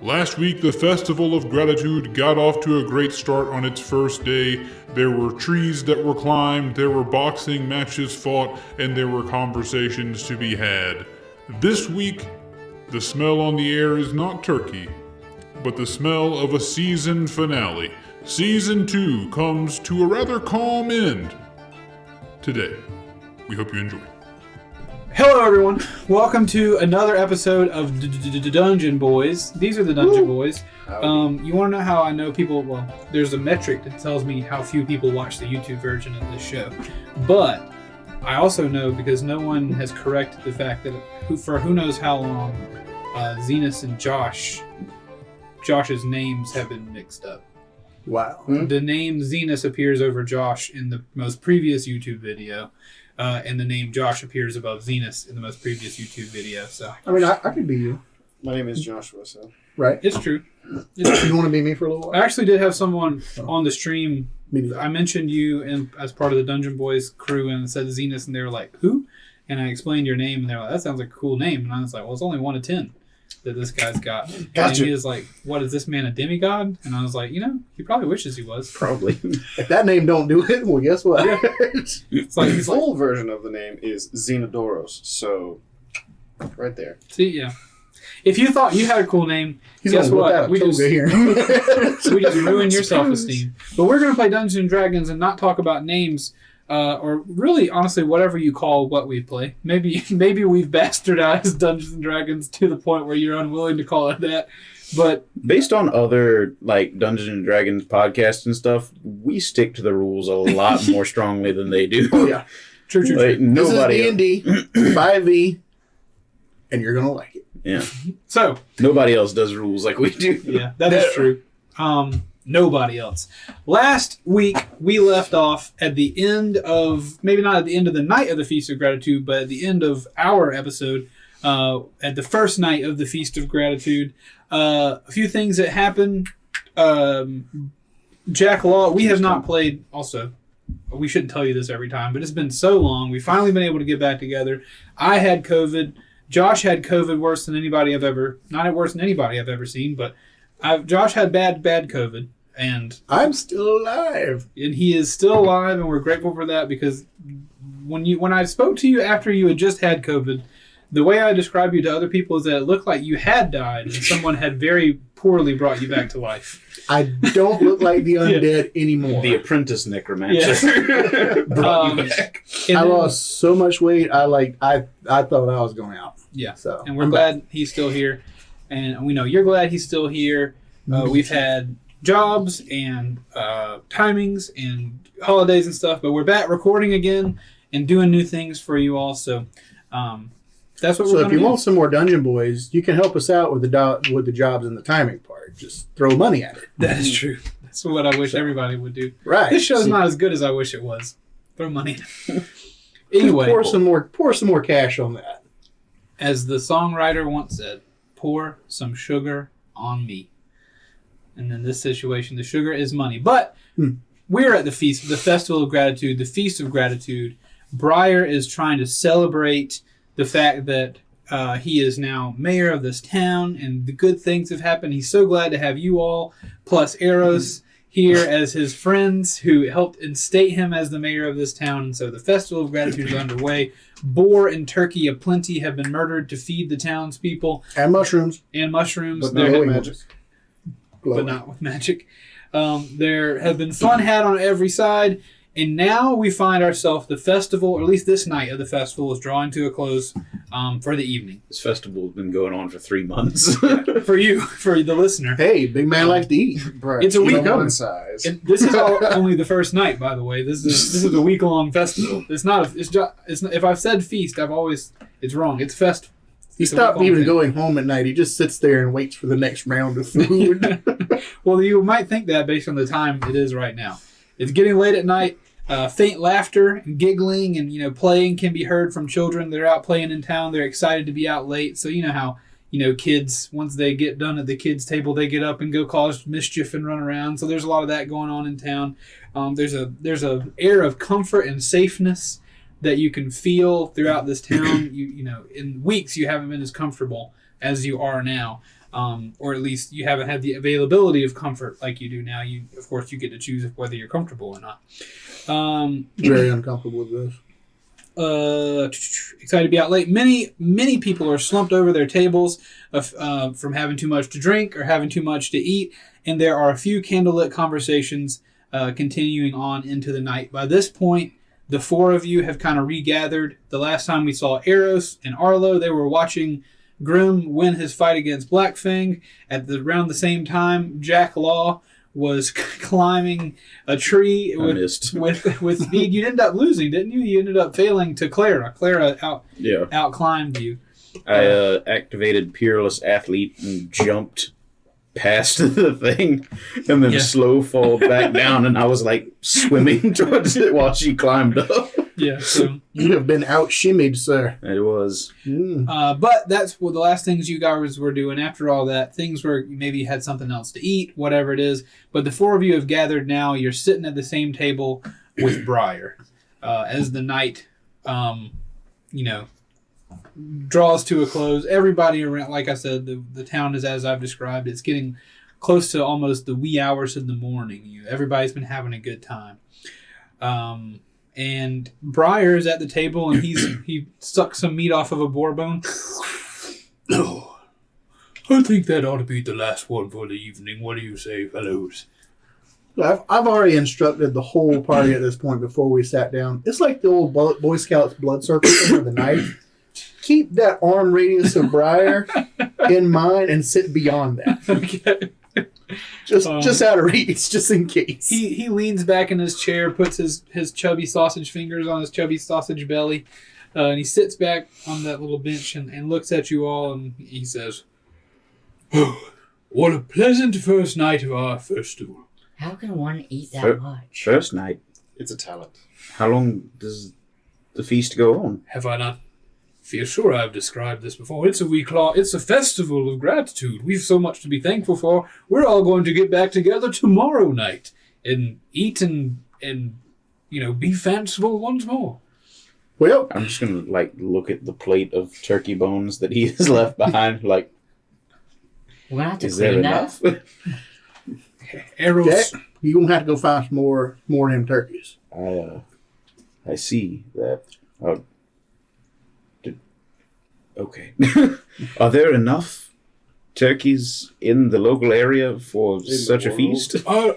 Last week, the Festival of Gratitude got off to a great start on its first day. There were trees that were climbed, there were boxing matches fought, and there were conversations to be had. This week, the smell on the air is not turkey, but the smell of a season finale. Season 2 comes to a rather calm end today. We hope you enjoy. Hello everyone, welcome to another episode of Dungeon Boys. These are the Dungeon Boys. You want to know how I know people? Well, there's a metric that tells me how few people watch the YouTube version of this show. But I also know because no one has corrected the fact that for who knows how long, Zenas and Josh's names have been mixed up. Wow. The name Zenas appears over Josh in the most previous YouTube video. And the name Josh appears above Zenas in the most previous YouTube video. So I mean, I could be you. My name is Joshua, so. Right. It's true. You want to be me for a little while? I actually did have someone on the stream. Maybe. I mentioned you as part of the Dungeon Boys crew and said Zenas, and they were like, who? And I explained your name, and they were like, that sounds like a cool name. And I was like, well, it's only 1 of 10 that this guy's got. Gotcha. And he was like, what, is this man a demigod? And I was like, he probably wishes he was. Probably. If that name don't do it, well, guess what? It's like, The full version of the name is Xenodoros, so right there. see, yeah. If you thought you had a cool name, He's guess gonna whip out what? a We toga here. We just ruined your self-esteem. But we're going to play Dungeons & Dragons and not talk about names, or really, honestly, whatever you call what we play. Maybe we've bastardized Dungeons & Dragons to the point where you're unwilling to call it that. But based on other like Dungeons and Dragons podcasts and stuff, we stick to the rules a lot more strongly than they do. Oh, yeah. True. Like, nobody. This is D&D, 5e, and you're going to like it. Yeah. So Nobody else does rules like we do. yeah, that is true. Nobody else. Last week, we left off at the end of, maybe not at the end of the night of the Feast of Gratitude, but at the end of our episode, at the first night of the Feast of Gratitude. A few things that happened. Jack Law, we have not played, also, we shouldn't tell you this every time, but it's been so long. We've finally been able to get back together. I had COVID. Josh had COVID worse than anybody I've ever, not worse than anybody I've ever seen, but Josh had bad COVID. And I'm still alive. And he is still alive, and we're grateful for that because when I spoke to you after you had just had COVID, the way I describe you to other people is that it looked like you had died and someone had very poorly brought you back to life. I don't look like the undead anymore. The apprentice necromancer brought you back. I lost so much weight. I thought I was going out. Yeah. So and we're glad he's still here, and we know you're glad he's still here. We've had jobs and timings and holidays and stuff, but we're back recording again and doing new things for you all. So that's what we're going to do. So if you want some more Dungeon Boys, you can help us out with the jobs and the timing part. Just throw money at it. That is true. That's what I wish everybody would do. Right. This show's not as good as I wish it was. Throw money at it. Anyway, pour some more cash on that. As the songwriter once said, pour some sugar on me. And in this situation, the sugar is money. But we're at the feast, the Festival of Gratitude, the Feast of Gratitude. Briar is trying to celebrate the fact that he is now mayor of this town and the good things have happened. He's so glad to have you all, plus Eros, here as his friends who helped instate him as the mayor of this town. And so the Festival of Gratitude is underway. Boar and turkey aplenty have been murdered to feed the townspeople. And mushrooms. But not with magic. But not with magic. There have been fun had on every side, and now we find ourselves, the festival, or at least this night of the festival, is drawing to a close for the evening. This festival has been going on for 3 months. For you, for the listener. Hey, big man likes to eat. Right. It's a week one size. And this is only the first night, by the way. This is a week-long festival. It's not. It's if I've said feast, it's wrong. It's festival. He stopped even going home at night. He just sits there and waits for the next round of food. Well, you might think that based on the time it is right now. It's getting late at night. Faint laughter and giggling and playing can be heard from children. They're out playing in town. They're excited to be out late. So you know how kids, once they get done at the kids' table, they get up and go cause mischief and run around. So there's a lot of that going on in town. There's a air of comfort and safeness that you can feel throughout this town. In weeks you haven't been as comfortable as you are now. or at least you haven't had the availability of comfort like you do now. Of course, you get to choose whether you're comfortable or not. Very uncomfortable with this. Excited to be out late. Many people are slumped over their tables from having too much to drink or having too much to eat, and there are a few candlelit conversations continuing on into the night. By this point, the four of you have kind of regathered. The last time we saw Eros and Arlo, they were watching Grim win his fight against Blackfang. Around the same time, Jack Law was climbing a tree with speed. You ended up losing, didn't you? You ended up failing to Clara. Clara outclimbed you. I activated Peerless Athlete and jumped past the thing and then slow fall back down, and I was like swimming towards it while she climbed up. Yeah, so you have been out shimmied, sir. It was. But that's the last things you guys were doing. After all that, things were maybe you had something else to eat, whatever it is. But the four of you have gathered now. You're sitting at the same table with Briar as the night, draws to a close. Everybody around, like I said, the town is as I've described. It's getting close to almost the wee hours of the morning. Everybody's been having a good time. And Briar is at the table, and he sucks some meat off of a boar bone. No, I think that ought to be the last one for the evening. What do you say, fellows? I've already instructed the whole party at this point before we sat down. It's like the old Boy Scouts blood circle thing with the knife. Keep that arm radius of Briar in mind and sit beyond that. Okay. Just out of reach, just in case. He leans back in his chair, puts his chubby sausage fingers on his chubby sausage belly, and he sits back on that little bench and looks at you all, and he says, "Oh, what a pleasant first night of our festival." How can one eat that much? First night? It's a talent. How long does the feast go on? Have I not? Feel sure I've described this before. It's a festival of gratitude. We've so much to be thankful for. We're all going to get back together tomorrow night and eat and be fanciful once more. Well, I'm just gonna look at the plate of turkey bones that he has left behind. Like, we're gonna have to is there clean enough? Arrows. Jack, you're going to have to go find some more of them turkeys. I see that. Okay. Are there enough turkeys in the local area for such a feast? All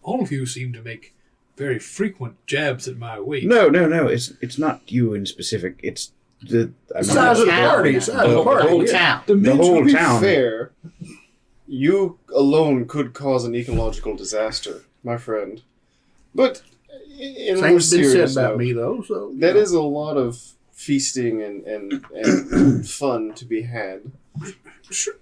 of you seem to make very frequent jabs at my weight. No. It's not you in specific. It's the Size of the party. The whole town. The whole To be town. fair, you alone could cause an ecological disaster, my friend. But in a more Things been said serious about note, me, though. So that is a lot of feasting and fun to be had. Sure.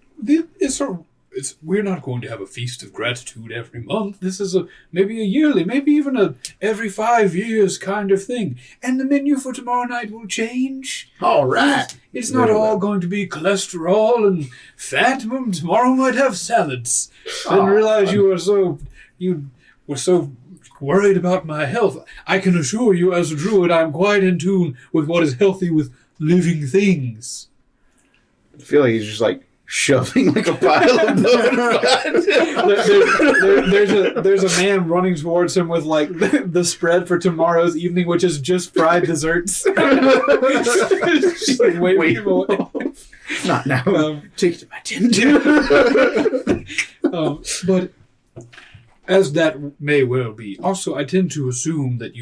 We're not going to have a feast of gratitude every month. This is maybe a yearly, maybe even a every 5 years kind of thing. And the menu for tomorrow night will change. all right. It's not all going to be cholesterol and fat. Tomorrow might have salads. I didn't realize you were so worried about my health. I can assure you, as a druid, I'm quite in tune with what is healthy with living things. I feel like he's just shoving a pile of bones. there's a man running towards him with the spread for tomorrow's evening, which is just fried desserts. Just, waving him away. Not now. Take it to my tent. But as that may well be, also I tend to assume that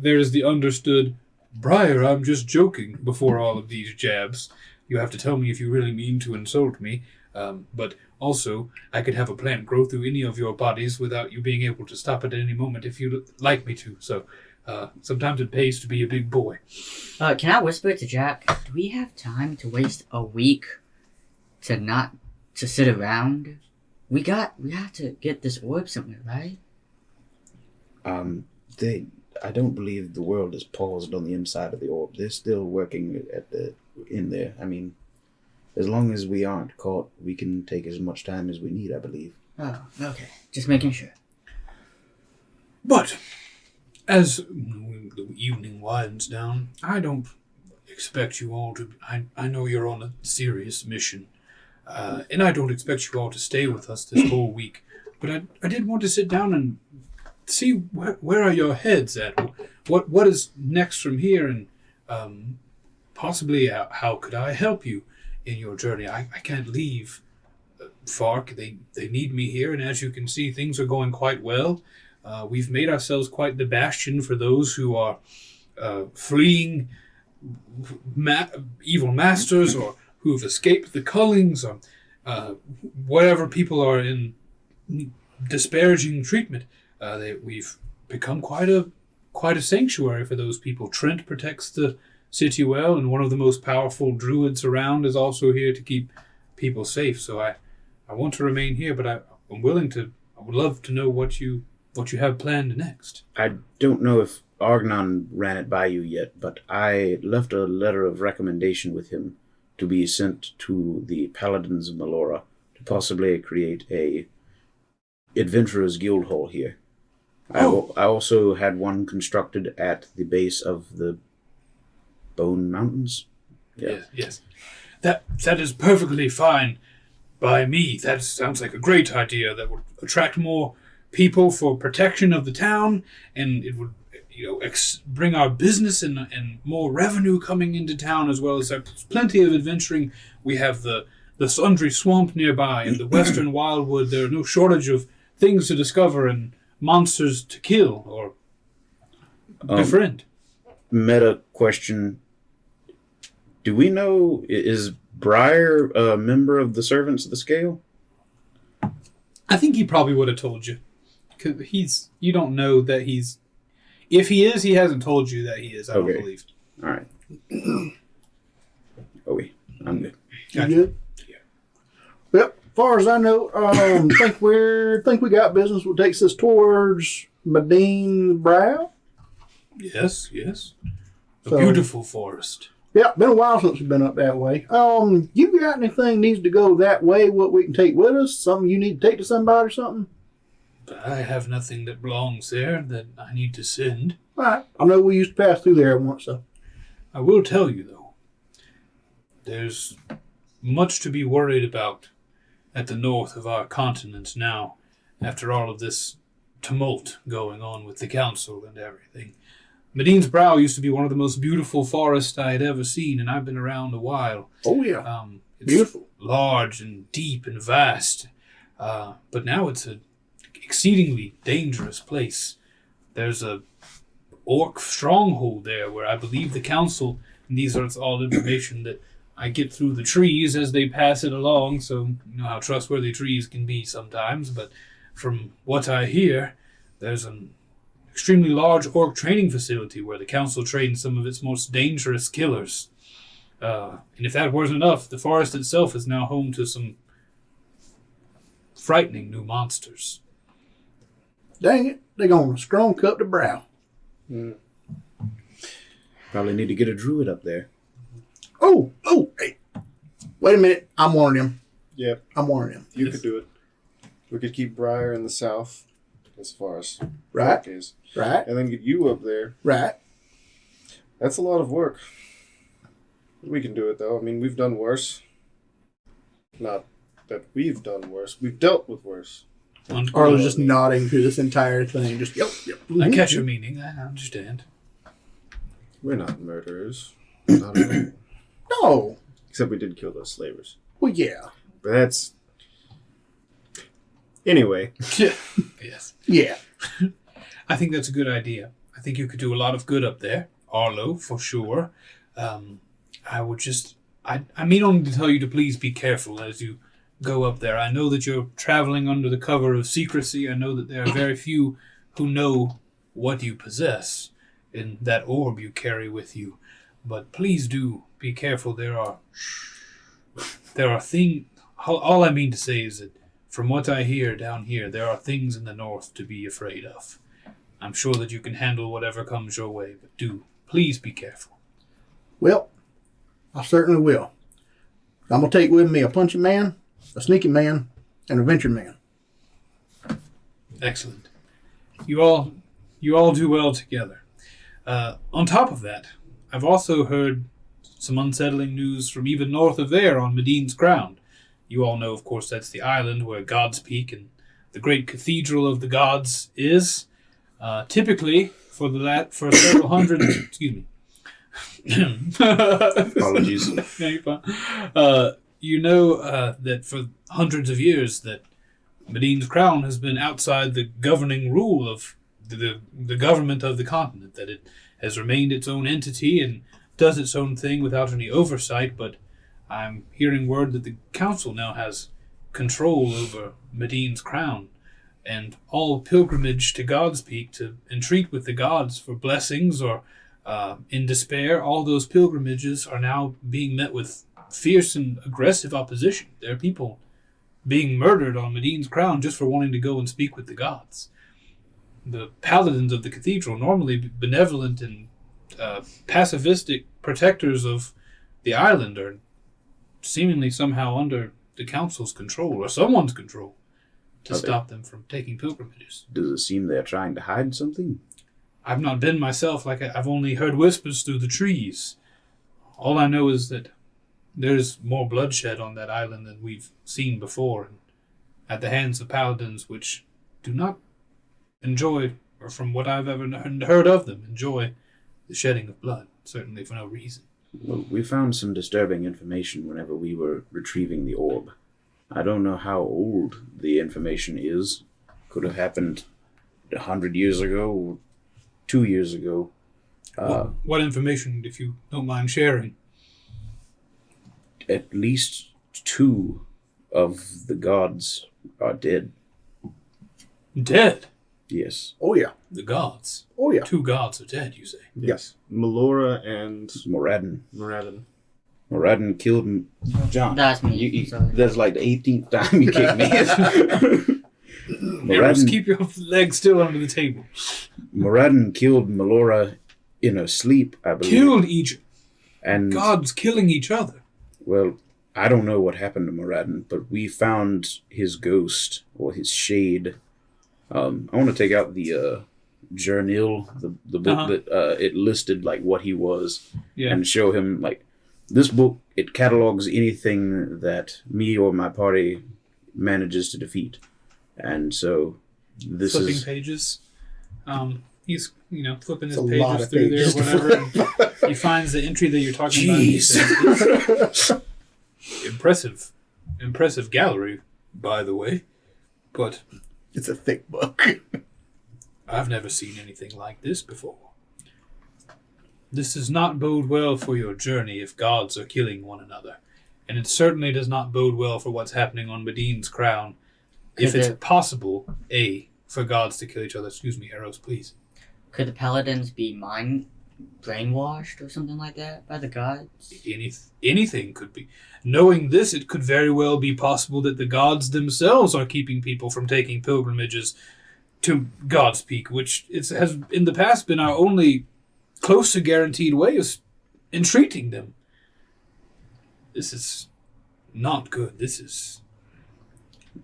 there's the understood, Briar, I'm just joking before all of these jabs. You have to tell me if you really mean to insult me. But also, I could have a plant grow through any of your bodies without you being able to stop it at any moment if you'd like me to. So sometimes it pays to be a big boy. Can I whisper to Jack, do we have time to waste a week to sit around? We have to get this orb somewhere, right? I don't believe the world is paused on the inside of the orb. They're still working in there. I mean, as long as we aren't caught, we can take as much time as we need, I believe. Oh, okay. Just making sure. But as the evening winds down, I don't expect you all to... I know you're on a serious mission. And I don't expect you all to stay with us this whole week, but I did want to sit down and see where are your heads at? What is next from here, and possibly how could I help you in your journey? I can't leave Fark. They need me here, and as you can see, things are going quite well. We've made ourselves quite the bastion for those who are fleeing evil masters, or who've escaped the Cullings, or whatever people are in disparaging treatment. We've become quite a sanctuary for those people. Trent protects the city well, and one of the most powerful druids around is also here to keep people safe. So I want to remain here, but I'm willing to. I would love to know what you have planned next. I don't know if Argnon ran it by you yet, but I left a letter of recommendation with him to be sent to the Paladins of Melora to possibly create a Adventurers Guild Hall here. I also had one constructed at the base of the Bone Mountains. Yeah. Yes. That is perfectly fine by me. That sounds like a great idea. That would attract more people for protection of the town, and it would, bring our business and more revenue coming into town, as well as there's plenty of adventuring. We have the Sundry Swamp nearby and the Western Wildwood. There are no shortage of things to discover and monsters to kill or befriend. Meta question. Do we know, is Briar a member of the Servants of the Scale? I think he probably would have told you. Because you don't know that he's... If he is, he hasn't told you that he is, I don't believe. All right. I'm good. You good? Yeah. Yep. As far as I know, think we got business that takes us towards Medine Brow. Yes. A So- beautiful forest. Yeah, been a while since we've been up that way. You got anything needs to go that way? What we can take with us? Something you need to take to somebody or something? I have nothing that belongs there that I need to send. All right. I know we used to pass through there once, so. I will tell you, though, there's much to be worried about at the north of our continent now, after all of this tumult going on with the council and everything. Medine's Brow used to be one of the most beautiful forests I had ever seen, and I've been around a while. Oh, yeah. It's Beautiful. large and deep and vast, but now it's an exceedingly dangerous place. There's a orc stronghold there where I believe the council, and these are all information that I get through the trees as they pass it along, so you know how trustworthy trees can be sometimes, but from what I hear, there's an extremely large orc training facility where the council trains some of its most dangerous killers. And if that wasn't enough, the forest itself is now home to some frightening new monsters. Dang it. They're going to strong cut the brow. Probably need to get a druid up there. Oh, hey. Wait a minute. I'm warning him. Yep, I'm warning him. you could do it. We could keep Briar in the south as far as Right. Falk is. Right. And then get you up there. Right. That's a lot of work. We can do it, though. I mean, we've done worse. Not that we've done worse. We've dealt with worse. Arlo's just nodding through this entire thing. Just, yep. I catch your meaning. I understand. We're not murderers. Not at all. No. Except we did kill those slavers. Well, yeah. But that's... Anyway. Yes. Yeah. I think that's a good idea. I think you could do a lot of good up there. Arlo, for sure. I would just... I mean only to tell you to please be careful as you go up there. I know that you're traveling under the cover of secrecy. I know that there are very few who know what you possess in that orb you carry with you. But please do be careful. There are things... All I mean to say is that from what I hear down here, there are things in the north to be afraid of. I'm sure that you can handle whatever comes your way, but do, please be careful. Well, I certainly will. I'm going to take with me a punching man, a sneaking man, and a venturing man. Excellent. You all do well together. On top of that, I've also heard some unsettling news from even north of there on Medine's ground. You all know, of course, that's the island where God's Peak and the great cathedral of the gods is. Typically, for several hundred, excuse me. Apologies. No, you're fine. That for hundreds of years that Medine's crown has been outside the governing rule of the government of the continent, that it has remained its own entity and does its own thing without any oversight, but I'm hearing word that the council now has control over Medine's crown, and all pilgrimage to God's Peak to entreat with the gods for blessings or in despair, all those pilgrimages are now being met with fierce and aggressive opposition. There are people being murdered on Medine's crown just for wanting to go and speak with the gods. The paladins of the cathedral, normally benevolent and pacifistic protectors of the island, are seemingly somehow under the council's control, or someone's control, to stop them from taking pilgrimages. Does it seem they're trying to hide something? I've not been myself, I've only heard whispers through the trees. All I know is that there's more bloodshed on that island than we've seen before, and at the hands of paladins which do not enjoy, or from what I've ever heard of them, enjoy the shedding of blood, certainly for no reason. Well, we found some disturbing information whenever we were retrieving the orb. I don't know how old the information is. Could have happened 100 years ago, or 2 years ago. What information, if you don't mind sharing? At least 2 of the gods are dead. Dead? Yes. Oh, yeah. The gods? Oh, yeah. 2 gods are dead, you say? Yes. Melora and Moradin. Moradin. Moradin killed John. That's me. Sorry. That's like the 18th time you kicked me. Eros, keep your legs still under the table. Moradin killed Melora in her sleep, I believe. Killed each... And gods killing each other. Well, I don't know what happened to Moradin, but we found his ghost, or his shade. I want to take out the journal, the book that it listed like what he was, and show him like this book. It catalogs anything that me or my party manages to defeat, and so this flipping is pages. He's flipping his It's a lot pages of through pages there, to whatever. And he finds the entry that you're talking about. And he says, impressive gallery, by the way, but It's a thick book. I've never seen anything like this before. This does not bode well for your journey if gods are killing one another. And it certainly does not bode well for what's happening on Medine's crown. If it's possible, for gods to kill each other. Excuse me, Eros, please. Could the paladins be brainwashed or something like that by the gods? Anything could be. Knowing this, it could very well be possible that the gods themselves are keeping people from taking pilgrimages to God's Peak, which has in the past been our only close to guaranteed way of entreating them. This is not good. This is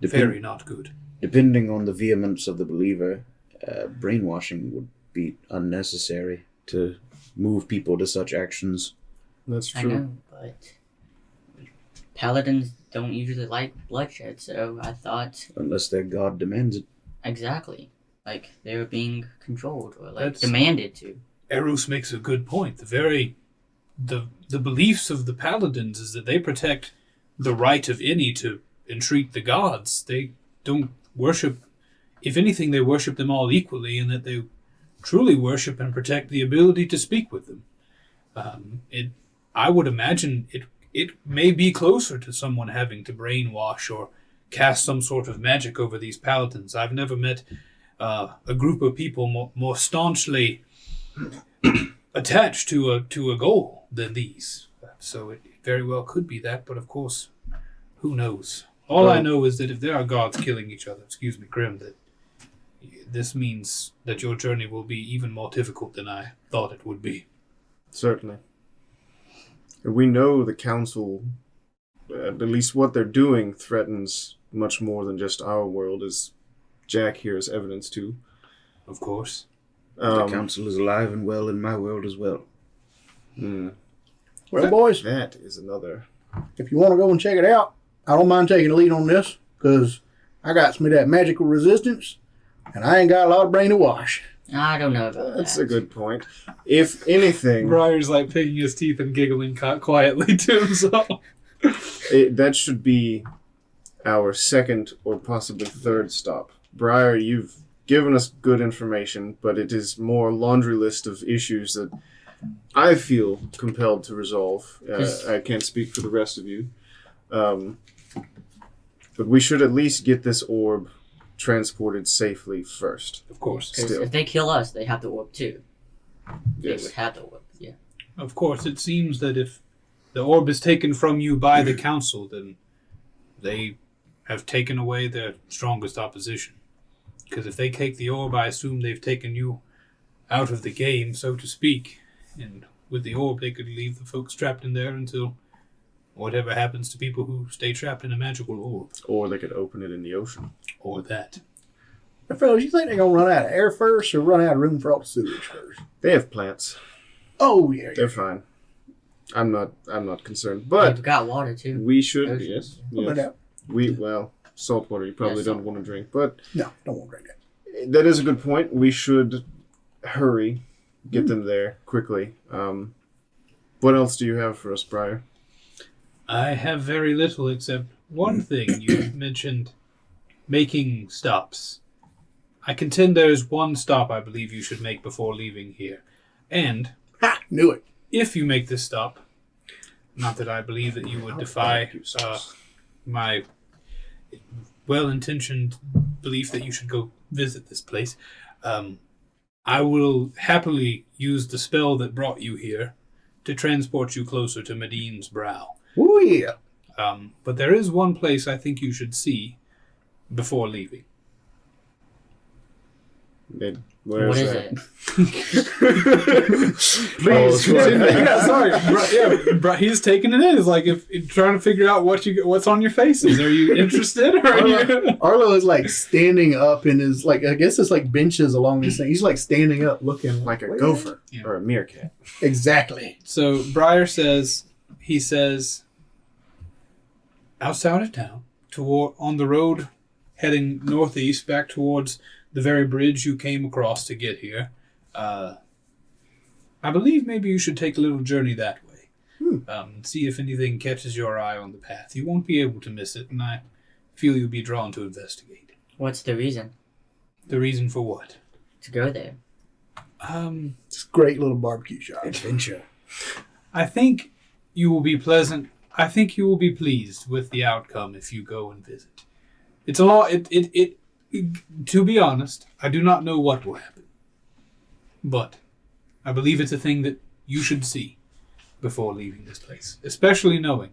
very not good. Depending on the vehemence of the believer, brainwashing would be unnecessary to move people to such actions. That's I true. know, but paladins don't usually like bloodshed, so I thought... Unless their god demands it. Exactly. Like, they were being controlled or, That's- demanded to. Eros makes a good point. The beliefs of the paladins is that they protect the right of any to entreat the gods. They don't worship, if anything, they worship them all equally, and that they truly worship and protect the ability to speak with them. I would imagine it may be closer to someone having to brainwash or cast some sort of magic over these paladins. I've never met a group of people more staunchly attached to a goal than these. So it very well could be that, but of course, who knows? All I know is that if there are gods killing each other, excuse me, Grim, that this means that your journey will be even more difficult than I thought it would be. Certainly. And we know the council, at least what they're doing, threatens much more than just our world, as Jack here is evidence to. Of course. The council is alive and well in my world as well. Well, boys, That is another. if you want to go and check it out, I don't mind taking the lead on this because I got some of that magical resistance, and I ain't got a lot of brain to wash. I don't know about That's that. a good point. If anything, Briar's like picking his teeth and giggling quietly to himself. that should be our second or possibly third stop. Briar, you've given us good information, but it is more laundry list of issues that I feel compelled to resolve. I can't speak for the rest of you. But we should at least get this orb transported safely first. Of course. 'Cause Still. if they kill us, they have the orb too. They Yes. would have the orb, yeah. Of course, it seems that if the orb is taken from you by the council, then they have taken away their strongest opposition. Because if they take the orb, I assume they've taken you out of the game, so to speak. And with the orb, they could leave the folks trapped in there until whatever happens to people who stay trapped in a magical orb. Or they could open it in the ocean. Or that. Now, fellas, you think they're going to run out of air first or run out of room for all the sewage first? They have plants. Oh, yeah. They're fine. I'm not concerned. They've But got water too. we should Ocean. yes. No yes. doubt. Salt water you probably Yeah, don't want to drink. But No, don't want to drink that. that is a good point. We should hurry, get them there quickly. What else do you have for us, Briar? I have very little except one thing. You mentioned making stops. I contend there is one stop I believe you should make before leaving here. And Ha! Knew it. if you make this stop, not that I believe that you would defy my well-intentioned belief that you should go visit this place, I will happily use the spell that brought you here to transport you closer to Medine's brow. Oh, yeah. But there is one place I think you should see before leaving. Where What is is that? it? Please, He's taking it in. It's like if trying to figure out what's on your faces. Are you interested? Or are you... Arlo is like standing up in his, like, I guess it's like benches along this thing. He's like standing up looking like a "Where?" gopher Yeah. or a meerkat. Exactly. So Briar says, outside of town, on the road heading northeast back towards the very bridge you came across to get here, I believe maybe you should take a little journey that way. See if anything catches your eye on the path. You won't be able to miss it, and I feel you'll be drawn to investigate. What's the reason The reason for what? to go there? It's a great little barbecue shop. Adventure. I think you will be pleasant. I think you will be pleased with the outcome if you go and visit. It's a lot. To be honest, I do not know what will happen, but I believe it's a thing that you should see before leaving this place, especially knowing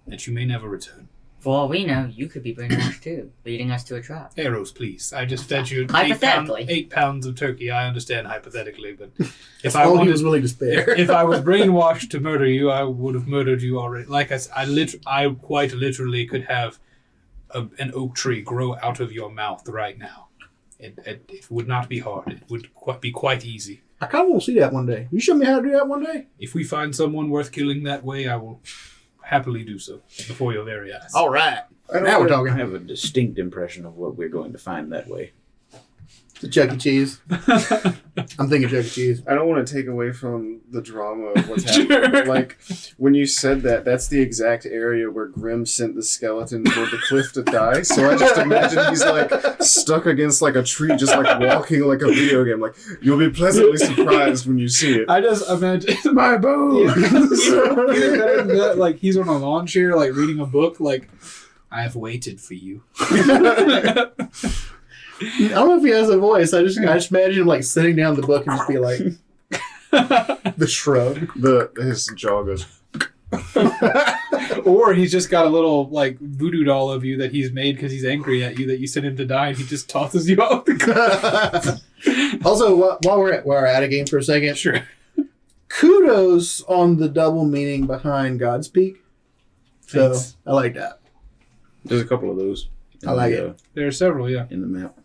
that you may never return. For all we know, you could be brainwashed too, leading us to a trap. Arrows, please. I just fed you Hypothetically. 8 pounds of turkey. I understand hypothetically, but if That's I all he wanted, was willing to spare. if I was brainwashed to murder you, I would have murdered you already. Like I said, I quite literally could have an oak tree grow out of your mouth right now. It would not be hard. It would be quite easy. I kind of want to see that one day. You show me how to do that one day? If we find someone worth killing that way, I will happily do so before your very eyes. All right. I Now we're I talking. have a distinct impression of what we're going to find that way. The Chuck E. Cheese. I'm thinking Chuck E. Cheese. I don't want to take away from the drama of what's happening. But like when you said that, that's the exact area where Grimm sent the skeleton toward the cliff to die. So I just imagine he's like stuck against like a tree, just like walking like a video game. Like you'll be pleasantly surprised when you see it. I just imagine My bones. like he's on a lawn chair, like reading a book, like I have waited for you. I don't know if he has a voice. I just imagine him like sitting down the book and just be like the shrug. His jaw goes. Or he's just got a little like voodoo doll of you that he's made because he's angry at you that you sent him to die, and he just tosses you out the cliff. Also, while we're at a game for a second, Sure. kudos on the double meaning behind Godspeak. So Thanks. I like that. There's a couple of those. I like it. There are several, yeah. In the map.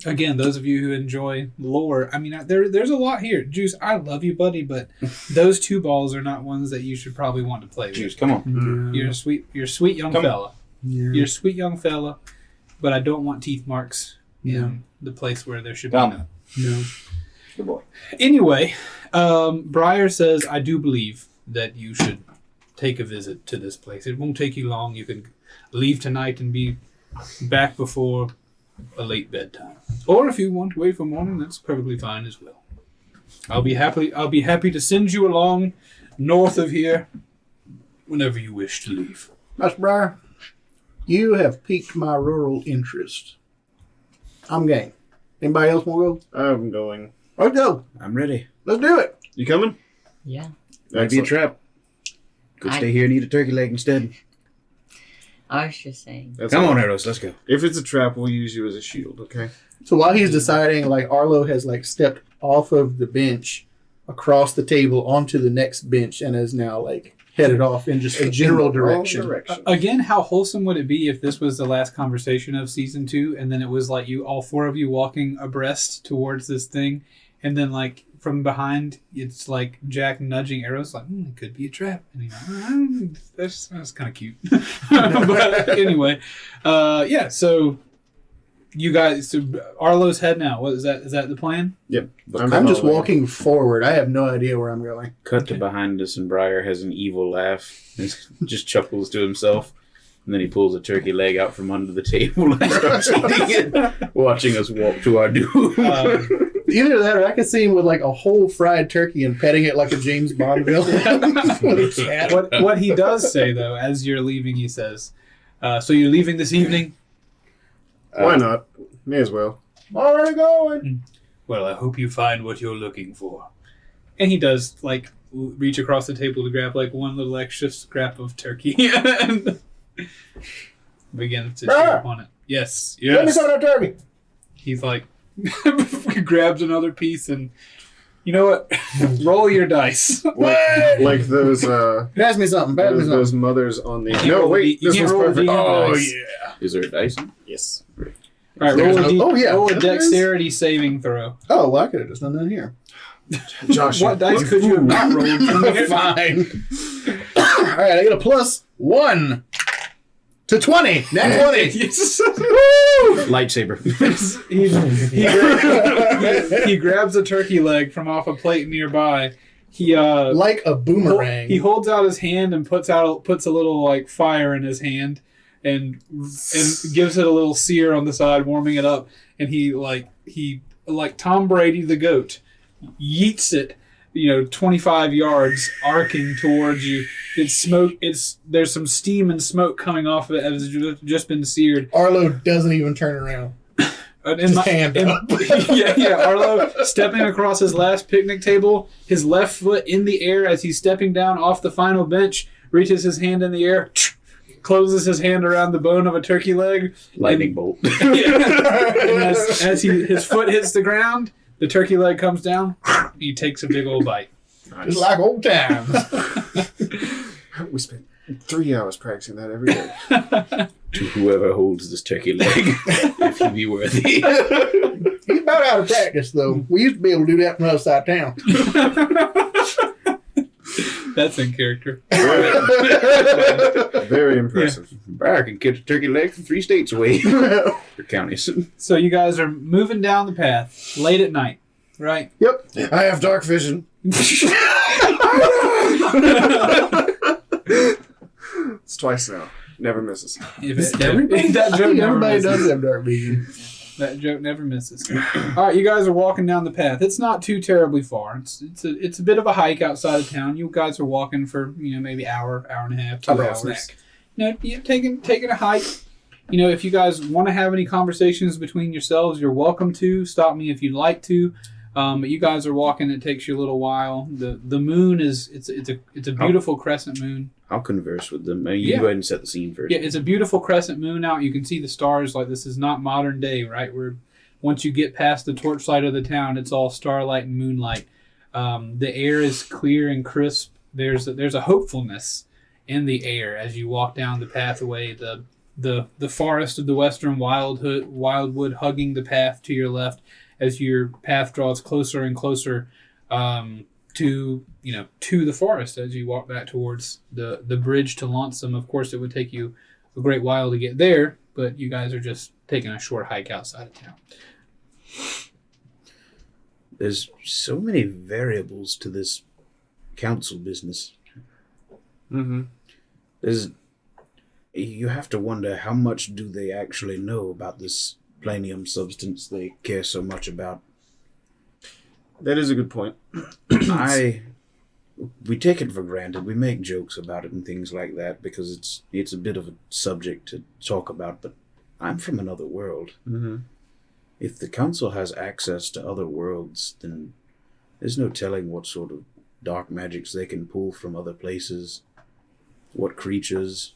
Again, those of you who enjoy lore, I mean, there's a lot here. Juice, I love you, buddy, but those 2 balls are not ones that you should probably want to play with. Juice, come on. You're a sweet young fella. Yeah. You're a sweet young fella, but I don't want teeth marks in the place where there should be none. No. Good boy. Anyway, Briar says, I do believe that you should take a visit to this place. It won't take you long. You can leave tonight and be back before a late bedtime. Or if you want to wait for morning, that's perfectly fine as well. I'll be happy to send you along north of here whenever you wish to leave. Master Briar, you have piqued my rural interest. I'm game. Anybody else want to go? I'm going. Let's go. I'm ready. Let's do it. You coming? Yeah. Might be a Excellent. trap. Could stay here and eat a turkey leg instead. I was just saying. That's Come all. on, Arrows, let's go. If it's a trap, we'll use you as a shield, okay? So while he's deciding, like Arlo has like stepped off of the bench across the table onto the next bench and is now like headed off in just a general Wrong direction. Again, how wholesome would it be if this was the last conversation of season 2, and then it was like all 4 of you walking abreast towards this thing, and then like from behind, it's like Jack nudging Arrows, like it could be a trap, and you're like, that's kind of cute. But anyway, yeah. So you guys, so Arlo's heading out. What is that? Is that the plan? Yep. I'm just following. walking forward. I have no idea where I'm going. Cut to behind us, and Briar has an evil laugh. He just chuckles to himself. And then he pulls a turkey leg out from under the table and starts eating it, watching us walk to our doom. Either that or I could see him with like a whole fried turkey and petting it like a James Bond villain. With a cat. What he does say, though, as you're leaving, he says, so you're leaving this evening? Why not? May as well. Already going. Well, I hope you find what you're looking for. And he does, like, reach across the table to grab, like, one little extra scrap of turkey and begin to chew upon it. Yes. Let me some of that turkey. He's like, grabs another piece and, you know what? Roll your dice. Like those Pass me something. Pass me something. those mothers on the. can't No, roll wait. the- you This can't was roll perfect. the Oh dice. yeah. Is there a dice? Yes. All right, roll a, Oh, yeah. roll a There is? dexterity saving throw. Oh, well, I could have just done that here. Josh, What dice could you have not rolled? Fine. All right, I get a +1 to 20. Nat 20. Yes. Lightsaber. He grabs a turkey leg from off a plate nearby. He Like a boomerang. he holds out his hand and puts a little like fire in his hand and gives it a little sear on the side, warming it up. And he like Tom Brady the goat yeets it, 25 yards, arcing towards you. It's smoke. There's some steam and smoke coming off of it as it's just been seared. Arlo doesn't even turn around. Hand up. Yeah. Arlo stepping across his last picnic table, his left foot in the air as he's stepping down off the final bench, reaches his hand in the air, closes his hand around the bone of a turkey leg. Lightning bolt. And as his foot hits the ground, the turkey leg comes down. He takes a big old bite. Just like old times. We spent 3 hours practicing that every day. To whoever holds this turkey leg, if he be worthy. He's about out of practice, though. We used to be able to do that from the other side of town. That's in character. Very impressive. Briar can catch a turkey leg from 3 states away. Or counties. So you guys are moving down the path late at night, right? Yep. I have dark vision. It's twice now. Never misses. That joke never Everybody misses. does have dark vision. That joke never misses. All right, you guys are walking down the path. It's not too terribly far. It's a bit of a hike outside of town. You guys are walking for maybe hour and a half, 2 I brought a hours. snack. You're taking a hike. If you guys want to have any conversations between yourselves, you're welcome to. Stop me if you'd like to. But you guys are walking. It takes you a little while. The moon it's a beautiful crescent moon. I'll converse with them. You Yeah. go ahead and set the scene first. Yeah, it's a beautiful crescent moon out. You can see the stars. Like, this is not modern day, right? Where once you get past the torchlight of the town, it's all starlight and moonlight. The air is clear and crisp. There's a hopefulness in the air as you walk down the pathway. the forest of the western wildwood hugging the path to your left as your path draws closer and closer to the forest as you walk back towards the bridge to Lonesome. Of course, it would take you a great while to get there, but you guys are just taking a short hike outside of town. There's so many variables to this council business. Mm-hmm. You have to wonder how much do they actually know about this planium substance they care so much about. That is a good point. We take it for granted. We make jokes about it and things like that because it's a bit of a subject to talk about, but I'm from another world. Mm-hmm. If the council has access to other worlds, then there's no telling what sort of dark magics they can pull from other places, what creatures.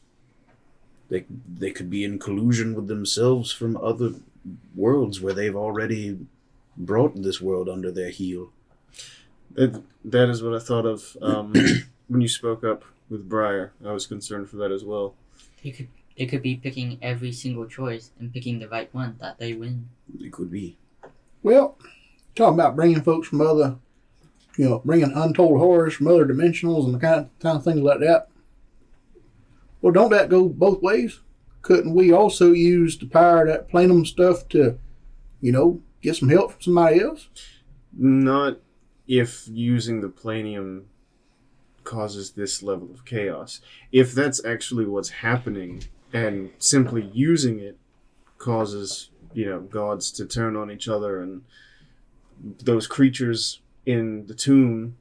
They could be in collusion with themselves from other worlds where they've already brought this world under their heel. That is what I thought of when you spoke up with Briar. I was concerned for that as well. They could be picking every single choice and picking the right one that they win. It could be. Well, talking about bringing folks from other, bringing untold horrors from other dimensionals and the kind of things like that. Well, don't that go both ways? Couldn't we also use the power of that plenum stuff to, get some help from somebody else? Not if using the planium causes this level of chaos. If that's actually what's happening and simply using it causes, gods to turn on each other and those creatures in the tomb,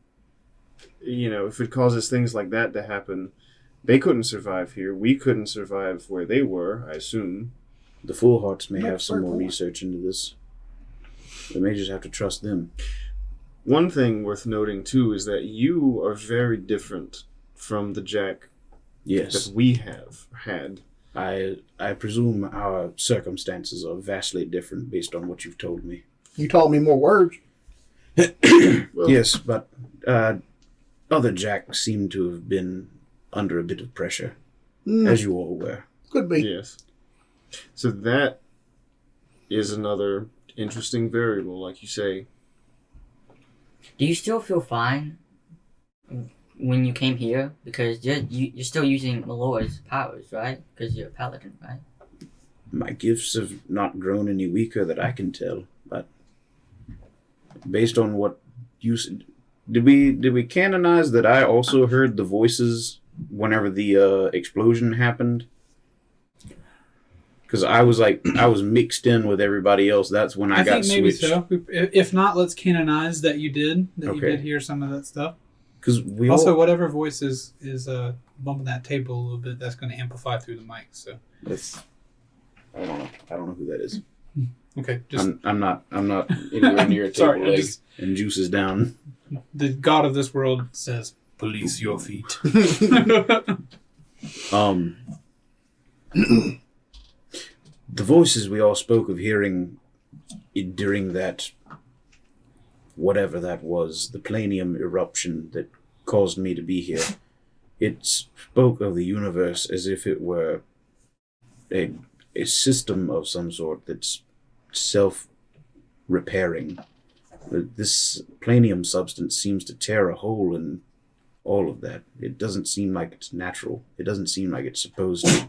if it causes things like that to happen, they couldn't survive here. We couldn't survive where they were, I assume. The Full Hearts may have some more research into this. We may just have to trust them. One thing worth noting, too, is that you are very different from the Jack that we have had. I presume our circumstances are vastly different based on what you've told me. You taught me more words. Well, yes, but other Jacks seem to have been under a bit of pressure, as you all were. Could be. Yes. So that is another interesting variable, like you say. Do you still feel fine when you came here? Because you're still using Melora's powers, right? Because you're a paladin, right? My gifts have not grown any weaker that I can tell, but based on what you said, did we canonize that I also heard the voices whenever the explosion happened? Because I was mixed in with everybody else. That's when I got think maybe switched. so. If not, let's canonize that you did Okay. You did hear some of that stuff. Because we Also, whatever voice is bumping that table a little bit, that's going to amplify through the mic. So I don't know who that is. okay, just I'm not anywhere near a table Sorry, leg, just- and juice is down. the god of this world says, "Police your feet." The voices we all spoke of hearing during that, whatever that was, the planium eruption that caused me to be here, it spoke of the universe as if it were a system of some sort that's self-repairing. This planium substance seems to tear a hole in all of that. It doesn't seem like it's natural. It doesn't seem like it's supposed to.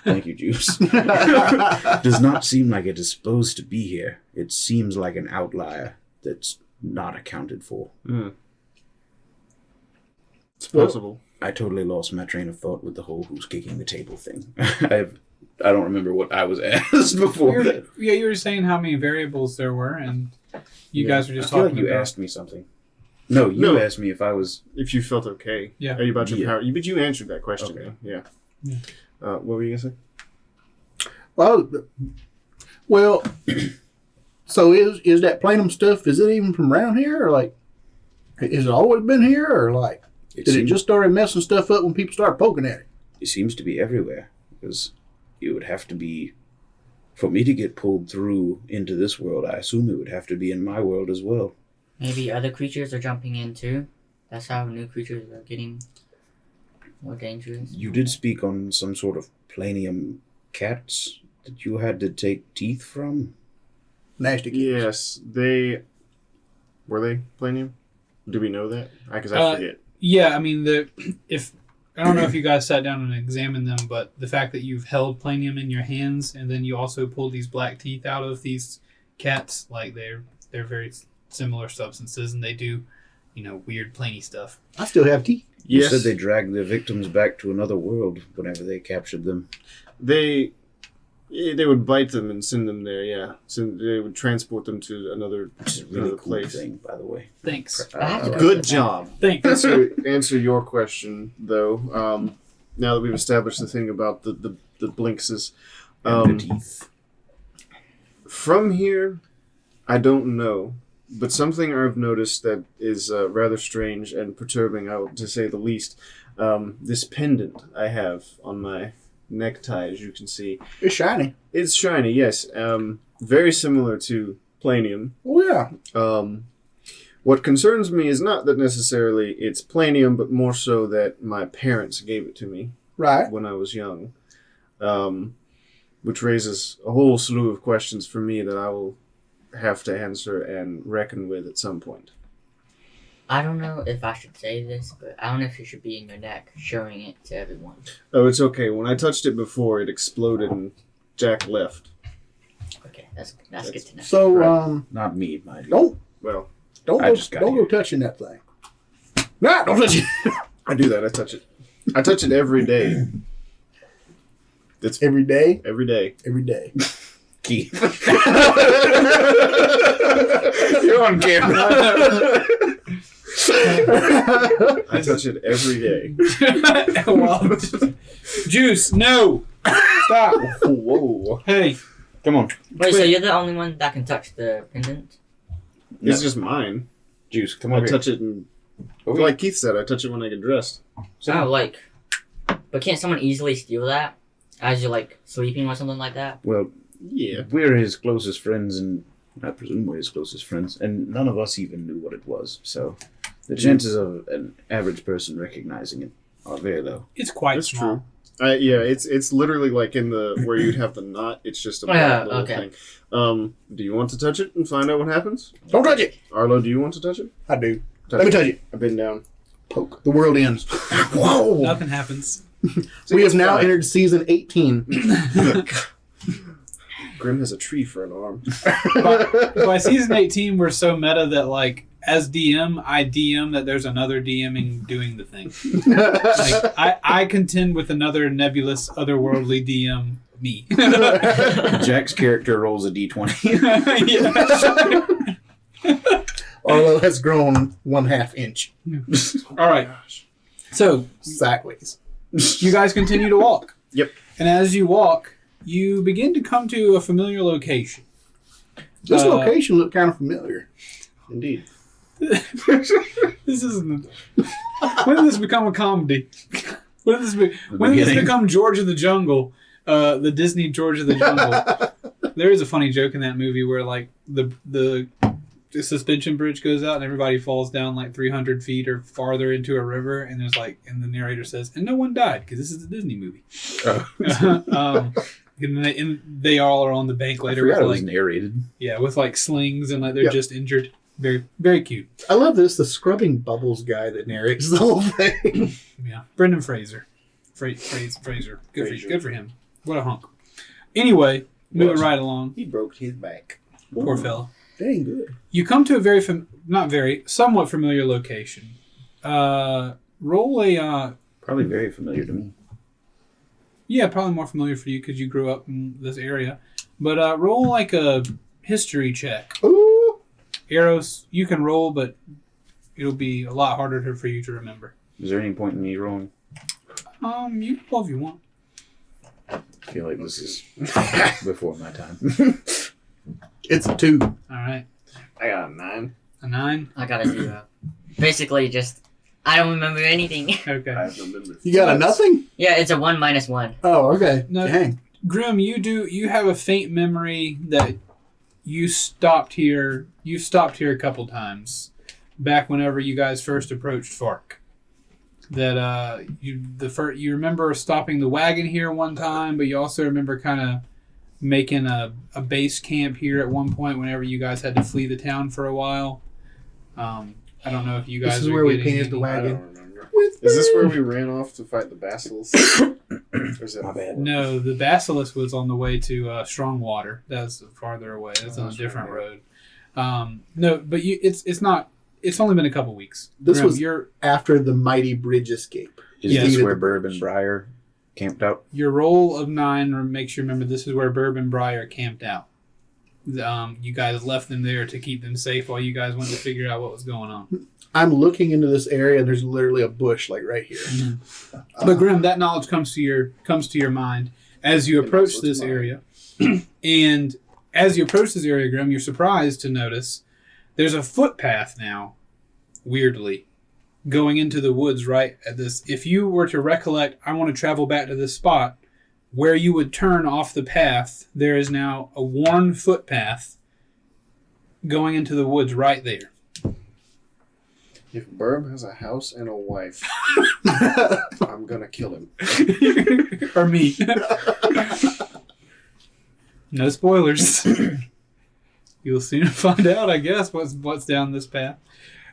Thank you, Juice. Does not seem like it is supposed to be here. It seems like an outlier that's not accounted for. It's possible. I totally lost my train of thought with the whole who's kicking the table thing. I don't remember what I was asked before. You were saying how many variables there were, and you guys were just I feel talking like you about. asked me something. No, you asked me if I was... If you felt okay. Yeah. Are you about your Yeah. power? But you answered that question. Okay. Yeah. Yeah. What were you going to say? Well, so is that plenum stuff, is it even from around here? Or has it always been here? Or did it just started messing stuff up when people started poking at it? It seems to be everywhere, because it would have to be... For me to get pulled through into this world, I assume it would have to be in my world as well. Maybe other creatures are jumping in too. That's how new creatures are getting more dangerous. You did speak on some sort of planium cats that you had to take teeth from? Nasty kids. Yes, were they planium? Do we know that? Because I forget. Yeah, I mean, I don't know if you guys sat down and examined them, but the fact that you've held planium in your hands and then you also pulled these black teeth out of these cats, like they're very similar substances, and they do, weird plany stuff. I still have teeth. You Yes. said they dragged their victims back to another world whenever they captured them. They would bite them and send them there, yeah. So they would transport them to another, Which is a really another cool place. thing, by the way. Thanks. I have to go Good to the job. Thanks. To answer your question, though, now that we've established the thing about the blinkses, And the teeth. from here, I don't know. But something I've noticed that is rather strange and perturbing, to say the least, this pendant I have on my necktie, as you can see. It's shiny. It's shiny, yes. Very similar to planium. Oh, yeah. What concerns me is not that necessarily it's planium, but more so that my parents gave it to me Right. when I was young, which raises a whole slew of questions for me that I will have to answer and reckon with at some point. I don't know if I should say this, but I don't know if it should be in your neck, showing it to everyone. Oh, it's okay. When I touched it before, it exploded and Jack left. Okay, that's good to know. So, Right. Not me, mind you. Well, don't I go, just got don't here. go touching that thing. Nah, don't touch it. I do that. I touch it. I touch it every day. It's Every day. every day. Every day. Keith. You're on camera. I touch it every day. Well, Juice, no! Stop! Whoa. Hey, Come on. Wait, so you're the only one that can touch the pendant? It's just mine. Juice, come I on. touch it and, like Keith said, I touch it when I get dressed. Oh, but can't someone easily steal that as you're sleeping or something like that? Well, Yeah. we're his closest friends, and I presume we're his closest friends, and none of us even knew what it was. So the chances of an average person recognizing it are very low. it's quite That's small. true. Yeah, it's literally like in the where you'd have the knot. It's just a Yeah, little okay. thing. Do you want to touch it and find out what happens? Don't touch it. Arlo, do you want to touch it? I do. Let me touch it. I've been down. Poke. The world ends. Whoa. Nothing happens. We have now fine. entered season 18. Grim has a tree for an arm. By season 18, we're so meta that, as DM, I DM that there's another DMing doing the thing. I contend with another nebulous, otherworldly DM, me. Jack's character rolls a d20. Yeah. Arlo has grown 1/2 inch All right. So, sideways. you guys continue to walk. Yep. And as you walk, you begin to come to a familiar location. This location looked kind of familiar. Indeed. This isn't. When did this become a comedy? When did this beginning. become George of the Jungle? The Disney George of the Jungle. There is a funny joke in that movie where the suspension bridge goes out and everybody falls down 300 feet or farther into a river, and there's and the narrator says, and no one died because this is a Disney movie. And they all are on the bank I later forgot it with was narrated. with slings and they're Yep. just injured. Very, very cute. I love this. The scrubbing bubbles guy that narrates the whole thing. Yeah, Brendan Fraser. Fraser. Good for him. What a hunk. Anyway, moving right along. He broke his back. Poor fella. Dang good. You come to a somewhat familiar location. Roll a, Probably very familiar to me. yeah, probably more familiar for you because you grew up in this area. But roll a history check. Ooh. Arrows, you can roll, but it'll be a lot harder for you to remember. Is there any point in me rolling? You can roll if you want. I feel like this is before my time. It's a 2. All right. I got a 9. A 9? I got a 0. Basically, I don't remember anything. Okay. I have no memory. You got a nothing? Yeah, it's a 1 minus 1. Oh, okay. No. Dang. Grim, you have a faint memory that you've stopped here a couple times back whenever you guys first approached Fark. that you remember stopping the wagon here one time, but you also remember kind of making a base camp here at one point whenever you guys had to flee the town for a while. I don't know if you guys. This is are where we getting painted the I wagon. don't remember. Is this where we ran off to fight the basilisk? Or is that My bad. No, the basilisk was on the way to Strongwater. That's farther away. That's on a that's different right. road. No, but it's not. It's only been a couple weeks. This Grim, was your after the mighty bridge escape. Is Yeah. this where The Burb bridge. and Briar camped out? your roll of 9 makes you remember this is where Burb and Briar camped out. You guys left them there to keep them safe while you guys went to figure out what was going on. I'm looking into this area, and there's literally a bush like right here. But Grim, that knowledge comes to your mind as you approach also this to mine. area. And as you approach this area, Grim, you're surprised to notice there's a footpath now, weirdly, going into the woods right at this. If you were to recollect, I want to travel back to this spot, where you would turn off the path, there is now a worn footpath going into the woods right there. If Burb has a house and a wife, I'm gonna kill him. Or me. No spoilers. You'll soon find out, I guess, what's down this path.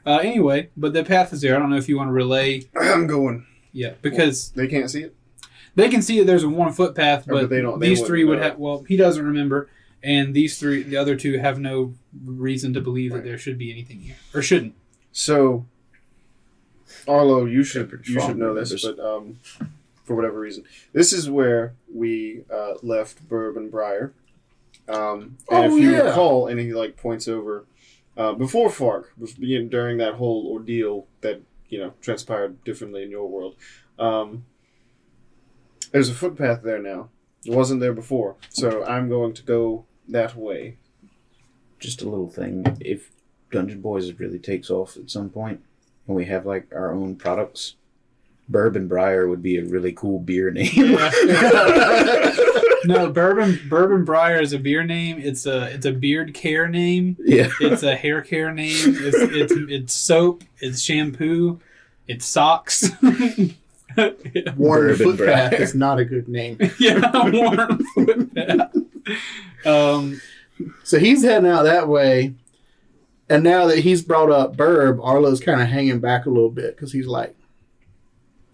Anyway, but the path is there. I don't know if you want to relay. I'm going. Yeah, because They can't see it? they can see that there's a worn footpath, but they don't- they these three would wouldn't know. have. Well, he doesn't remember, and the other two have no reason to believe that there should be anything here, or shouldn't. So, Arlo, you should Pretty strong know this, members. but for whatever reason, this is where we left Burb and Briar. And if you recall, and he like points over before Fark during that whole ordeal that transpired differently in your world. There's a footpath there now. It wasn't there before, so I'm going to go that way. Just a little thing. If Dungeon Boys really takes off at some point, and we have like our own products, Burb and Briar would be a really cool beer name. No, Bourbon Briar is a beer name. It's a beard care name. Yeah. It's a hair care name. It's soap. It's shampoo. It's socks. Worn Burb and footpath Briar. is not a good name. Yeah, worn footpath. So he's heading out that way, and now that he's brought up Burb, Arlo's kind of hanging back a little bit because he's like,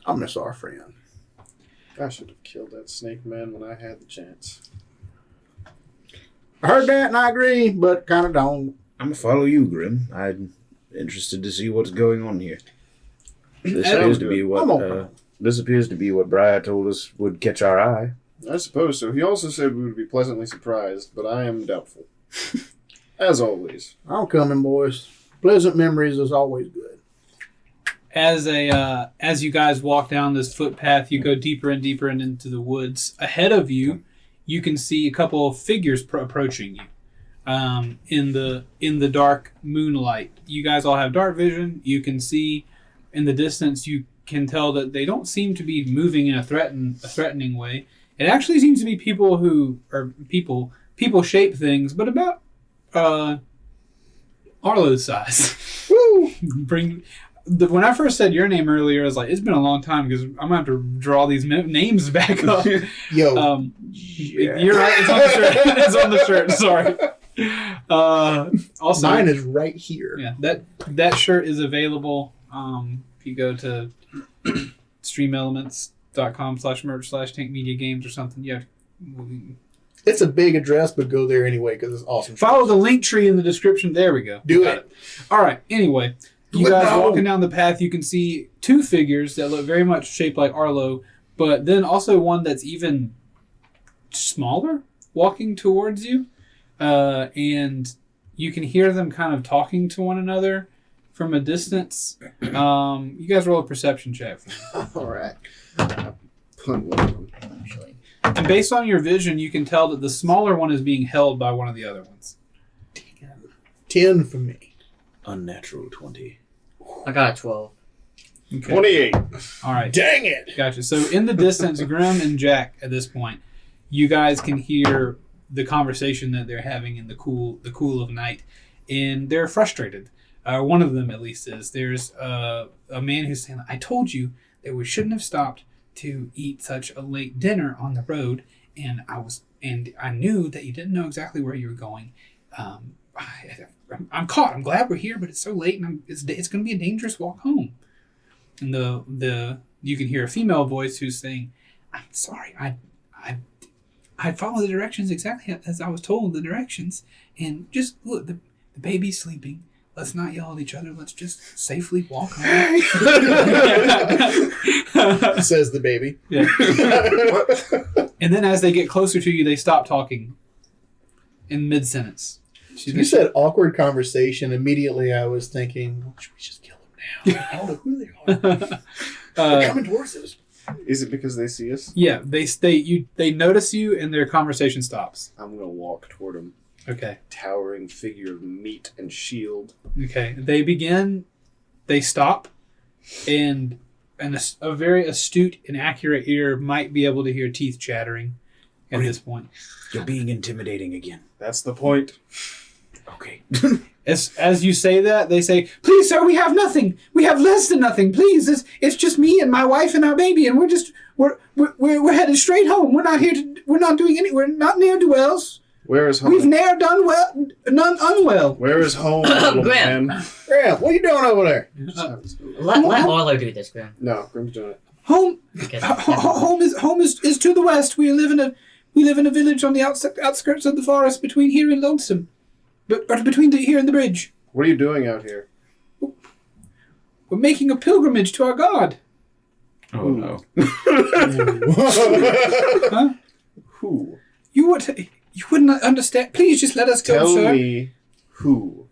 "I miss our friend." I should have killed that snake man when I had the chance. I heard that and I agree, but kind of don't. I'm gonna follow you, Grim. I'm interested to see what's going on here. This Sounds appears to good. be what I'm open. this appears to be what Briar told us would catch our eye. I suppose so. He also said we would be pleasantly surprised, but I am doubtful. As always. I'm coming, boys. Pleasant memories is always good. As you guys walk down this footpath, you go deeper and deeper into the woods. Ahead of you, you can see a couple of figures approaching you. In the dark moonlight, you guys all have dark vision. You can see in the distance. You can tell that they don't seem to be moving in a threatening way. It actually seems to be people who are people shape things, but about Arlo's size. Woo! When I first said your name earlier, I was like, it's been a long time because I'm gonna have to draw these names back up. Yo, You're right. It's on the shirt. It's on the shirt. Sorry. Also, mine is right here. yeah, that shirt is available. If you go to streamelements.com/merch/tankmediagames or something, yeah. It's a big address, but go there anyway because it's awesome. Follow the link tree in the description. There we go. Do Got it. All right. Anyway, you Do it guys now. walking down the path, you can see two figures that look very much shaped like Arlo, but then also one that's even smaller walking towards you. And you can hear them kind of talking to one another from a distance. You guys roll a perception check for me. All right. Punt one of them. Actually, And based on your vision, you can tell that the smaller one is being held by one of the other ones. 10 for me. Unnatural 20. I got a 12. Okay. 28. All right. Dang it! Gotcha. So in the distance, Grim and Jack, at this point, you guys can hear the conversation that they're having in the cool of night, and they're frustrated. One of them, at least, is. There's a man who's saying, "I told you that we shouldn't have stopped to eat such a late dinner on the road, and I knew that you didn't know exactly where you were going. I'm caught. I'm glad we're here, but it's so late, and it's going to be a dangerous walk home." And you can hear a female voice who's saying, "I'm sorry. I followed the directions exactly as I was told the directions, and just look, the baby's sleeping. Let's not yell at each other. Let's just safely walk home." Says the baby. Yeah. And then as they get closer to you, they stop talking in mid-sentence. You said awkward conversation. Immediately I was thinking, well, should we just kill them now? I don't know who they are. They're coming towards us. Is it because they see us? Yeah, they notice you and their conversation stops. I'm going to walk toward them. Okay. Towering figure of meat and shield. Okay. They stop, and a very astute and accurate ear might be able to hear teeth chattering at this point. You're being intimidating again. That's the point. Okay. As you say that, they say, "Please, sir, we have nothing. We have less than nothing. Please, it's just me and my wife and our baby, and we're headed straight home. We're not near dwells. Where is home? We've ne'er done well, none unwell." Where is home, little Graham. man? Graham, what are you doing over there? Let Arlo do this, Graham. No, Grim's doing it. Home Because home is to the west. We live in a village on the outskirts of the forest between here and Lonesome, but between here and the bridge. What are you doing out here? We're making a pilgrimage to our god. Oh no. Huh? Who? You wouldn't understand. Please just let us go, Tell sir. me who.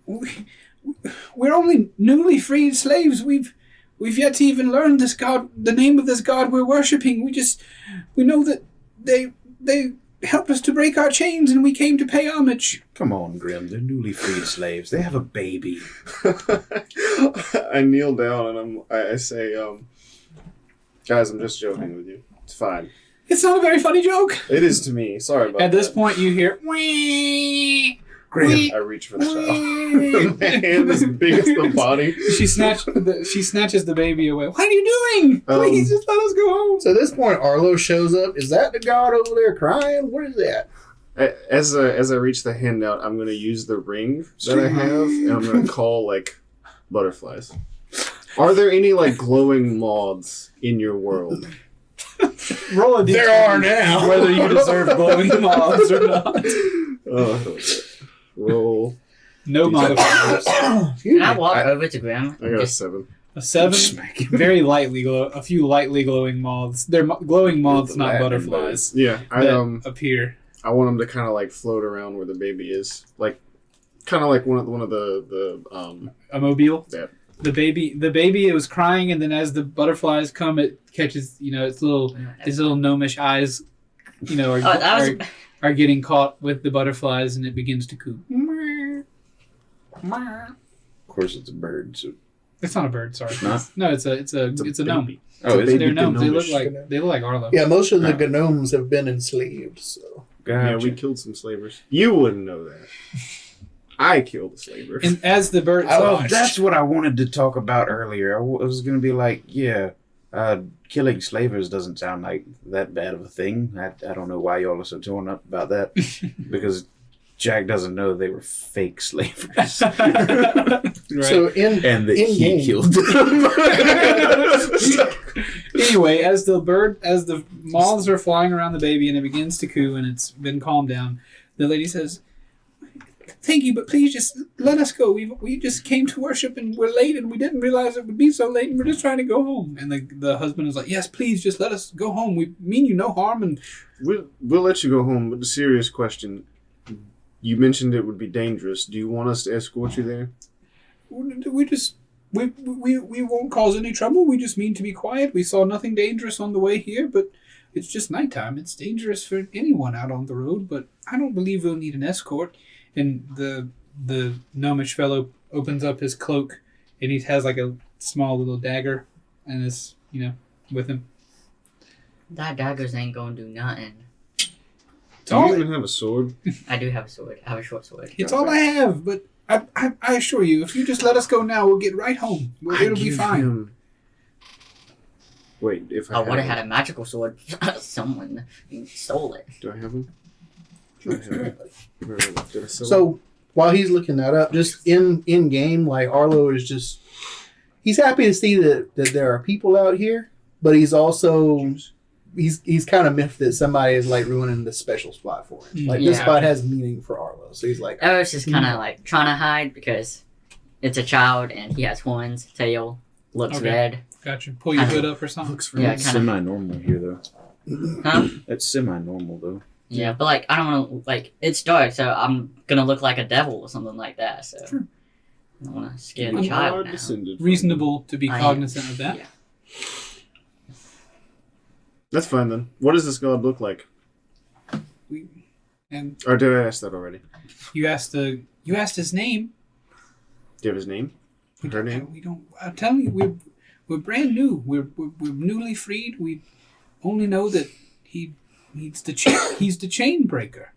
We're only newly freed slaves. We've yet to even learn this god, the name of this god we're worshiping. We know that they help us to break our chains, and we came to pay homage. Come on, Grim. They're newly freed slaves. They have a baby. I kneel down and I say, guys, I'm just joking with you. It's fine. It's not a very funny joke. It is to me. Sorry about At that. this point, you hear, "Wee." I reach for the child. My hand is big as the body. She snatches the baby away. What are you doing? Please, just let us go home. So at this point, Arlo shows up. Is that the god over there crying? What is that? As I reach the hand out, I'm going to use the ring that I have, and I'm going to call, butterflies. Are there any, glowing moths in your world? Roll a d20. There are now. Whether you deserve glowing moths or not. Oh, roll. No modifiers. Can I walk over to Graham? I got a 7. A 7. Very lightly a few lightly glowing moths. They're glowing moths, not butterflies. Yeah, That appear. I want them to kind of float around where the baby is, kind of like one of the A mobile. Yeah. The baby. It was crying, and then as the butterflies come, it catches. Its little gnomish eyes. Are getting caught with the butterflies, and it begins to coo. Of course, it's a bird. So It's not a bird. Sorry. Not? No, it's a gnome. oh, is it? They're gnomes. They look gnomish. like Arlo. Yeah, most of the Oh. gnomes have been enslaved, so. Yeah, we killed some slavers. You wouldn't know that. I killed a slaver. And as the bird, Oh, that's what I wanted to talk about earlier. I was going to be like, killing slavers doesn't sound like that bad of a thing. I don't know why y'all are so torn up about that. Because Jack doesn't know they were fake slavers. right. So And that he in-game. killed them. Anyway, as the moths are flying around the baby and it begins to coo and it's been calmed down, the lady says, "Thank you, but please just let us go. We just came to worship and we're late and we didn't realize it would be so late and we're just trying to go home." And the husband is like, "Yes, please just let us go home. We mean you no harm." And We'll let you go home, but the serious question, you mentioned it would be dangerous. Do you want us to escort you there? we won't cause any trouble. We just mean to be quiet. We saw nothing dangerous on the way here, but it's just nighttime. It's dangerous for anyone out on the road, but I don't believe we'll need an escort. And the gnomish fellow opens up his cloak, and he has a small little dagger, and is with him. That daggers ain't gonna do nothing. Do you even have a sword? I do have a sword. I have a short sword. It's all I have, but I assure you, if you just let us go now, we'll get right home. It'll be fine. Wait, if I would have had a magical sword. Someone stole it. Do I have them? Do I have them? Where did I sell them? So while he's looking that up, just in game, like Arlo is just he's happy to see that there are people out here, but he's also he's kind of miffed that somebody is like ruining this special spot for him. Like this spot has meaning for Arlo, so he's like, I was just kind of like trying to hide because it's a child and he has horns, tail, looks red. Gotcha. Pull your hood up or something. Looks Yeah, It's semi-normal here, though. Huh? That's semi-normal, though. Yeah, but like I don't want to like it's dark, so I'm gonna look like a devil or something like that. So Sure. I don't want to scare the child now. Reasonable to be I am. cognizant of that. Yeah. That's fine then. What does this god look like? And Or did I ask that already? you asked his name. Do you have his name? Her name? We don't. I'm telling you, we're brand new. We're newly freed. We only know that he's the chain breaker.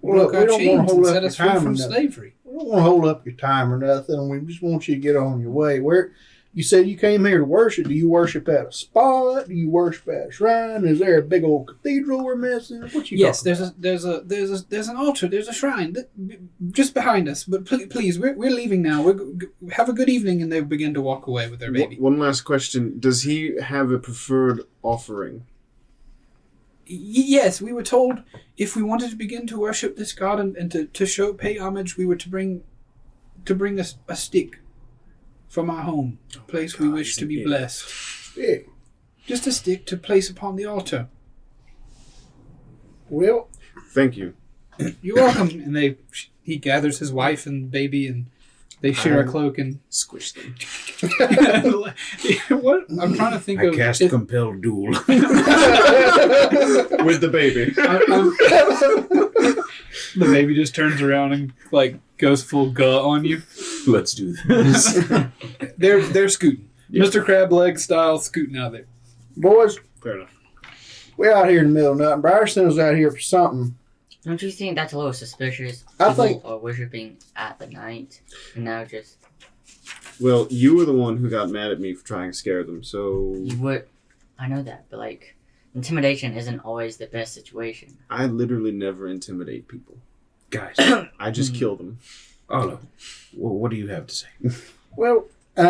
well, Broke look, we our don't want chains to and hold set up your us free time or from nothing. slavery. We don't want to hold up your time or nothing. We just want you to get on your way. Where you said you came here to worship? Do you worship at a spot? Do you worship at a shrine? Is there a big old cathedral we're missing? What you? Yes, talking there's an altar. There's a shrine just behind us. But please, we're leaving now. Have a good evening, and they begin to walk away with their baby. One last question. Does he have a preferred offering? Yes, we were told if we wanted to begin to worship this god and to pay homage, we were to bring a stick from our home, place we wish to be blessed. Yeah. Just a stick to place upon the altar. Well, Thank you. You're welcome. And he gathers his wife and baby, and they share a cloak. And Squish them. what I'm trying to think I of. cast if- Compel Duel. With the baby. the baby just turns around and like goes full gut on you. Let's do this. They're scooting, Mr. Crab Leg style, scooting out there. boys, Fair enough. we're out here in the middle of nothing. Briar sent us out here for something. Don't you think that's a little suspicious? I People think- are worshiping at the night, and now just Well, you were the one who got mad at me for trying to scare them, so you would. I know that, but like intimidation isn't always the best situation. I literally never intimidate people. Guys, I just kill them. Arlo, what do you have to say? Well,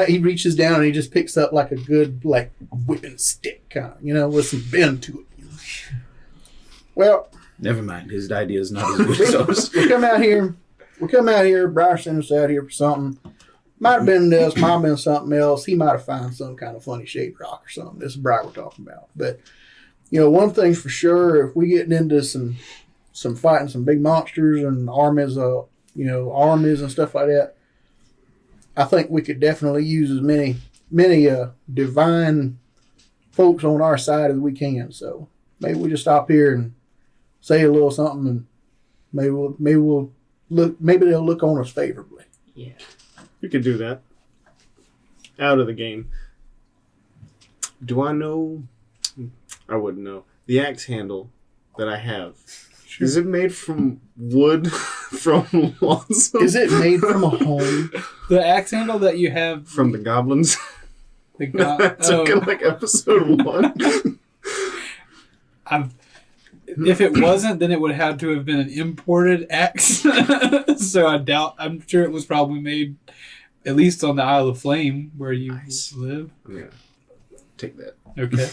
he reaches down and he just picks up like a good like whipping stick, kind of, with some bend to it. Well, Never mind. His idea is not as good as ours. we come out here. Briar sent us out here for something. Might have been this, might have been something else. He might have found some kind of funny shaped rock or something. This is Briar we're talking about. But one thing's for sure: if we get into some fighting some big monsters and armies and stuff like that, I think we could definitely use as many divine folks on our side as we can. So maybe we just stop here and say a little something, and maybe they'll look on us favorably. Yeah. You can do that. Out of the game. Do I know? I wouldn't know. The axe handle that I have. Sure. Is it made from wood from lots of... Is it made from a home? The axe handle that you have From the goblins? the Took in like episode 1. if it wasn't, then it would have to have been an imported axe. So I'm sure it was probably made at least on the Isle of Flame where you live. Yeah. Take that. Okay.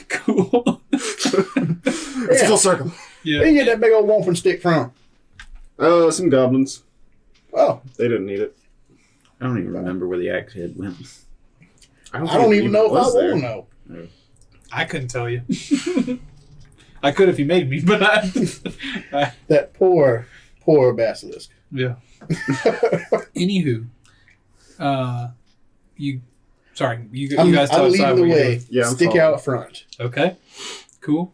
Cool. It's full circle. Yeah. Where you get that big old wolfen stick from? Oh, some goblins. Oh, They didn't need it. I don't even remember where the axe head went. I don't even know if I want to know. I couldn't tell you. I could if you made me, but That poor basilisk. yeah. Anywho, you guys tell I'm us how leading the we way. doing. Yeah, I'm Stick following. out front. Okay. Cool.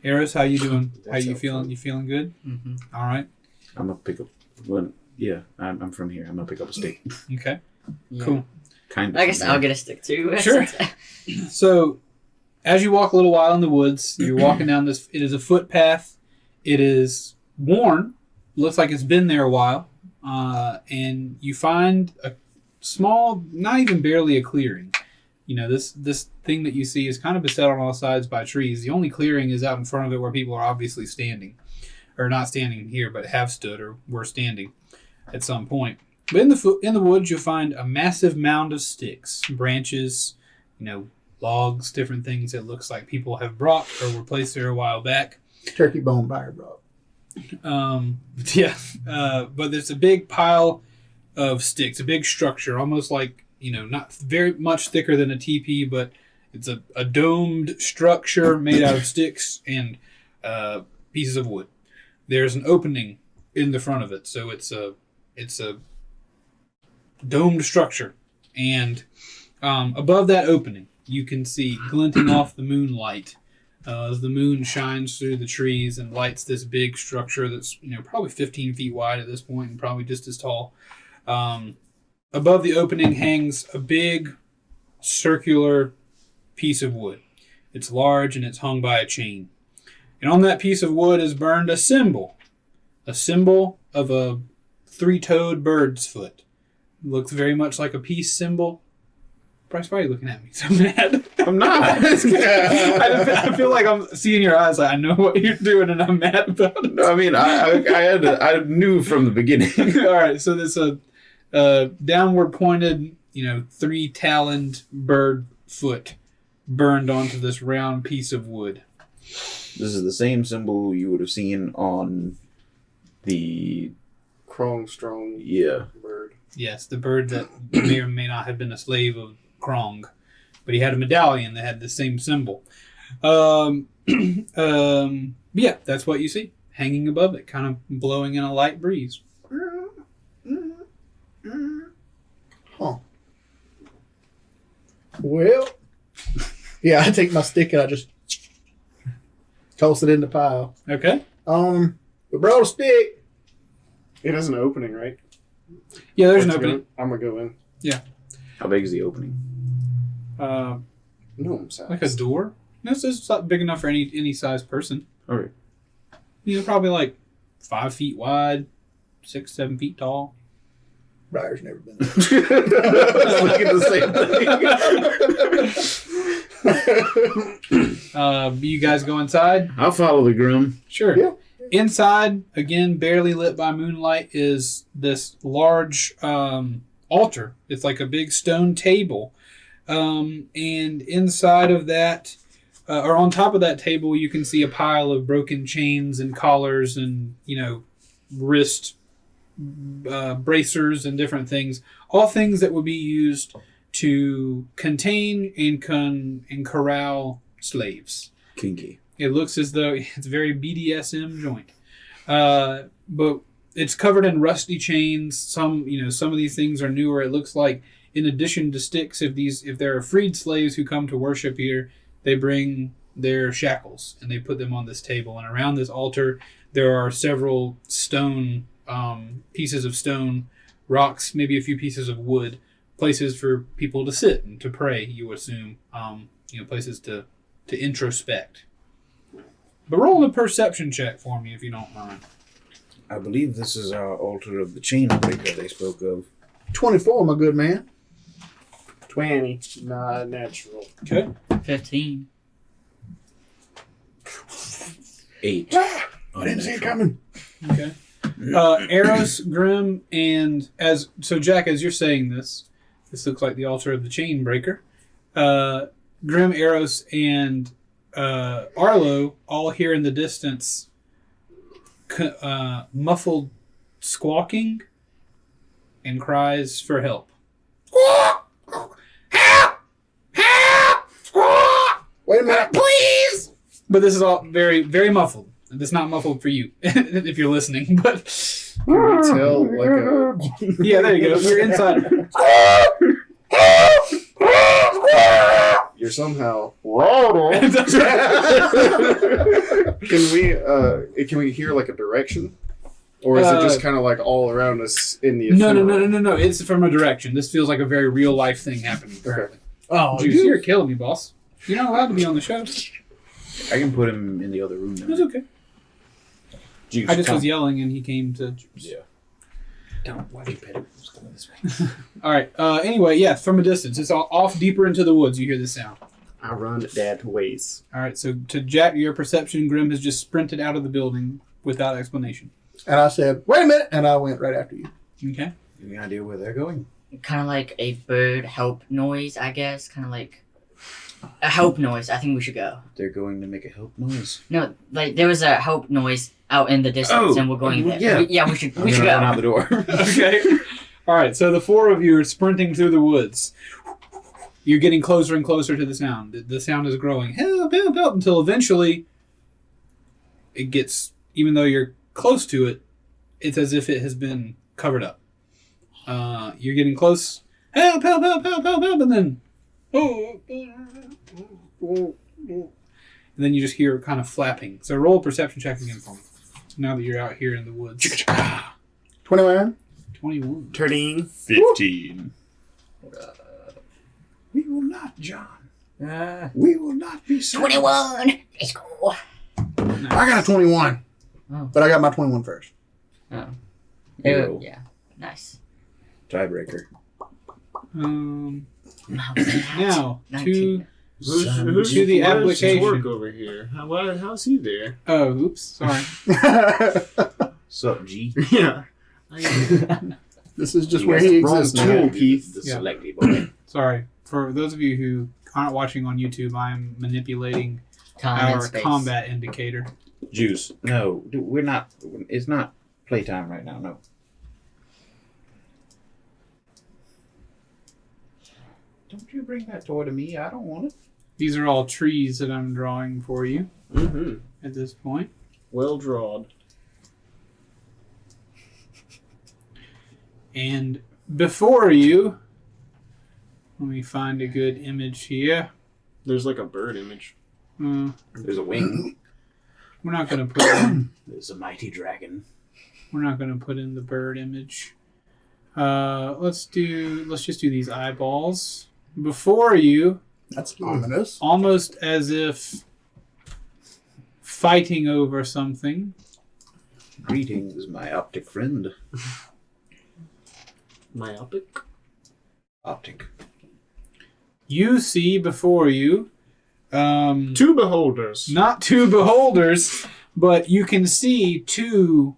Eris, how you doing? How That's you helpful. feeling? You feeling good? Mm-hmm. All right. I'm gonna pick up. Well, yeah, I'm from here. I'm gonna pick up a stick. Okay. Yeah. Cool. Kind of. I guess I'll get a stick too. Sure. So, as you walk a little while in the woods, you're walking down this. It is a footpath. It is worn. Looks like it's been there a while. And you find a small, not even barely a clearing. This thing that you see is kind of beset on all sides by trees. The only clearing is out in front of it where people are obviously standing. Or not standing here, but have stood or were standing at some point. But in the woods, you'll find a massive mound of sticks, branches, logs, different things that looks like people have brought or were placed there a while back. Turkey bone Briar brought. But there's a big pile of sticks, a big structure, almost like, not very much thicker than a teepee, but it's a domed structure made out of sticks and pieces of wood. There's an opening in the front of it, so it's a domed structure, and above that opening, you can see glinting off the moonlight as the moon shines through the trees and lights this big structure that's probably 15 feet wide at this point and probably just as tall. Above the opening hangs a big circular piece of wood. It's large and it's hung by a chain. And on that piece of wood is burned a symbol of a three-toed bird's foot. It looks very much like a peace symbol. Bryce, why are you looking at me so mad? I'm not. I feel like I'm seeing your eyes. Like I know what you're doing, and I'm mad about it. No, I mean, I knew from the beginning. All right, so there's a downward pointed, three-taloned bird foot burned onto this round piece of wood. This is the same symbol you would have seen on the Krong-strong bird. Yes, the bird that may or may not have been a slave of Krong, but he had a medallion that had the same symbol. Yeah, that's what you see hanging above it, kind of blowing in a light breeze. Huh. Well, yeah, I take my stick and I just toss it in the pile. Okay. We brought a stick. It has an opening, right? Yeah, there's an opening. I'm gonna go in. Yeah. How big is the opening? Gnome size. Like a door. No, it's not big enough for any size person. Okay. Probably like 5 feet wide, 6, 7 feet tall. Briar's never been I was thinking the same thing. You guys go inside? I'll follow the groom. Sure. Yeah. Inside, again, barely lit by moonlight, is this large altar. It's like a big stone table. And inside of that, or on top of that table, you can see a pile of broken chains and collars and, wrist bracers and different things. All things that would be used to contain and corral slaves. Kinky. It looks as though it's a very BDSM joint. But it's covered in rusty chains. Some of these things are newer. It looks like in addition to sticks, if there are freed slaves who come to worship here, they bring their shackles and they put them on this table. And around this altar, there are several stone pieces of stone, rocks, maybe a few pieces of wood, places for people to sit and to pray, you assume. Places to introspect. But roll a perception check for me if you don't mind. I believe this is our altar of the chain breaker they spoke of. 24, my good man. 20. Not natural. Okay. 15. 8. I didn't see it coming. Okay. Eros, Grim, and Jack, as you're saying this looks like the altar of the chain breaker. Grim, Eros, and Arlo all hear in the distance muffled squawking and cries for help. Wait a minute, please! But this is all very, very muffled. It's not muffled for you if you're listening, but Can we tell like a yeah, there you go. You're inside. you're somehow That's right. can we hear like a direction? Or is it just kind of like all around us in the No. It's from a direction. This feels like a very real life thing happening currently. Oh, Juice, you're killing me, boss. You're not allowed to be on the show. I can put him in the other room now. It's okay. Juice, I just come. was yelling and he came to Juice. Yeah. Don't. Why'd you pet it? It's going this way. All right. Anyway, yeah, from a distance. It's all off deeper into the woods. You hear this sound. I run that ways. All right. So to Jack, your perception, Grim has just sprinted out of the building without explanation. And I said, wait a minute, and I went right after you. Okay. Any idea where they're going? Kind of like a bird help noise, I guess. Kind of like a help noise. I think we should go. They're going to make a help noise. No, like there was a help noise out in the distance, and we're going there. yeah. We should I'm go. gonna run out the door. Okay. All right. So the four of you are sprinting through the woods. You're getting closer and closer to the sound. The sound is growing. Help, help, help, until eventually it gets, even though you're close to it, it's as if it has been covered up. You're getting close. Help, help, help, help, help, help, and then and then you just hear kind of flapping. So roll a perception check again for me. Now that you're out here in the woods. 21. 21. 13. 15. We will not, John. We will not be sad. 21. Let's go. I got a 21. Oh. But I got my 21 first. Oh. Yo. Yeah. Nice. Tiebreaker. Now to 19. Who's To the where's application. Torque over here? How's he there? oh, oops, sorry. Sup, G? Yeah. This is just You where guys he wrong exists. tool, now. Keith. The Yeah. selective boy. Sorry. For those of you who aren't watching on YouTube, I'm manipulating Time and our space. combat indicator. Juice. No, we're not. It's not playtime right now. No. Don't you bring that toy to me. I don't want it. These are all trees that I'm drawing for you Mm-hmm. at this point. Well drawed. And before you, let me find a good image here. There's like a bird image. There's a wing. We're not going to put in, There's a mighty dragon. we're not going to put in the bird image. Let's just do these eyeballs. Before you, That's ominous. almost as if fighting over something, Greetings, my optic friend. Myopic. Optic. you see before you, Two beholders. not two beholders, but you can see two,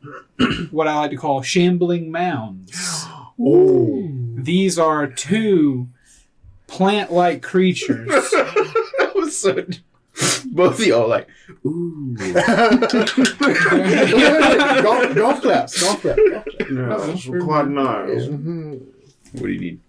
what I like to call shambling mounds. Oh. These are two plant-like creatures. That was so. Both of y'all like, ooh. golf claps. Golf claps. No, quad knives. What do you need?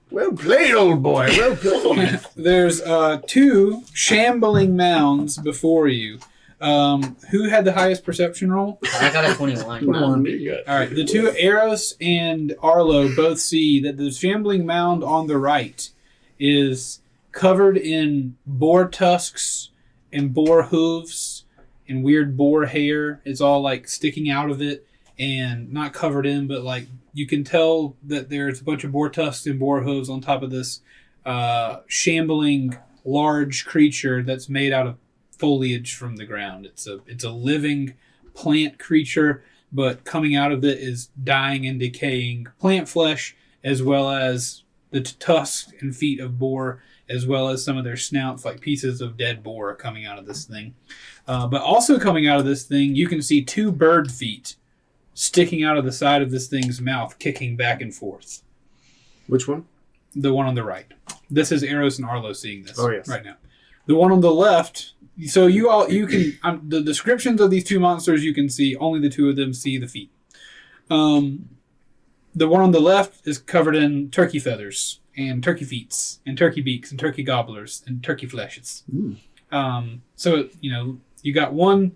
Well played, old boy. Well played. There's two shambling mounds before you. Who had the highest perception roll? I got a 21. 21. All right, the two Eros and Arlo both see that the shambling mound on the right is covered in boar tusks and boar hooves and weird boar hair. It's all like sticking out of it and not covered in, but like you can tell that there's a bunch of boar tusks and boar hooves on top of this shambling large creature that's made out of foliage from the ground. It's a living plant creature, but coming out of it is dying and decaying plant flesh, as well as the tusks and feet of boar, as well as some of their snouts, like pieces of dead boar, coming out of this thing. But also coming out of this thing, you can see two bird feet sticking out of the side of this thing's mouth, kicking back and forth. Which one? The one on the right. This is Eros and Arlo seeing this Oh, yes. right now. The one on the left. So you can the descriptions of these two monsters you can see. Only the two of them see the feet. The one on the left is covered in turkey feathers and turkey feets and turkey beaks and turkey gobblers and turkey fleshes. So you got one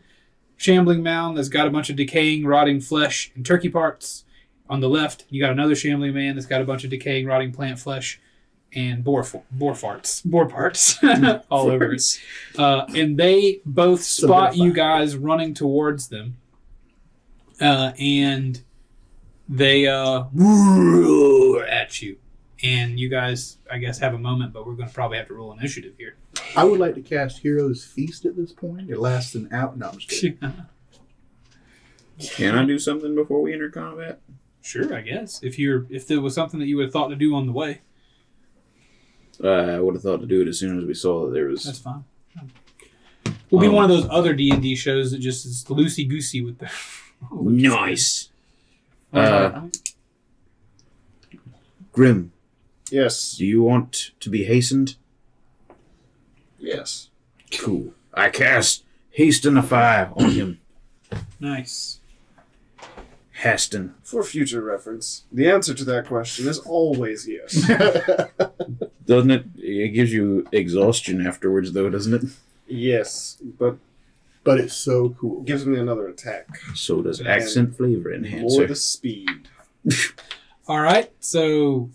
shambling mound that's got a bunch of decaying, rotting flesh and turkey parts. On the left, you got another shambling man that's got a bunch of decaying, rotting plant flesh and boar parts all over it. And they both spot you guys running towards them. And they roar at you. And you guys, I guess, have a moment, but we're going to probably have to roll initiative here. I would like to cast Hero's Feast at this point. It lasts an hour. No, I'm just kidding. Can I do something before we enter combat? Sure, I guess. If there was something that you would have thought to do on the way, I would have thought to do it as soon as we saw that there was. that's fine. We'll be one of those other D&D shows that just is loosey goosey with the. Nice. Grim, Yes. do you want to be hastened? Yes. Cool. I cast Hastenify on him. Nice. Haston. For future reference, the answer to that question is always yes. Doesn't it? It gives you exhaustion afterwards, though, doesn't it? Yes, but But it's so cool. gives me another attack. So does And accent flavor More enhancer. the speed. All right, so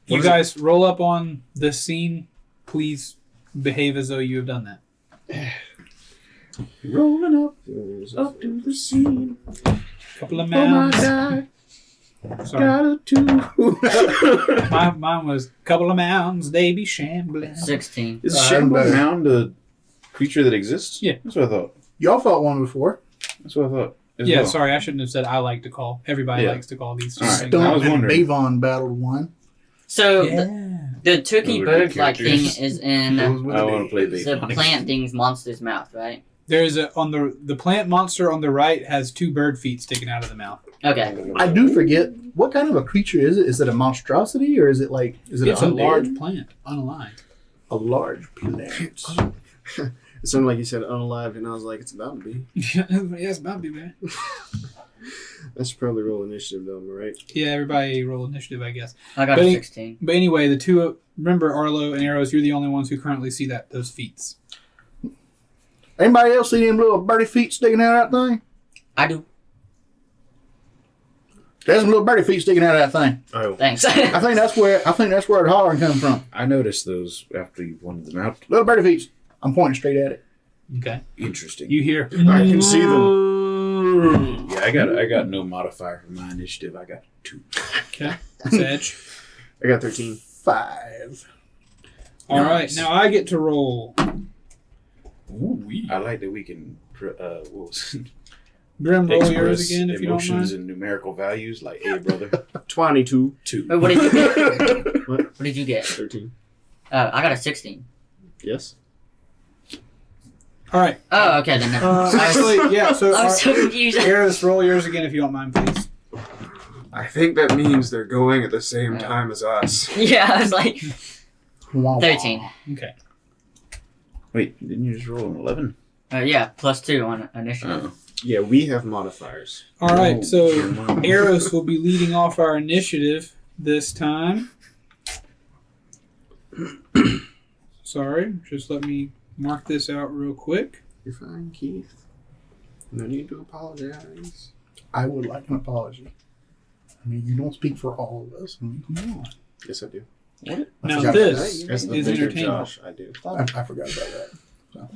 you guys roll up on this scene. Please behave as though you have done that. Rolling up to the scene. Couple of Oh my mounds. god, Sorry, got a two. mine was couple of mounds. They be shambling. 16. Is I'm Shambling better. Mound a creature that exists? Yeah. That's what I thought. Y'all fought one before. That's what I thought. as Yeah, well. sorry, I shouldn't have said I like to call. Everybody Yeah. likes to call these All right. things. I Stump was and wondering. Bavon battled one. So Yeah. the turkey Those are good bird-like thing characters. is in Those were I the want to play days. the Bacon. plant thing's monster's mouth, right? There's on the plant monster on the right has 2 bird feet sticking out of the mouth. Okay. I do forget, what kind of a creature is it? Is it a monstrosity or is it like, is it It's a undead? large plant, unaligned. A large plant. It sounded like you said unalived, and I was like, it's about to be. Yes, might be, man. I should probably roll initiative, though, am I right? Yeah, everybody roll initiative, I guess. I got But a he- 16. But anyway, the two, remember Arlo and Arrows, you're the only ones who currently see those feats. Anybody else see them little birdie feet sticking out of that thing? I do. There's some little birdie feet sticking out of that thing. Oh. Thanks. I think that's where the hollering comes from. I noticed those after you pointed them out. Little birdie feet. I'm pointing straight at it. Okay. Interesting. You hear. I can see them. Yeah, I got no modifier for my initiative. I got 2. Okay. Sedge. I got 13. 5. All right, Nice. now I get to roll. I like that we can. What was it? Grim, roll yours Express again if you don't emotions mind. and numerical values, like, hey, brother. 22. 2. Wait, what did you get? What did you get? 13. I got a 16. Yes? All right. Oh, okay, then never mind. Actually, yeah, so I'm so confused. Arrows, roll yours again if you don't mind, please. I think that means they're going at the same time as us. Yeah, I was like, Wow. 13. Okay. Wait, didn't you just roll an 11? Yeah, plus 2 on initiative. Oh. Yeah, we have modifiers. All right, Oh, so never mind. Eros will be leading off our initiative this time. Sorry, just let me mark this out real quick. You're fine, Keith. No need to apologize. I would like an apology. I mean, you don't speak for all of us. I mean, come on. Yes, I do. I Now forgot this about As the is bigger entertainment. Josh, I do. that. I forgot about that. So.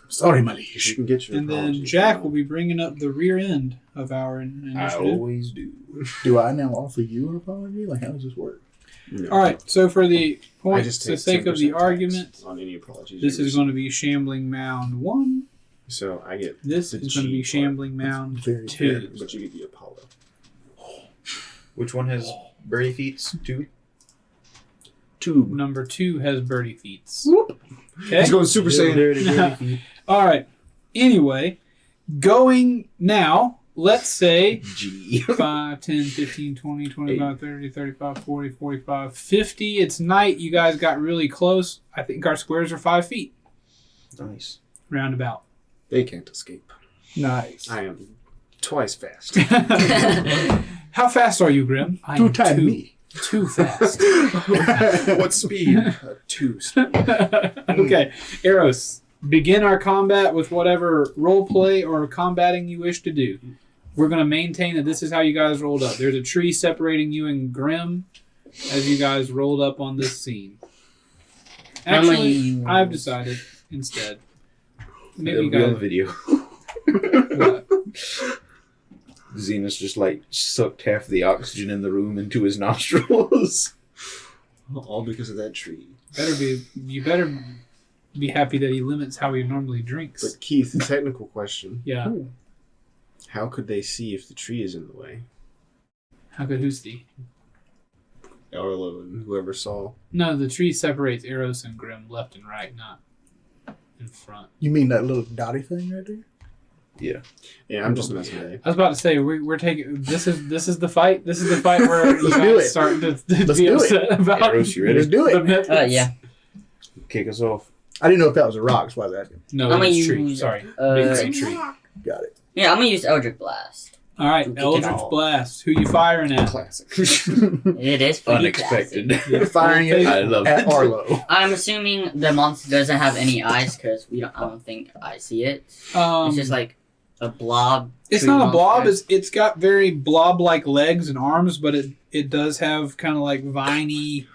Sorry, my liege. You can get your And then apology. Jack will be bringing up the rear end of our I initiative. always do. Do I now offer you an apology? Like, how does this work? No. All right, so for the I point, just for the take sake of the 10% tax argument, on any apologies. this you is going to be Shambling Mound 1. So I get This the is going to be G part, Shambling Mound Very 2. but you get the Apollo. Which one has birdie feet? 2? Number 2 has birdie feats. Whoop. Okay. He's going Super Saiyan. All right. Anyway, going now, let's say G. 5, 10, 15, 20, 25, 30, 35, 40, 45, 50. It's night. You guys got really close. I think our squares are 5 feet. Nice. Roundabout. They can't escape. Nice. I am twice fast. How fast are you, Grim? I Two am times me. Too fast. What speed? 2 speed. Okay. Eros, begin our combat with whatever role play or combating you wish to do. We're going to maintain that this is how you guys rolled up. There's a tree separating you and Grim as you guys rolled up on this scene. Actually, I've decided instead. Maybe It'll you be on guys. video. What? Xenos just like sucked half the oxygen in the room into his nostrils. All because of that tree. You better be happy that he limits how he normally drinks. But Keith, technical question. Yeah. How could they see if the tree is in the way? How could who's the? Arlo and whoever saw. No, the tree separates Eros and Grim left and right, not in front. You mean that little dotty thing right there? Yeah, I'm just messing with you. I was about to say we're taking this is the fight. This is the fight where you Let's guys do it. starting to Let's be do it. upset about Eros, you ready? Let's do the it. methods. Yeah. Kick us off. I didn't know if that was a rock, so I was asking. No, I'm gonna it's tree. use- Sorry, Uh, big tree. Got it. Yeah, I'm gonna use Eldritch Blast. All right, Kick it Eldritch off. Blast. Who you firing at? Classic. It is pretty Unexpected. You're firing it I love at it. Arlo. I'm assuming the monster doesn't have any eyes because I don't think I see it. It's just like a blob. It's tree not a blob. monster. It's got very blob-like legs and arms, but it does have kind of like viney,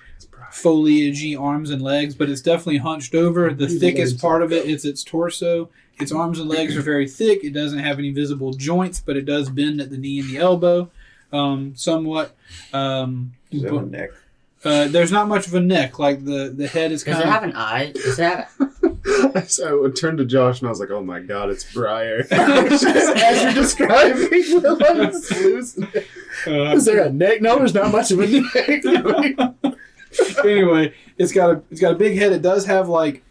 foliagey arms and legs. But it's definitely hunched over. The thickest part of it is its torso. Its arms and legs are very thick. It doesn't have any visible joints, but it does bend at the knee and the elbow, somewhat. Does it have a neck? There's not much of a neck. Like the head is Does kind it of. have an eye? Does it have? So I turned to Josh and I was like, "Oh my god, it's Briar." As you're describing, I'm just losing it. Is there a neck? No, there's not much of a neck. Anyway, it's got a big head. It does have like,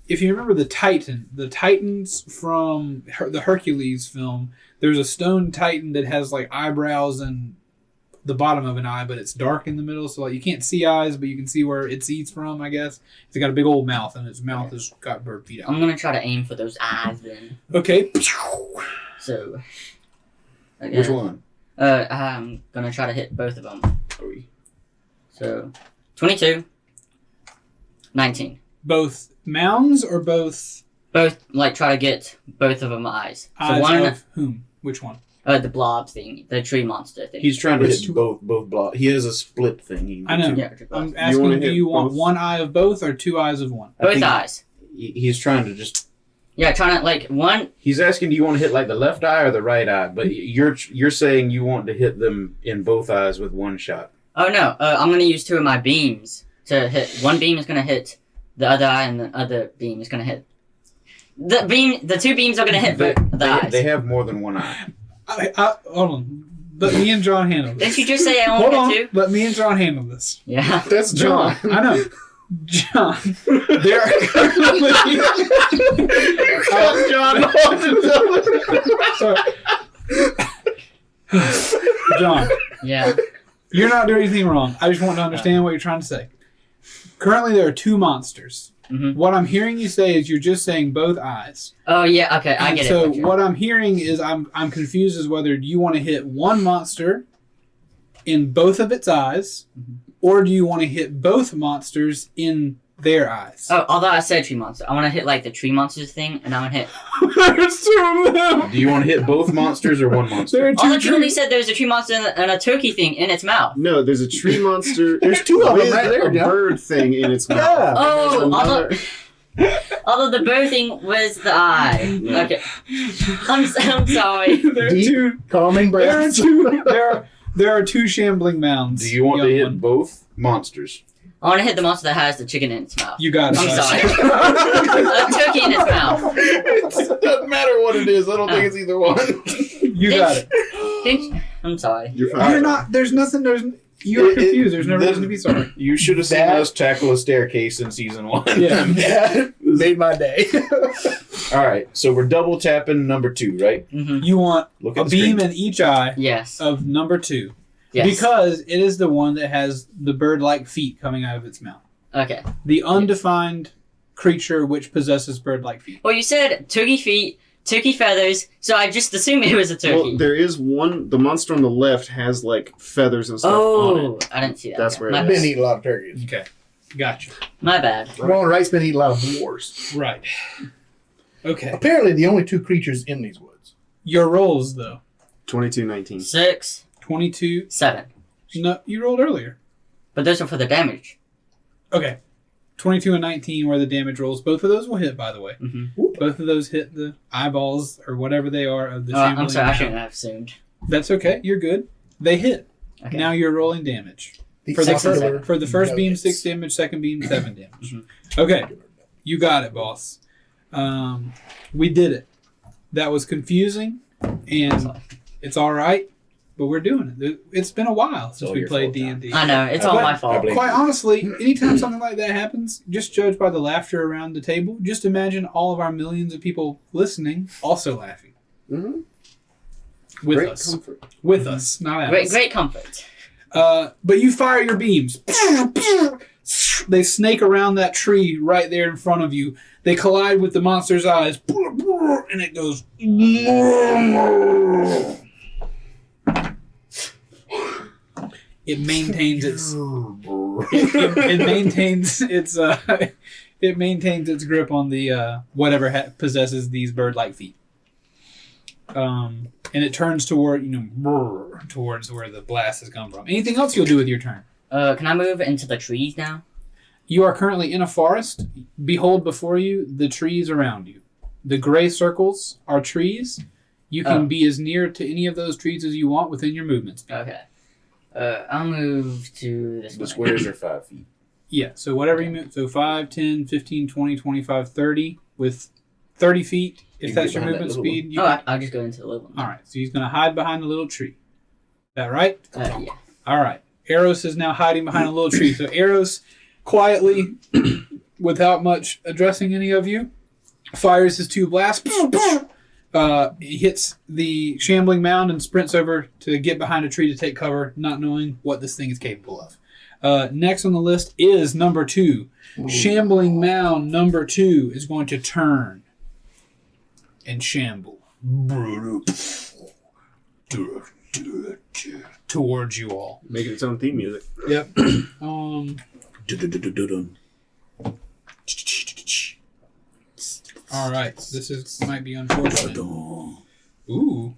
if you remember the Titans from the Hercules film, there's a stone Titan that has like eyebrows and the bottom of an eye, but it's dark in the middle, so like you can't see eyes, but you can see where it eats from, I guess. It's got a big old mouth, and its mouth has got bird feet out. I'm gonna try to aim for those eyes then. Okay. So. Which one? I'm gonna try to hit both of them. So, 22, 19. Both mounds or both Both, like, try to get both of them eyes. So eyes one, of whom? Which one? the blob thing, the tree monster thing. He's trying to Which hit both blocks. He has a split thing. He I know. Yeah, I'm both asking, wanna do hit you want both? one eye of both or two eyes of one? I think eyes. He's trying to just. Yeah, trying to, like, one. He's asking, do you want to hit like the left eye or the right eye? But you're saying you want to hit them in both eyes with one shot. Oh, no. I'm gonna use two of my beams to hit. One beam is gonna hit the other eye, and the other beam is gonna hit. The two beams are gonna hit the eyes. They have more than one eye. Hold on. Let me and John handle this. Didn't you just say I Hold only on. hit two? Let me and John handle this. Yeah. That's John. I know. John, there are currently... John, Yeah. you're not doing anything wrong. I just want to understand what you're trying to say. Currently, there are two monsters. Mhm. What I'm hearing you say is you're just saying both eyes. Oh, yeah, okay, I And get so it. what I'm hearing is I'm confused as whether do you want to hit one monster in both of its eyes, or do you want to hit both monsters in their eyes? Oh, although I said tree monster, I want to hit, like, the tree monsters thing, and I'm gonna hit... There's two of them. Do you want to hit both monsters or one There monster? are All two the truly trees. said there was a tree monster and a turkey thing in its mouth. No, there's a tree monster. There's two of them with right there, a John. bird thing in its mouth. Yeah. Oh, Another- although the bird thing was the eye. Yeah. Okay. I'm sorry. There are Deep, two. calming There are breaths. two. There are two shambling mounds. Do you want to Young hit one. both monsters? I want to hit the monster that has the chicken in its mouth. You got it. I'm sorry. A turkey in its mouth. It doesn't matter what it is. I don't think it's either one. You got it. I'm sorry. You're You're fine. not. There's nothing. You're confused. There's no the- reason to be sorry. You should have seen That- us tackle a staircase in season 1. Yeah. Yeah, made my day. All right, so we're double tapping number 2, right? Mm-hmm. You want Look a at the beam screen. in each eye Yes. of number 2 Yes. because it is the one that has the bird-like feet coming out of its mouth. Okay. The undefined creature which possesses bird-like feet. Well, you said turkey feet, turkey feathers, so I just assumed it was a turkey. Well, there is one. The monster on the left has like feathers and stuff on Oh, it. I didn't see that. That's Okay. where my I've it been is. eating a lot of turkeys. Okay, gotcha. My bad. Ron Wright's been eating a lot of boars. Right. Okay. Apparently, the only two creatures in these woods. Your rolls though. 22-19. 6, 22. 7. No, you rolled earlier. But those are for the damage. Okay. 22 and 19 were the damage rolls. Both of those will hit, by the way. Mm-hmm. Both of those hit the eyeballs or whatever they are of the I'm shambling sorry, I mound. shouldn't have assumed. That's okay. You're good. They hit. Okay. Now you're rolling damage. The For the, muscular for the first beam, nuggets. 6 damage. Second beam, 7 damage. Mhm. Okay. You got it, boss. We did it. That was confusing, and it's all right. but we're doing it. It's been a while since all we your played fault, John. D&D. I know, it's all But my fault. blame Quite honestly, anytime something like that happens, just judge by the laughter around the table. Just imagine all of our millions of people listening also laughing Mm-hmm. with Great us. comfort. With us, not at us. Great comfort. But you fire your beams. They snake around that tree right there in front of you. They collide with the monster's eyes, and it goes. It maintains its. It maintains its. It maintains its grip on the whatever possesses these bird-like feet. And it turns toward towards where the blast has come from. Anything else you'll do with your turn? Can I move into the trees now? You are currently in a forest. Behold before you the trees around you. The gray circles are trees. You can be as near to any of those trees as you want within your movement speed. Okay. I'll move to this The one. squares are 5 feet. Yeah, so whatever you move. So 5, 10, 15, 20, 25, 30. With 30 feet, if You that's can your get behind that movement little speed. You Oh, can, I'll just go into the little one. all right, so he's going to hide behind a little tree. Is that right? Yeah. All right. Eros is now hiding behind a little tree. So Eros quietly, without much addressing any of you, fires his 2 blasts. He hits the Shambling Mound and sprints over to get behind a tree to take cover, not knowing what this thing is capable of. Next on the list is number 2. Shambling Mound number 2 is going to turn and shamble towards you all. Making its own theme music. Yep. Dun-dun-dun-dun-dun. All right. This might be unfortunate. Ooh.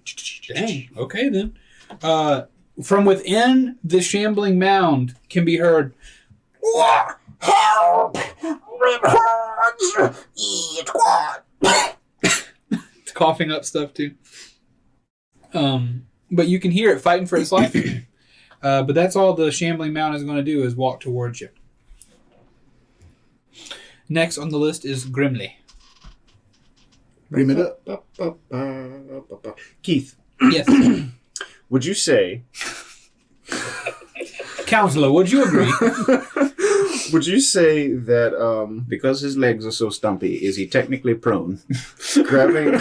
Dang. Okay then. From within the Shambling Mound can be heard. Help! It's coughing up stuff too. But you can hear it fighting for its life. But that's all the Shambling Mound is going to do is walk towards you. Next on the list is Grimly. Bring it up. Keith, Yes. would you say Counselor, would you agree? that Because his legs are so stumpy, is he technically prone? grabbing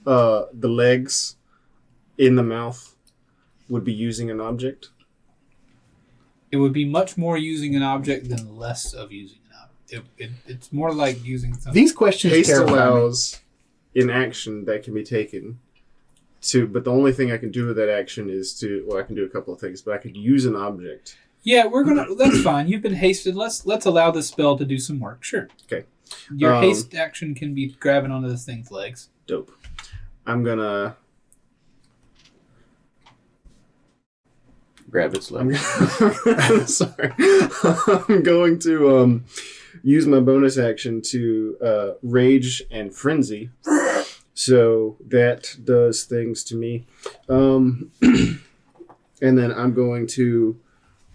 the legs in the mouth would be using an object? It would be much more using an object than less of using an object. It's more like using something. These questions Haste terrify me. allows an action that can be taken but the only thing I can do with that action is I can do a couple of things, but I could use an object. Yeah, that's fine. You've been hasted. Let's allow this spell to do some work. Sure. Okay. Your haste action can be grabbing onto this thing's legs. Dope. I'm gonna Grab its leg. sorry. I'm going to use my bonus action to rage and frenzy. So that does things to me. And then I'm going to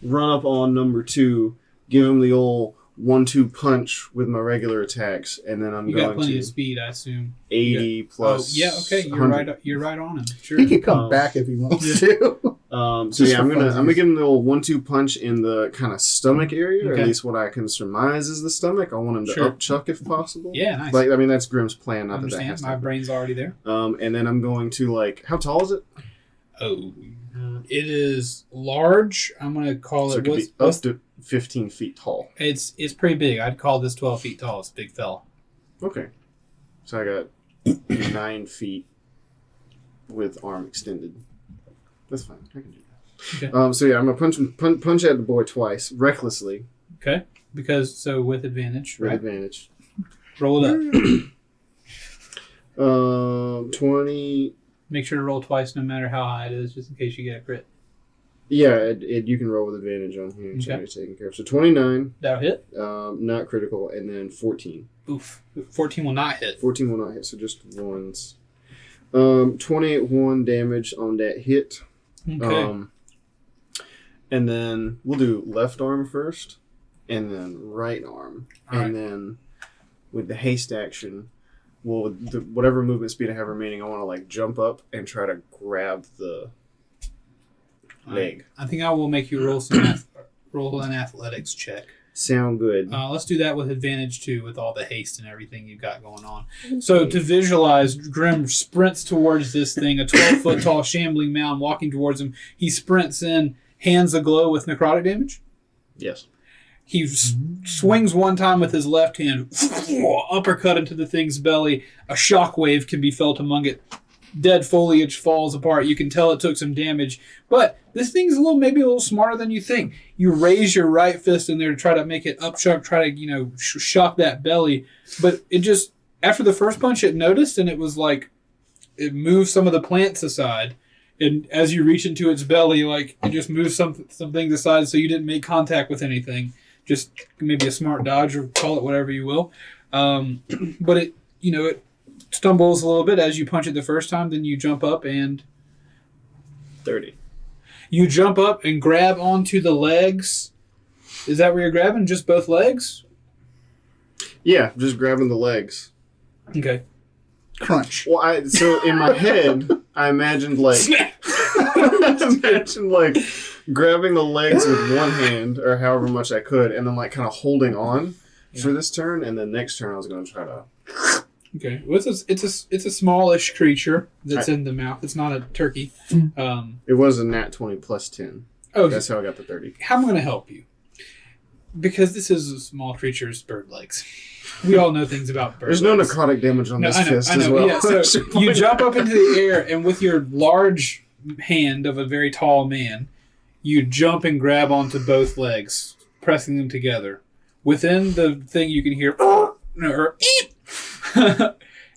run up on number 2, give him the old 1-2 punch with my regular attacks, and then I'm You got going plenty to of speed, I assume. 80 plus. Oh, yeah. Okay. You're 100. right. You're right on him. Sure. He could come back if he wants to. So Just yeah, for I'm gonna funsies. give him the old 1-2 punch in the kind of stomach area, or Okay. at least what I can surmise is the stomach. I want him to Sure. up chuck if possible. Yeah. Nice. Like, I mean, that's Grimm's plan. I Not that that understand. has to My happen. brain's already there. And then I'm going to how tall is it? Oh, it is large. I'm gonna call So it. it could be up to 15 feet tall. It's pretty big. I'd call this 12 feet tall. It's a big fella. Okay. So I got 9 feet with arm extended. That's fine. I can do that. Okay. So yeah, I'm gonna punch at the boy twice, recklessly, Okay. With advantage, with right? advantage. Roll it up. 20. Make sure to roll twice, no matter how high it is, just in case you get a crit. Yeah, you can roll with advantage on here. So Okay. you're taking care of. So 29, That'll hit. not critical, and then 14. Oof. 14 will not hit. 14 will not hit, so just ones. 28 damage on that hit. Okay. And then we'll do left arm first, and then right arm. All and then with the haste action, well, whatever movement speed I have remaining, I want to like jump up and try to grab the leg. I think I will make you roll an athletics check. Sound good. Let's do that with advantage too, with all the haste and everything you've got going on. So to visualize, Grim sprints towards this thing, a 12-foot tall shambling mound walking towards him. He sprints in, hands aglow with necrotic damage. Yes. He swings one time with his left hand, uppercut into the thing's belly. A shockwave can be felt among it. Dead foliage falls apart. You can tell it took some damage. But this thing's maybe a little smarter than you think. You raise your right fist in there to try to make it upchuck, try to, shock that belly. But it just, after the first punch, it noticed, and it was like, it moved some of the plants aside. And as you reach into its belly, like, it just moves some things aside so you didn't make contact with anything. Just maybe a smart dodge, or call it whatever you will. But it, it stumbles a little bit as you punch it the first time, then you jump up and 30. You jump up and grab onto the legs. Is that where you're grabbing? Just both legs? Yeah, just grabbing the legs. Okay. Crunch. Well, so in my head, I imagined like grabbing the legs with one hand, or however much I could, and then like kind of holding on for this turn, and then next turn I was going to try to. Okay. Well, it's a smallish creature that's in the mouth. It's not a turkey. It was a nat 20 plus 10. Oh, that's how I got the 30. How am I going to help you? Because this is a small creature's bird legs. We all know things about bird There's legs. no necrotic damage on this fist I know. as well. Yeah, so you jump up into the air, and with your large hand of a very tall man, you jump and grab onto both legs, pressing them together. Within the thing, you can hear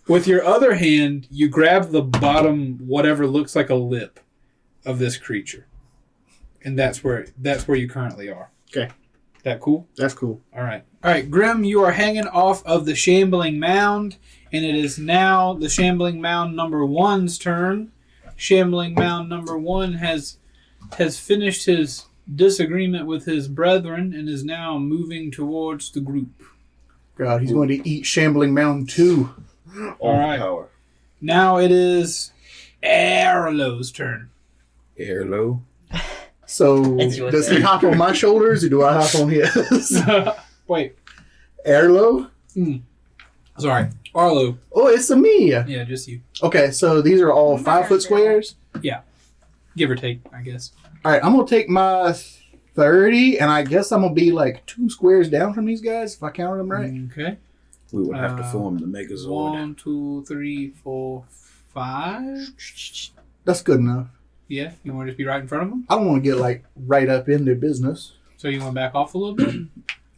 with your other hand, you grab the bottom, whatever looks like a lip of this creature, and that's where you currently are. Okay. That cool? That's cool. All right, Grim, you are hanging off of the Shambling Mound, and it is now the Shambling Mound number 1's turn. Shambling Mound number 1 has finished his disagreement with his brethren and is now moving towards the group. God, he's going to eat Shambling Mound 2. All right. Power. Now it is Arlo's turn. Arlo. So, does he hop on my shoulders, or do I hop on his? Wait. Arlo? Sorry. Arlo. Oh, it's a me. Yeah, just you. Okay, so these are all 5-foot squares? Yeah. Give or take, I guess. All right, I'm going to take my 30, and I guess I'm going to be like 2 squares down from these guys, if I counted them right. Okay. We would have to form the Megazord. 1, 2, 3, 4, 5. That's good enough. Yeah, you want to just be right in front of them? I don't want to get like right up in their business. So you want to back off a little bit?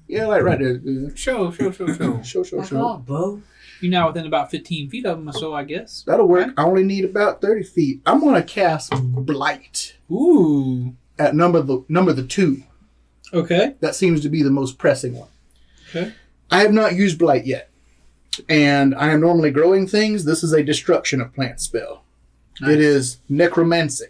Yeah, like right there. Show. Show. Bro. You're now within about 15 feet of them, so I guess. That'll work. I only need about 30 feet. I'm going to cast Blight Ooh. at number the 2. Okay. That seems to be the most pressing one. Okay. I have not used Blight yet. And I am normally growing things. This is a destruction of plant spell. Nice. It is necromancy.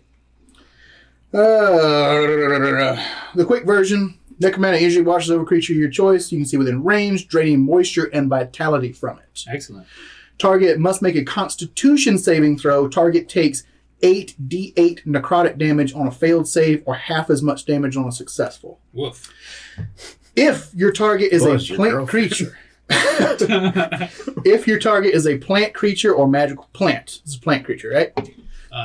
The quick version, necromantic usually washes over a creature of your choice. You can see within range, draining moisture and vitality from it. Excellent. Target must make a Constitution saving throw. Target takes 8d8 necrotic damage on a failed save, or half as much damage on a successful. Woof. If your target is Bless a your plant girlfriend. creature, if your target is a plant creature or magical plant, this is a plant creature, right?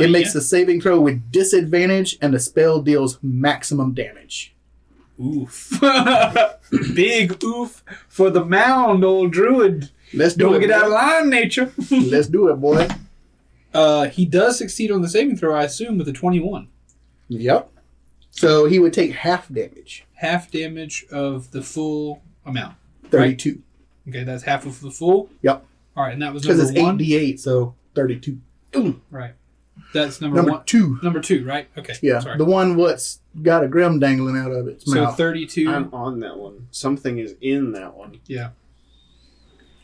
It makes the saving throw with disadvantage, and the spell deals maximum damage. Oof. Big oof for the mound, old druid. Let's do Don't it. get out of boy. line, nature. Let's do it, boy. He does succeed on the saving throw, I assume, with a 21. Yep. So he would take half damage. Half damage of the full amount. 32. Okay, that's half of the full? Yep. All right, and that was Because number it's 1? 8d8, so 32. Right. That's number Number 1. 2. Number 2, right? Okay. Yeah. Sorry. The one what's got a grim dangling out of its So mouth. 32. I'm on that one. Something is in that one. Yeah.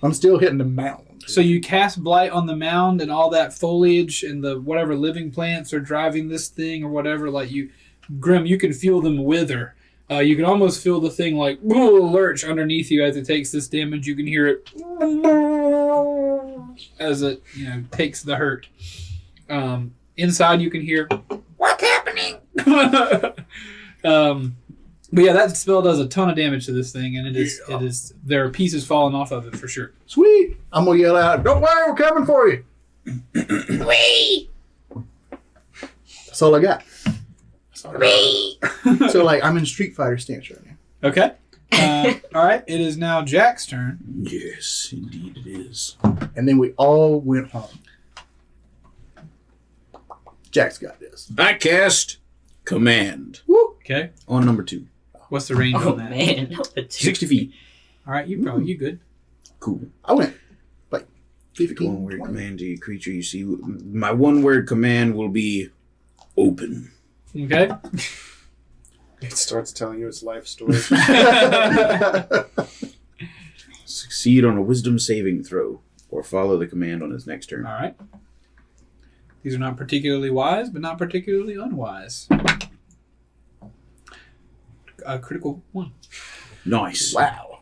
I'm still hitting the mound. So you cast Blight on the mound, and all that foliage and the whatever living plants are driving this thing or whatever, like Grim, you can feel them wither. You can almost feel the thing like lurch underneath you as it takes this damage. You can hear it as it takes the hurt. Inside you can hear what's happening. But yeah, that spell does a ton of damage to this thing, and it is there are pieces falling off of it for sure. Sweet. I'm gonna yell out, "Don't worry, we're coming for you." Wee! That's all I got. So like I'm in Street Fighter stance right now. Okay. All right. It is now Jack's turn. Yes, indeed it is. And then we all went home. Jack's got this. I cast Command Okay. on number 2. What's the range Oh on that? man, number 2. 60 feet. All right. You good? Cool. I went like 15. One word 20. command to a creature you see. My one word command will be open. Okay. It starts telling you its life story. Succeed on a wisdom saving throw or follow the command on his next turn. All right. These are not particularly wise, but not particularly unwise. A critical 1. Nice. Wow.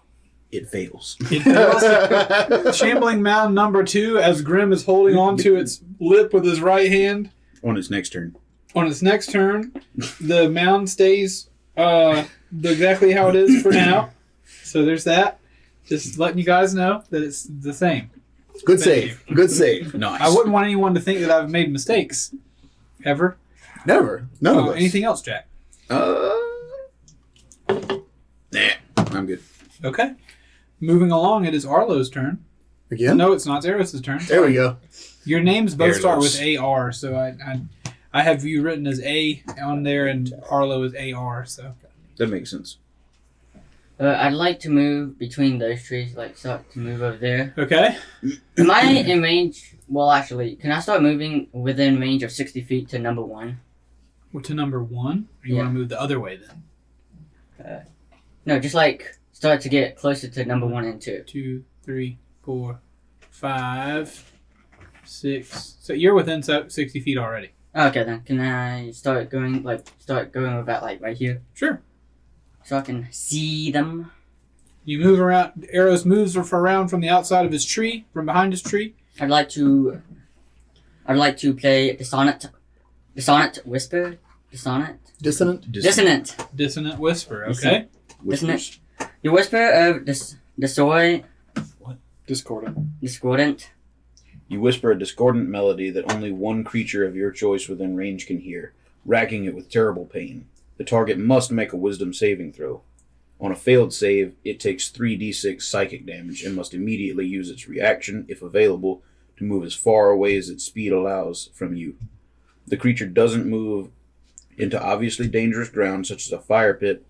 It fails. It fails. Shambling Mound number 2, as Grim is holding on to its lip with his right hand. On its next turn. On its next turn, the mound stays exactly how it is for now. So there's that. Just letting you guys know that it's the same. Good Thank save. Good save. Nice. I wouldn't want anyone to think that I've made mistakes. Ever. Never. None of us. Anything else, Jack? Nah, I'm good. Okay. Moving along, it is Arlo's turn. Again? No, it's not. It's Eros' turn. There we go. Your names both start Eros. with AR, so I have you written as A on there, and Arlo is AR. So That makes sense. I'd like to move between those trees, like start to move over there. okay. Am I in range? Well, actually, can I start moving within range of 60 feet to number 1? Well, to number 1. Or you Yeah. want to move the other way then? No, just like start to get closer to number 1 and 2. 2, 3, 4, 5, 6. So you're within 60 feet already. Okay, then can I start going about like right here, Sure. so I can see them? You move around. Eros moves around from the outside of his tree, from behind his tree. I'd like to play Dissonant Whisper. Dissonant. Dissonant whisper. Okay. Whispers. The whisper of Discordant. You whisper a discordant melody that only one creature of your choice within range can hear, racking it with terrible pain. The target must make a wisdom saving throw. On a failed save, it takes 3d6 psychic damage and must immediately use its reaction, if available, to move as far away as its speed allows from you. The creature doesn't move into obviously dangerous ground, such as a fire pit.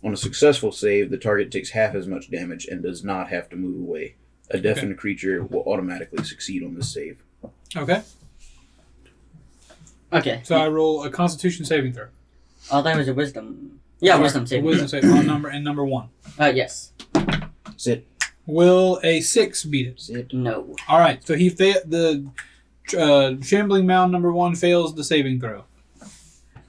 On a successful save, the target takes half as much damage and does not have to move away. A deafened creature will automatically succeed on this save. Okay. Okay. So I roll a Constitution saving throw. Oh, that was a wisdom. Yeah, Sorry, wisdom saving. Wisdom save on number 1. Yes. Sit. Will a 6 beat it? Sit. No. All right. So the Shambling Mound number 1 fails the saving throw,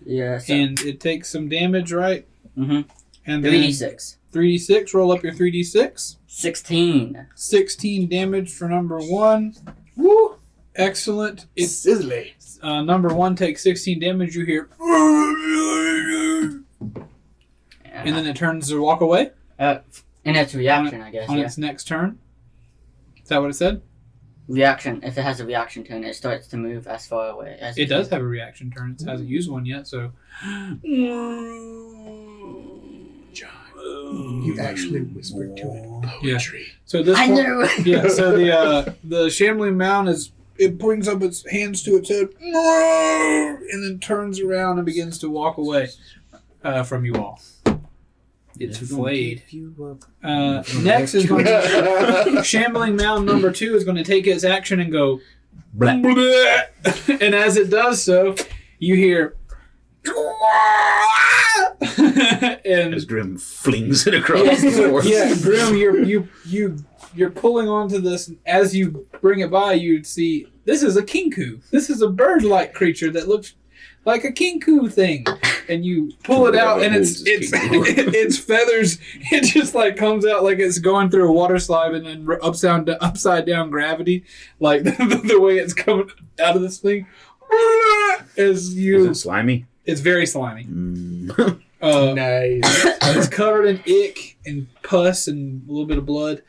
Yeah. So, and it takes some damage, right? mm-hmm. And then 3d6. 3d6. Roll up your 3d6. 16. 16 damage for number 1. Woo! Excellent. It's Sizzly. number 1 takes 16 damage. You hear, and then it turns to walk away And it's reaction, I guess. on Yeah. its next turn. Is that what it said? Reaction. If it has a reaction turn, it starts to move as far away as It does have a reaction turn. It hasn't used one yet, so. You actually whispered to it. Yeah. So this I one, knew. yeah. So the Shambling Mound it brings up its hands to its head, and then turns around and begins to walk away from you all. It's flayed. Next is going to Shambling Mound number 2 is going to take its action and go, and as it does so, you hear. And As Grim flings it across the floor. yeah, Grim, you're pulling onto this. And as you bring it by, you see this is a kinku. This is a bird-like creature that looks like a kinku thing, and you pull it out, and its feathers, it just like comes out like it's going through a water slide and then upside down gravity, like the way it's coming out of this thing. Is it slimy? It's very slimy. Mm. Nice. It's covered in ick and pus and a little bit of blood,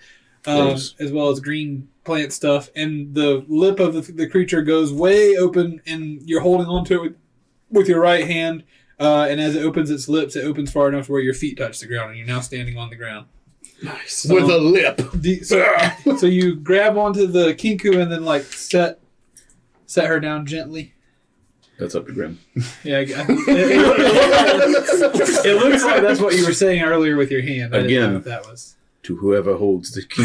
as well as green plant stuff. And the lip of the creature goes way open, and you're holding onto it with your right hand. And as it opens its lips, it opens far enough to where your feet touch the ground, and you're now standing on the ground. Nice. With a lip. So you grab onto the kinku and then like set her down gently. That's up to Grim. Yeah, it looks like that's what you were saying earlier with your hand. I didn't know if that was to whoever holds the key.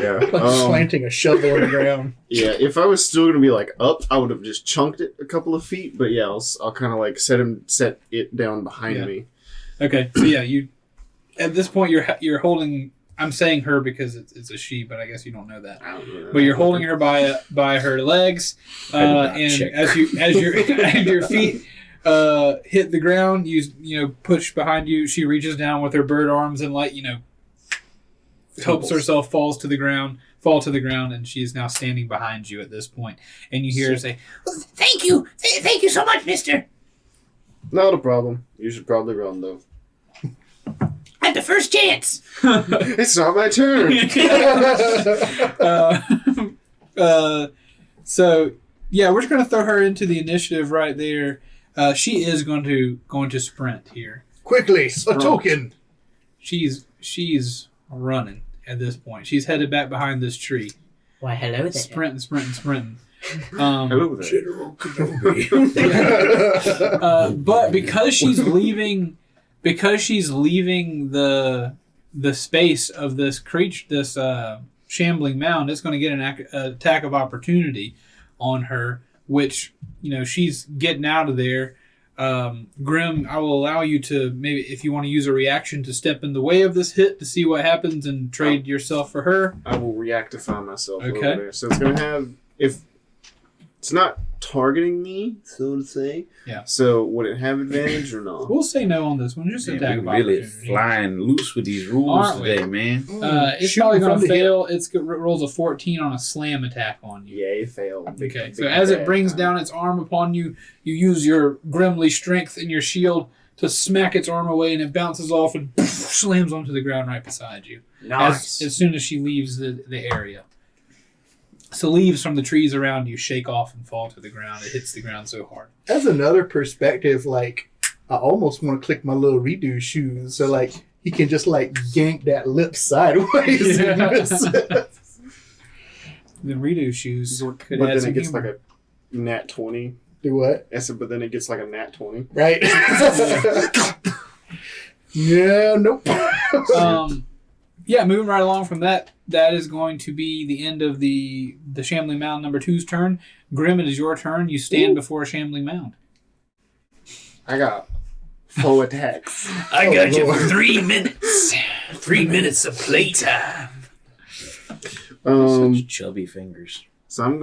Yeah, like slanting a shovel on the ground. Yeah, if I was still gonna be like up, I would have just chunked it a couple of feet. But yeah, I'll kind of like set it down behind me. Okay, so yeah, you at this point you're holding. I'm saying her because it's a she, but I guess you don't know that. I don't know. But you're holding her by her legs, and as your feet hit the ground, you push behind you. She reaches down with her bird arms and helps herself fall to the ground, and she is now standing behind you at this point. And you hear her say, "Thank you so much, Mister." Not a problem. You should probably run though. At the first chance. It's not my turn. So yeah, we're just gonna throw her into the initiative right there. She is going to sprint here. Quickly, a token. She's running at this point. She's headed back behind this tree. Why, hello there. Sprinting. Hello there. General Kenobi. But because she's leaving the space of this creature, this Shambling Mound, it's going to get an attack of opportunity on her, which, she's getting out of there. Grim, I will allow you to, maybe if you want to use a reaction, to step in the way of this hit to see what happens and trade yourself for her. I will reactify myself over Okay. there. So it's going to have, if it's not targeting me, so to say. Yeah. So would it have advantage or not? We'll say no on this one. Just attack of We're really opportunity. flying loose with these rules Aren't we? today, man. It's Shoot probably from going to the fail. It rolls a 14 on a slam attack on you. Yay, fail. Okay, so as it brings down its arm upon you, you use your grimly strength and your shield to smack its arm away, and it bounces off and slams onto the ground right beside you. Nice. As soon as she leaves the area. So leaves from the trees around you shake off and fall to the ground. It hits the ground so hard. As another perspective, I almost want to click my little redo shoes so he can just yank that lip sideways. Yeah. And miss it. The redo shoes could But add then some it gets humor. a nat 20. Do what? I said, but then it gets a nat 20. Right? Yeah, nope. Yeah, moving right along from that is going to be the end of the Shambling Mound number 2's turn. Grim, it is your turn. You stand before a Shambling Mound. I got 4 attacks. I got you for 3 minutes. 3 minutes of playtime. Such chubby fingers. So I'm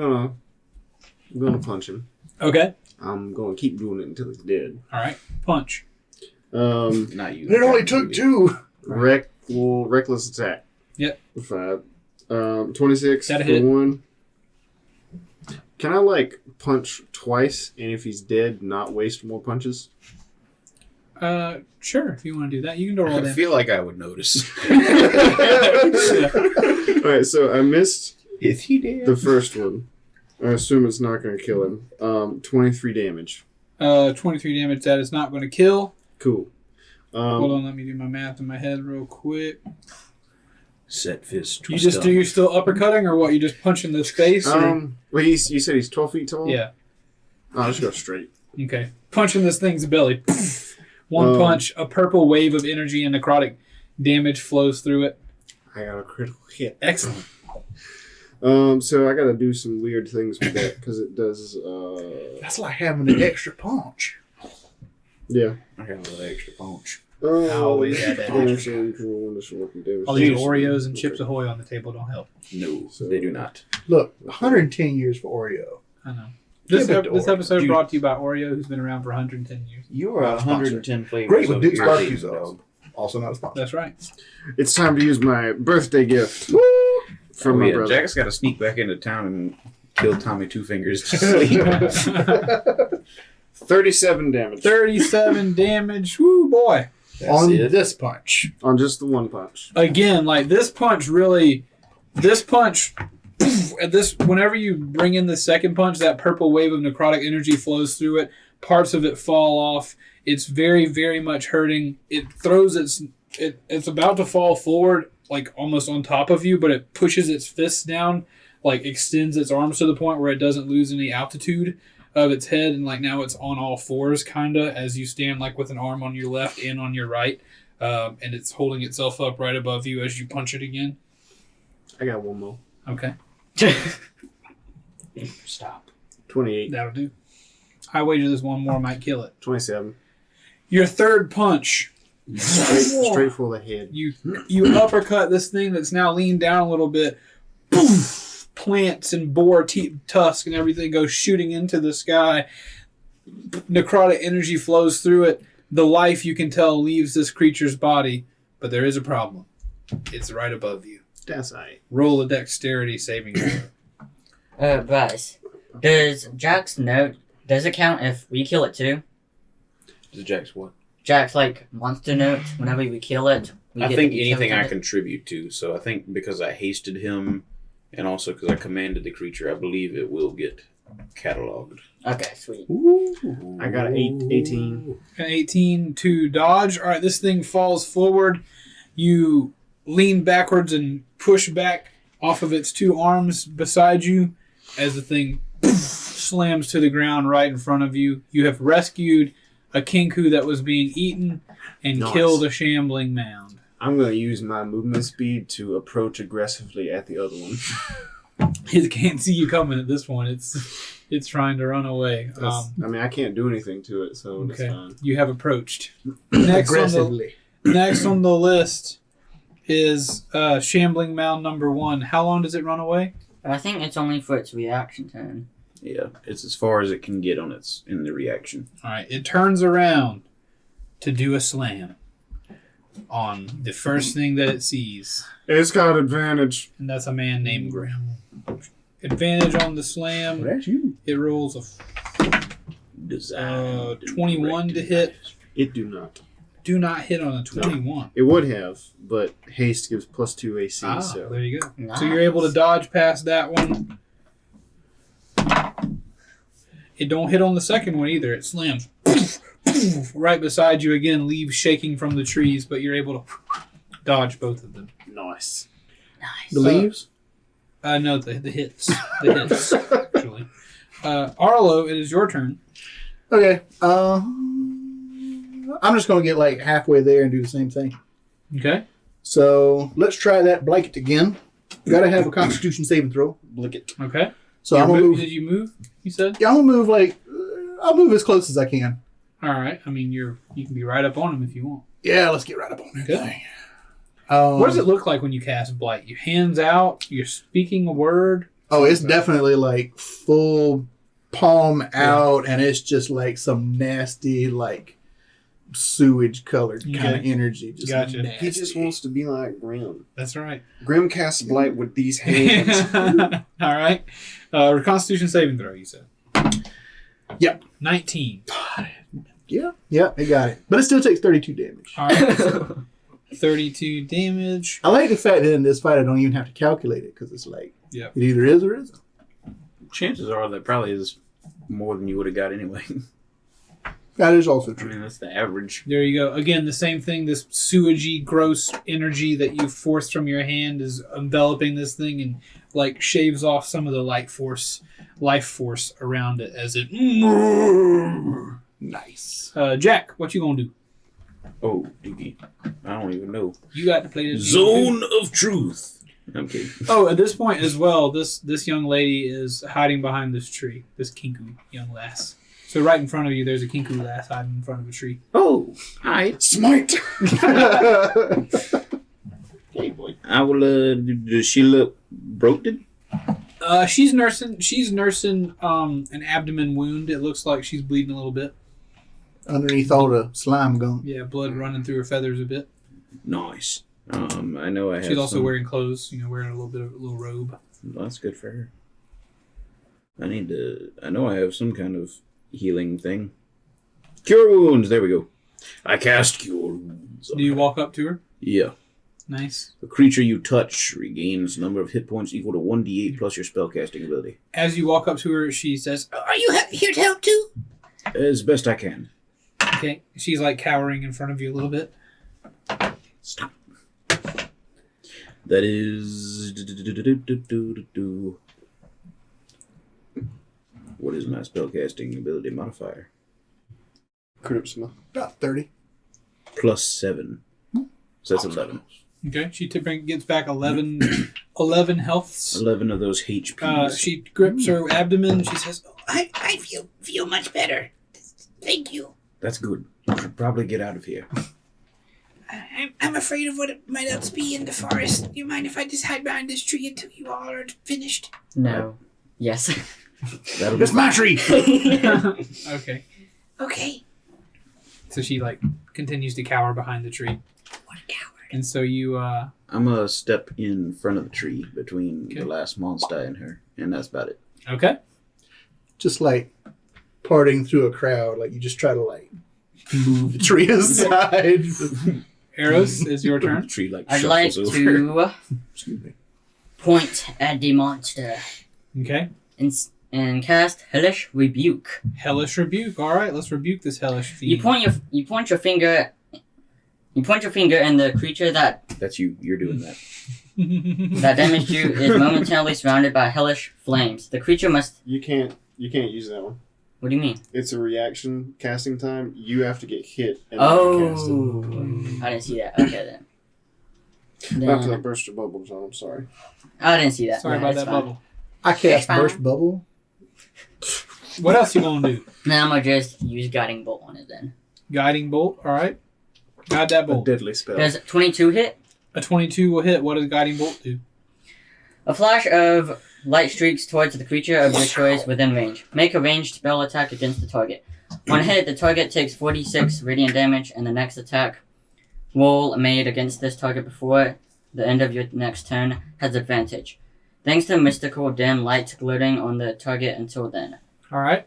gonna punch him. Okay. I'm gonna keep doing it until he's dead. All right. Punch. Not you. It only took 2. Reckless attack. Yep. 5. 26 That'll for hit. 1. Can I punch twice, and if he's dead, not waste more punches? Sure. If you want to do that, you can do all I that. feel like I would notice. All right, so I missed Is he dead? the first one. I assume it's not going to kill him. 23 damage. 23 damage. That is not going to kill. Cool. Hold on. Let me do my math in my head real quick. Set fist. You you're still uppercutting, or what? You just punching this face? Or? Well, you said he's 12 feet tall? Yeah. I'll just go straight. Okay. Punching this thing's belly. One punch, a purple wave of energy and necrotic damage flows through it. I got a critical hit. Excellent. So I got to do some weird things with that because it does. That's like having an extra punch. Yeah. I got a little extra punch. Always had that All extra All these Oreos and Chips Ahoy on the table don't help. No, So- they do not. Look, 110 years for Oreo. I know. This Give it to episode Oreo. brought to you by Oreo, who's been around for 110 years. You are 110 flavors. Great with of Duke's barbecue irritating sauce. dog. Also not a sponsor. That's right. It's time to use my birthday gift from my brother. Jack's got to sneak back into town and kill Tommy Two Fingers to sleep. 37 damage 37 damage. Woo, boy. On it. this punch. on just the one punch. Again, like this punch, whenever you bring in the second punch, that purple wave of necrotic energy flows through it. Parts of it fall off. It's very, very much hurting. It throws it's about to fall forward, like almost on top of you, but it pushes its fists down, like extends its arms to the point where it doesn't lose any altitude of its head, and like now it's on all fours, kinda, as you stand like with an arm on your left and on your right, and it's holding itself up right above you as you punch it again. I got one more. Okay. Stop. 28. That'll do. I wager this one more might kill it. 27. Your third punch. Straight for the head. You uppercut this thing that's now leaned down a little bit. Poof! Plants and boar tusk and everything goes shooting into the sky. Necrotic energy flows through it. The life, you can tell, leaves this creature's body. But there is a problem. It's right above you. That's right. Roll a dexterity saving throw. Bryce, does Jack's note, does it count if we kill it too? Does Jack's what? Jack's like monster note, whenever we kill it. We I get think to eat anything some I of it? contribute to. So I think because I hasted him, and also because I commanded the creature, I believe it will get cataloged. Okay, sweet. I got an 18. An 18 to dodge. All right, this thing falls forward. You lean backwards and push back off of its two arms beside you as the thing slams to the ground right in front of you. You have rescued a kinku that was being eaten and Nice. killed a shambling mound. I'm going to use my movement speed to approach aggressively at the other one. It can't see you coming at this one. It's trying to run away. I mean, I can't do anything to it, so Okay, that's fine. you have approached. Aggressively. Next on the list is Shambling Mound number 1. How long does it run away? I think it's only for its reaction turn. Yeah, it's as far as it can get in the reaction. All right, it turns around to do a slam on the first thing that it sees, It's got advantage. and that's a man named Grim. Advantage on the slam. That's you. It rolls a Designed and 21 to directed. hit. It do not. Do not hit on a 21. It would have, but haste gives +2 AC, Ah, so. there you go. Nice. So you're able to dodge past that one. It don't hit on the second one either. It slams right beside you again, leaves shaking from the trees, but you're able to dodge both of them. Nice. Nice. The leaves? No, the hits. The hits, actually. Arlo, it is your turn. Okay. I'm just going to get like halfway there and do the same thing. Okay. So let's try that blanket again. Got to have a Constitution saving throw. Blicket. Okay. So I'm gonna move. Did you move? You said. Yeah, I'm gonna move like I'll move as close as I can. All right. I mean, you can be right up on him if you want. Yeah, let's get right up on that Okay. thing. What does it look like when you cast Blight? Your hands out. You're speaking a word. Oh, it's definitely like full palm out, and it's just like some nasty like sewage colored kind of Okay. energy. Just Gotcha. nasty. He just wants to be like Grim. That's right. Grim casts Blight with these hands. All right. Constitution saving throw. You said. Yep. 19. Yeah, it got it. But it still takes 32 damage. All right. 32 damage. I like the fact that in this fight I don't even have to calculate it because it's like Yep. it either is or isn't. Chances are that probably is more than you would have got anyway. That is also I true. mean, that's the average. There you go. Again, the same thing. This sewagey, gross energy that you forced from your hand is enveloping this thing and like shaves off some of the life force around it as it. Nice. Jack, what you gonna do? Oh, Doogie. I don't even know. You got to play this Zone of Truth. I'm kidding. Oh, at this point as well, this young lady is hiding behind this tree. This kinku young lass. So right in front of you, there's a kinku lass hiding in front of a tree. Oh, hi. Smite! Hey, boy. I will, does she look broken? She's nursing an abdomen wound. It looks like she's bleeding a little bit. Underneath all the slime gunk. Yeah, blood running through her feathers a bit. Nice. I know I have. She's also some... wearing clothes. Wearing a little robe. Well, that's good for her. I know I have some kind of healing thing. Cure wounds. There we go. I cast cure wounds. Do you walk up to her? Yeah. Nice. The creature you touch regains number of hit points equal to 1d8 plus your spellcasting ability. As you walk up to her, she says, Are you here to help too? As best I can. okay. She's like cowering in front of you a little bit. Stop. That is... What is my spellcasting ability modifier? Charisma. About 30. Plus 7. So that's 11. Okay. She gets back 11 healths. 11 of those HPs. She grips her abdomen. She says, I feel much better. Thank you. That's good. You should probably get out of here. I'm afraid of what it might else be in the forest. Do you mind if I just hide behind this tree until you all are finished? No. Yes. That'll be my tree! okay. Okay. So she continues to cower behind the tree. What a coward. And so you, I'm gonna step in front of the tree between Okay. the last monster and her, and that's about it. okay. Just like parting through a crowd. Like you just try to move the tree aside. Eros, is your The turn. tree I'd like shuffles over. to Excuse me. point at the monster Okay. and cast Hellish Rebuke. Hellish rebuke. All right, let's rebuke this hellish fiend. You point your finger and the creature that That's you. You're doing that. damaged you is momentarily surrounded by hellish flames. The creature must. You can't use that one. What do you mean? It's a reaction casting time. You have to get hit and then cast it. Oh, I didn't see that. Okay then. After that burst of bubbles on, I'm sorry. I didn't see that. Sorry Yeah, about it's that fine. bubble. I cast It's fine. Burst Bubble. What else you gonna do? Now I'm gonna just use Guiding Bolt on it then. Guiding bolt. All right. Guide that A bolt. deadly spell. Does 22 hit? A 22 will hit. What does guiding bolt do? A flash of light streaks towards the creature of your choice within range. Make a ranged spell attack against the target. On hit, the target takes 46 radiant damage, and the next attack roll made against this target before the end of your next turn has advantage. Thanks to mystical dim light gloating on the target until then. All right.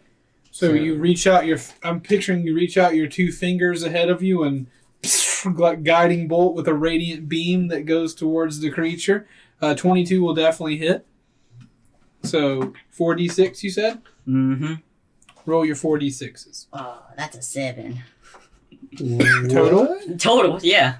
So you reach out I'm picturing you reach out your two fingers ahead of you and guiding bolt with a radiant beam that goes towards the creature. 22 will definitely hit. So 4d6 you said? Mm-hmm. Roll your 4d6s. Oh, that's a 7. Total? Total, yeah.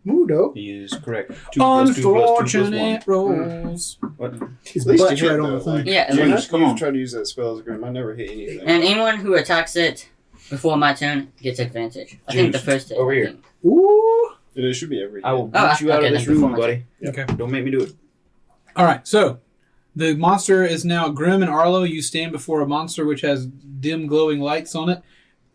Ooh, dope. He is correct. 2 plus 2 plus 2 plus 1. Unfortunate rolls. What? His At least butt's you hit right on the though. thing. Like, Yeah, James, come you on. try to use that spell as grim. I never hit anything. And anyone who attacks it before my turn gets advantage. I think the James, first hit. over I here. think. Ooh. It should be every. I will Oh, beat you out okay, of this then room, before my buddy. Okay. Don't make me do it. All right. So the monster is now Grim and Arlo. You stand before a monster which has dim glowing lights on it,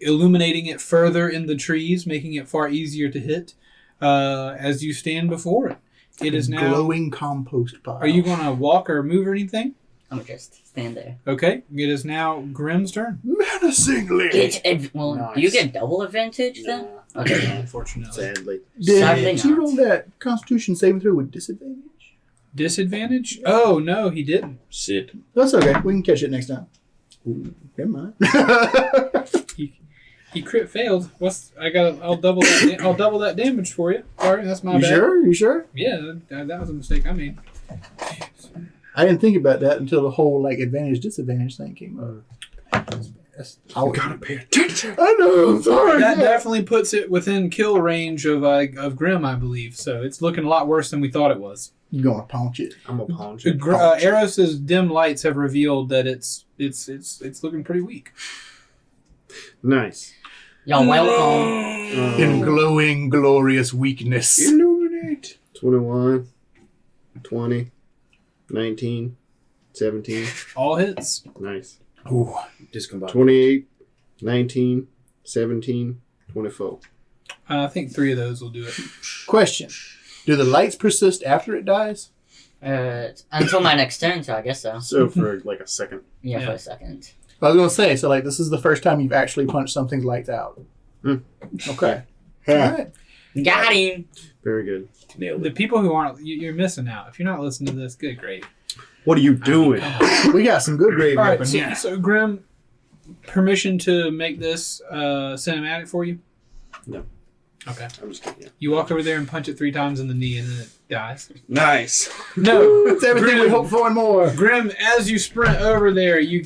illuminating it further in the trees, making it far easier to hit as you stand before it. It is now... Glowing compost pile. Are you going to walk or move or anything? I'm gonna just stand there. Okay. It is now Grim's turn. Menacingly. Well, do you get double advantage then? Okay. Unfortunately. Sadly. Sadly Did you not. roll that Constitution saving throw with disadvantage? Disadvantage? Oh, no, he didn't. Sit. That's okay. We can catch it next time. Ooh, never mind. He crit failed. I'll double that. I'll double that damage for you. Sorry, that's my You bad. sure? You sure? Yeah, that was a mistake I made. I didn't think about that until the whole advantage disadvantage thing came up. You gotta pay attention. I know. I'm sorry. That definitely puts it within kill range of Grim, I believe. So it's looking a lot worse than we thought it was. You're gonna punch it. I'm gonna punch it. Eros's dim lights have revealed that it's looking pretty weak. Nice. Y'all welcome. In glowing, glorious weakness. Illuminate. 21, 20, 19, 17. All hits. Nice. Ooh. Discombobulated. 28, 19, 17, 24. I think 3 of those will do it. Question: do the lights persist after it dies? Until my next turn, so I guess so. So for like a second. Yeah, Yeah. for a second. I was gonna say, so like this is the first time you've actually punched something's lights out. Okay. All right. Got him! Very good. Nailed The it. people who aren't, you're missing out. If you're not listening to this, good great. What are you doing? We got some good gravy All up right, in so, here. so Grim, permission to make this cinematic for you? No. Okay. I'm just kidding. Yeah. You walk over there and punch it 3 times in the knee, and then it dies. Nice. No, It's everything we hope for and more. Grim, as you sprint over there, you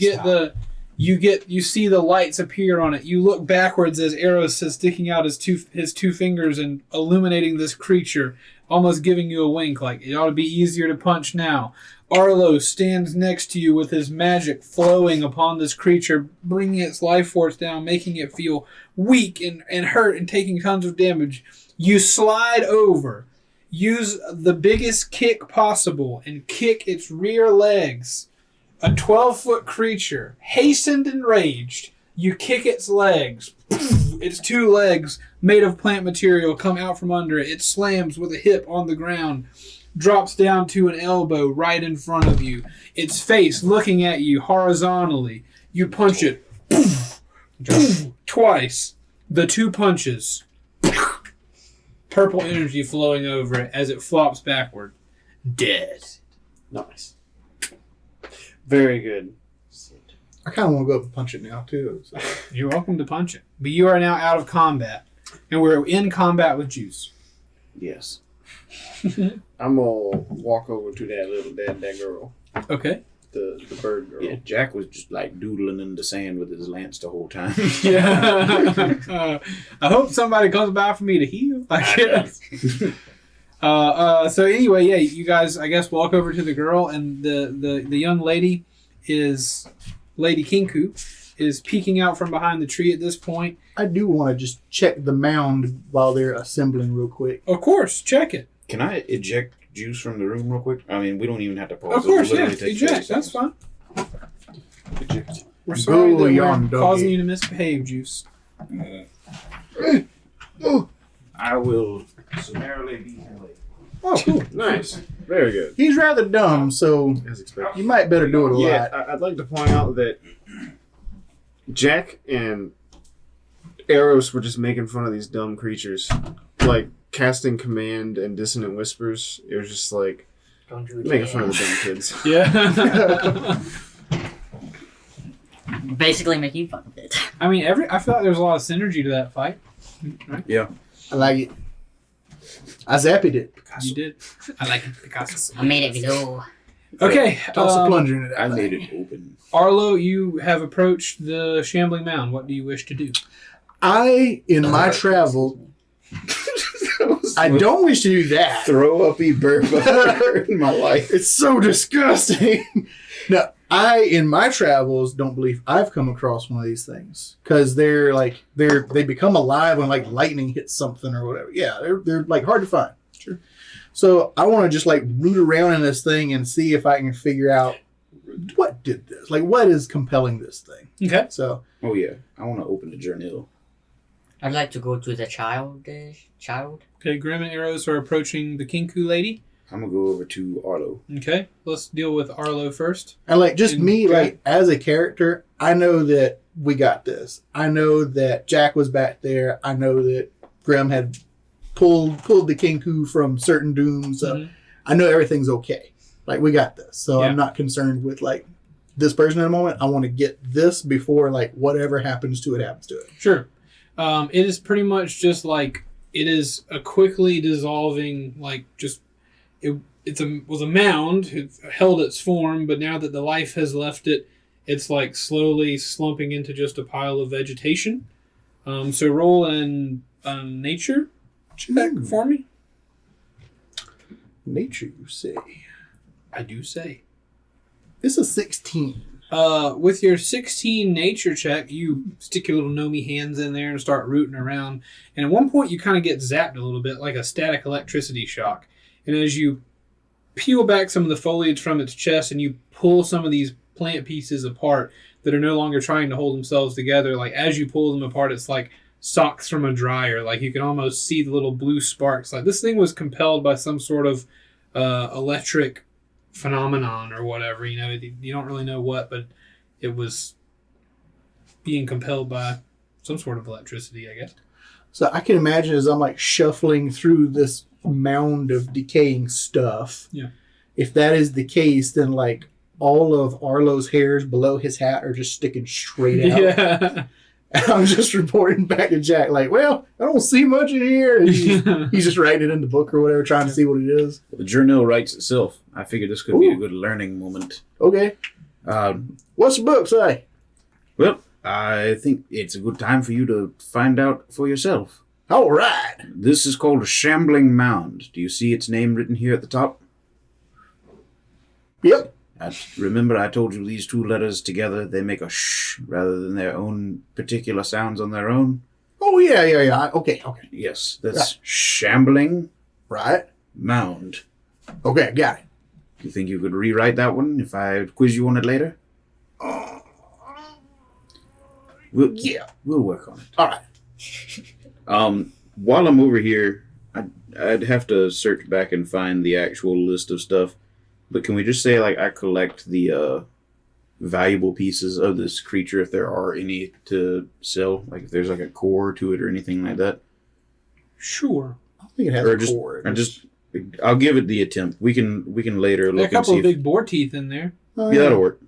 see the lights appear on it. You look backwards as arrows is sticking out his two fingers and illuminating this creature, almost giving you a wink, like it ought to be easier to punch now. Arlo stands next to you with his magic flowing upon this creature, bringing its life force down, making it feel weak and hurt and taking tons of damage. You slide over, use the biggest kick possible, and kick its rear legs. A 12-foot creature, hastened and raged, you kick its legs. Its 2 legs, made of plant material, come out from under it. It slams with a hip on the ground, drops down to an elbow right in front of you. Its face looking at you horizontally. You punch it twice. The 2 punches. Purple energy flowing over it as it flops backward. Dead. Nice. Very good. I kind of want to go up and punch it now too. So. You're welcome to punch it. But you are now out of combat. And we're in combat with Juice. Yes. I'm gonna walk over to that girl, Okay. the bird girl. Yeah, Jack was just like doodling in the sand with his lance the whole time. Yeah. I hope somebody comes by for me to heal. I guess. So anyway, yeah, you guys, I guess, walk over to the girl, and the young lady is Lady Kinku, is peeking out from behind the tree at this point. I do want to just check the mound while they're assembling real quick. Of course, check it. Can I eject Juice from the room real quick? I mean, we don't even have to pause. Of course, It'll yeah. literally take Eject. 30 That's seconds. fine. Eject. We're sorry Go, that young we're doggy. causing you to misbehave, Juice. I will summarily be delayed. Oh, cool. Nice. Very good. He's rather dumb, so As expected. you might better do it a Yeah, lot. I'd like to point out that Jack and Eros were just making fun of these dumb creatures. Like, casting command and dissonant whispers. It was just like, Don't do making fun of the dumb kids. Yeah. Basically making fun of it. I mean, I feel like there's a lot of synergy to that fight. Yeah. I like it. I zapped it. You did. I like it, Picasso. I made it glow. Okay. Toss a plunger into that. I made thing. it open. Arlo, you have approached the Shambling Mound. What do you wish to do? In my travel, I don't wish to do that. Throw up burp in my life. It's so disgusting. No, in my travels, don't believe I've come across one of these things because they become alive when like lightning hits something or whatever. Yeah, they're like hard to find. Sure. So I want to just like root around in this thing and see if I can figure out what did this. Like, what is compelling this thing? Okay. So Oh yeah, I want to open the journal. I'd like to go to the child. Okay, Grim and Arrows are approaching the Kinku lady. I'm gonna go over to Arlo. Okay, let's deal with Arlo first. and like just me, Okay. like as a character, I know that we got this. I know that Jack was back there. I know that Grim had pulled the Kinku from certain dooms. So Mhm. I know everything's okay. Like we got this. So Yeah. I'm not concerned with like this person at the moment. I want to get this before like whatever happens to it happens to it. Sure. It is pretty much just like it is a quickly dissolving, like just was a mound. It held its form, but now that the life has left it, it's like slowly slumping into just a pile of vegetation. So roll in nature check for me. Nature, you say. I do say. This is 16. With your 16 nature check, you stick your little gnomey hands in there and start rooting around. And at one point, you kind of get zapped a little bit, like a static electricity shock. And as you peel back some of the foliage from its chest and you pull some of these plant pieces apart that are no longer trying to hold themselves together, like as you pull them apart, it's like socks from a dryer. Like you can almost see the little blue sparks. Like this thing was compelled by some sort of electric phenomenon or whatever. You don't really know what, but it was being compelled by some sort of electricity, I guess. So I can imagine as I'm like shuffling through this mound of decaying stuff. Yeah. If that is the case, then like all of Arlo's hairs below his hat are just sticking straight out. Yeah. And I'm just reporting back to Jack, like, well, I don't see much in here. And he's just writing it in the book or whatever, trying to see what it is. The journal writes itself. I figured this could be a good learning moment. Okay. What's the book say? Well, I think it's a good time for you to find out for yourself. All right. This is called a Shambling Mound. Do you see its name written here at the top? Yep. Remember I told you these two letters together, they make a sh rather than their own particular sounds on their own? Oh, yeah. Okay. Yes, that's Shambling Right. Mound. Okay, got it. Do you think you could rewrite that one if I quiz you on it later? We'll work on it. All right. While I'm over here, I'd have to search back and find the actual list of stuff. But can we just say, like, I collect the valuable pieces of this creature if there are any to sell? Like, if there's, like, a core to it or anything like that? Sure. I think it has a core. I'll give it the attempt. We can later look There are a couple and of see big boar teeth in there. Oh, yeah, that'll work.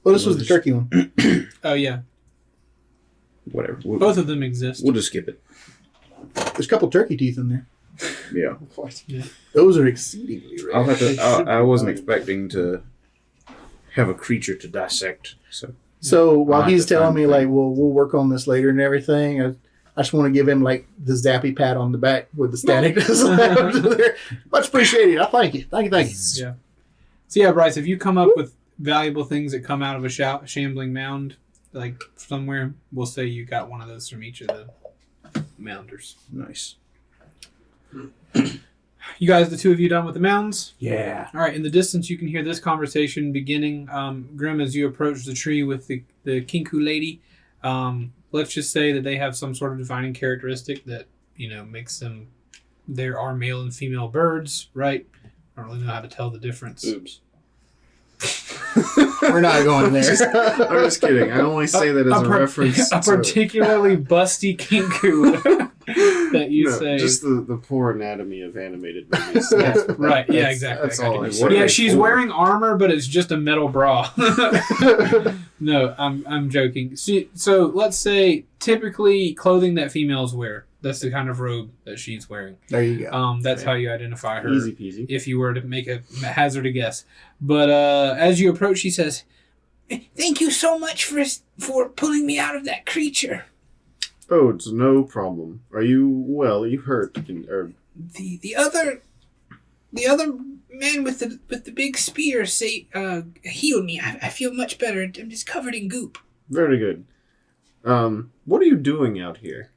Well, this was the turkey one. Oh, yeah. Whatever. Both of them exist. We'll just skip it. There's a couple turkey teeth in there. Yeah. Those are exceedingly rare. I wasn't expecting to have a creature to dissect. So while he's telling me, like, we'll work on this later and everything, I just want to give him, like, the zappy pat on the back with the static. Much appreciated. I thank you. Thank you. Yeah. So, yeah, Bryce, if you come up with valuable things that come out of a shambling mound, like, somewhere, we'll say you got one of those from each of the mounders. Nice. You guys, the two of you done with the mounds? Yeah. All right. In the distance, you can hear this conversation beginning. Grim, as you approach the tree with the Kinku lady, let's just say that they have some sort of defining characteristic that, makes them... There are male and female birds, right? I don't really know how to tell the difference. Oops. We're not going there. I'm just kidding. I only say that as a reference a particularly busty Kinku that you say. Just the poor anatomy of animated movies. Right, yeah, exactly. That's all I Yeah, she's wearing armor, but it's just a metal bra. No, I'm joking. So let's say typically clothing that females wear. That's the kind of robe that she's wearing. There you go. That's how you identify her. Easy peasy. If you were to make a hazard a guess. But as you approach, she says, "Thank you so much for pulling me out of that creature." Oh, it's no problem. Are you well? Are you hurt? The other man with the big spear healed me. I feel much better. I'm just covered in goop. Very good. What are you doing out here?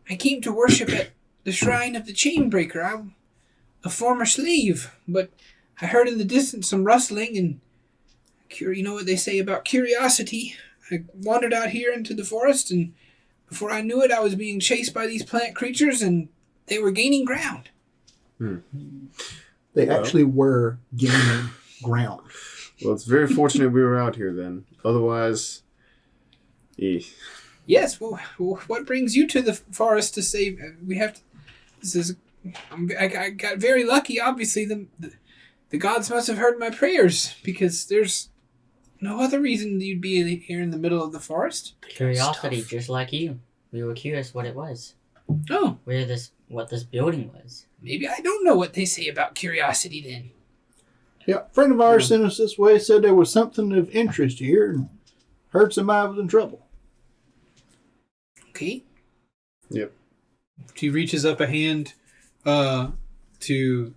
I came to worship at the shrine of the Chainbreaker. I'm a former slave, but I heard in the distance some rustling, and you know what they say about curiosity. I wandered out here into the forest, and before I knew it, I was being chased by these plant creatures, and they were gaining ground. They actually were gaining ground. Well, it's very fortunate we were out here then. Otherwise... Yes, well, what brings you to the forest to save... I got very lucky, obviously. The gods must have heard my prayers, because there's no other reason you'd be here in the middle of the forest. Curiosity, just like you. We were curious what it was. Oh. What this building was. Maybe I don't know what they say about curiosity then. Yeah, a friend of ours sent us this way, said there was something of interest here, and heard somebody was in trouble. Okay. Yep. She reaches up a hand to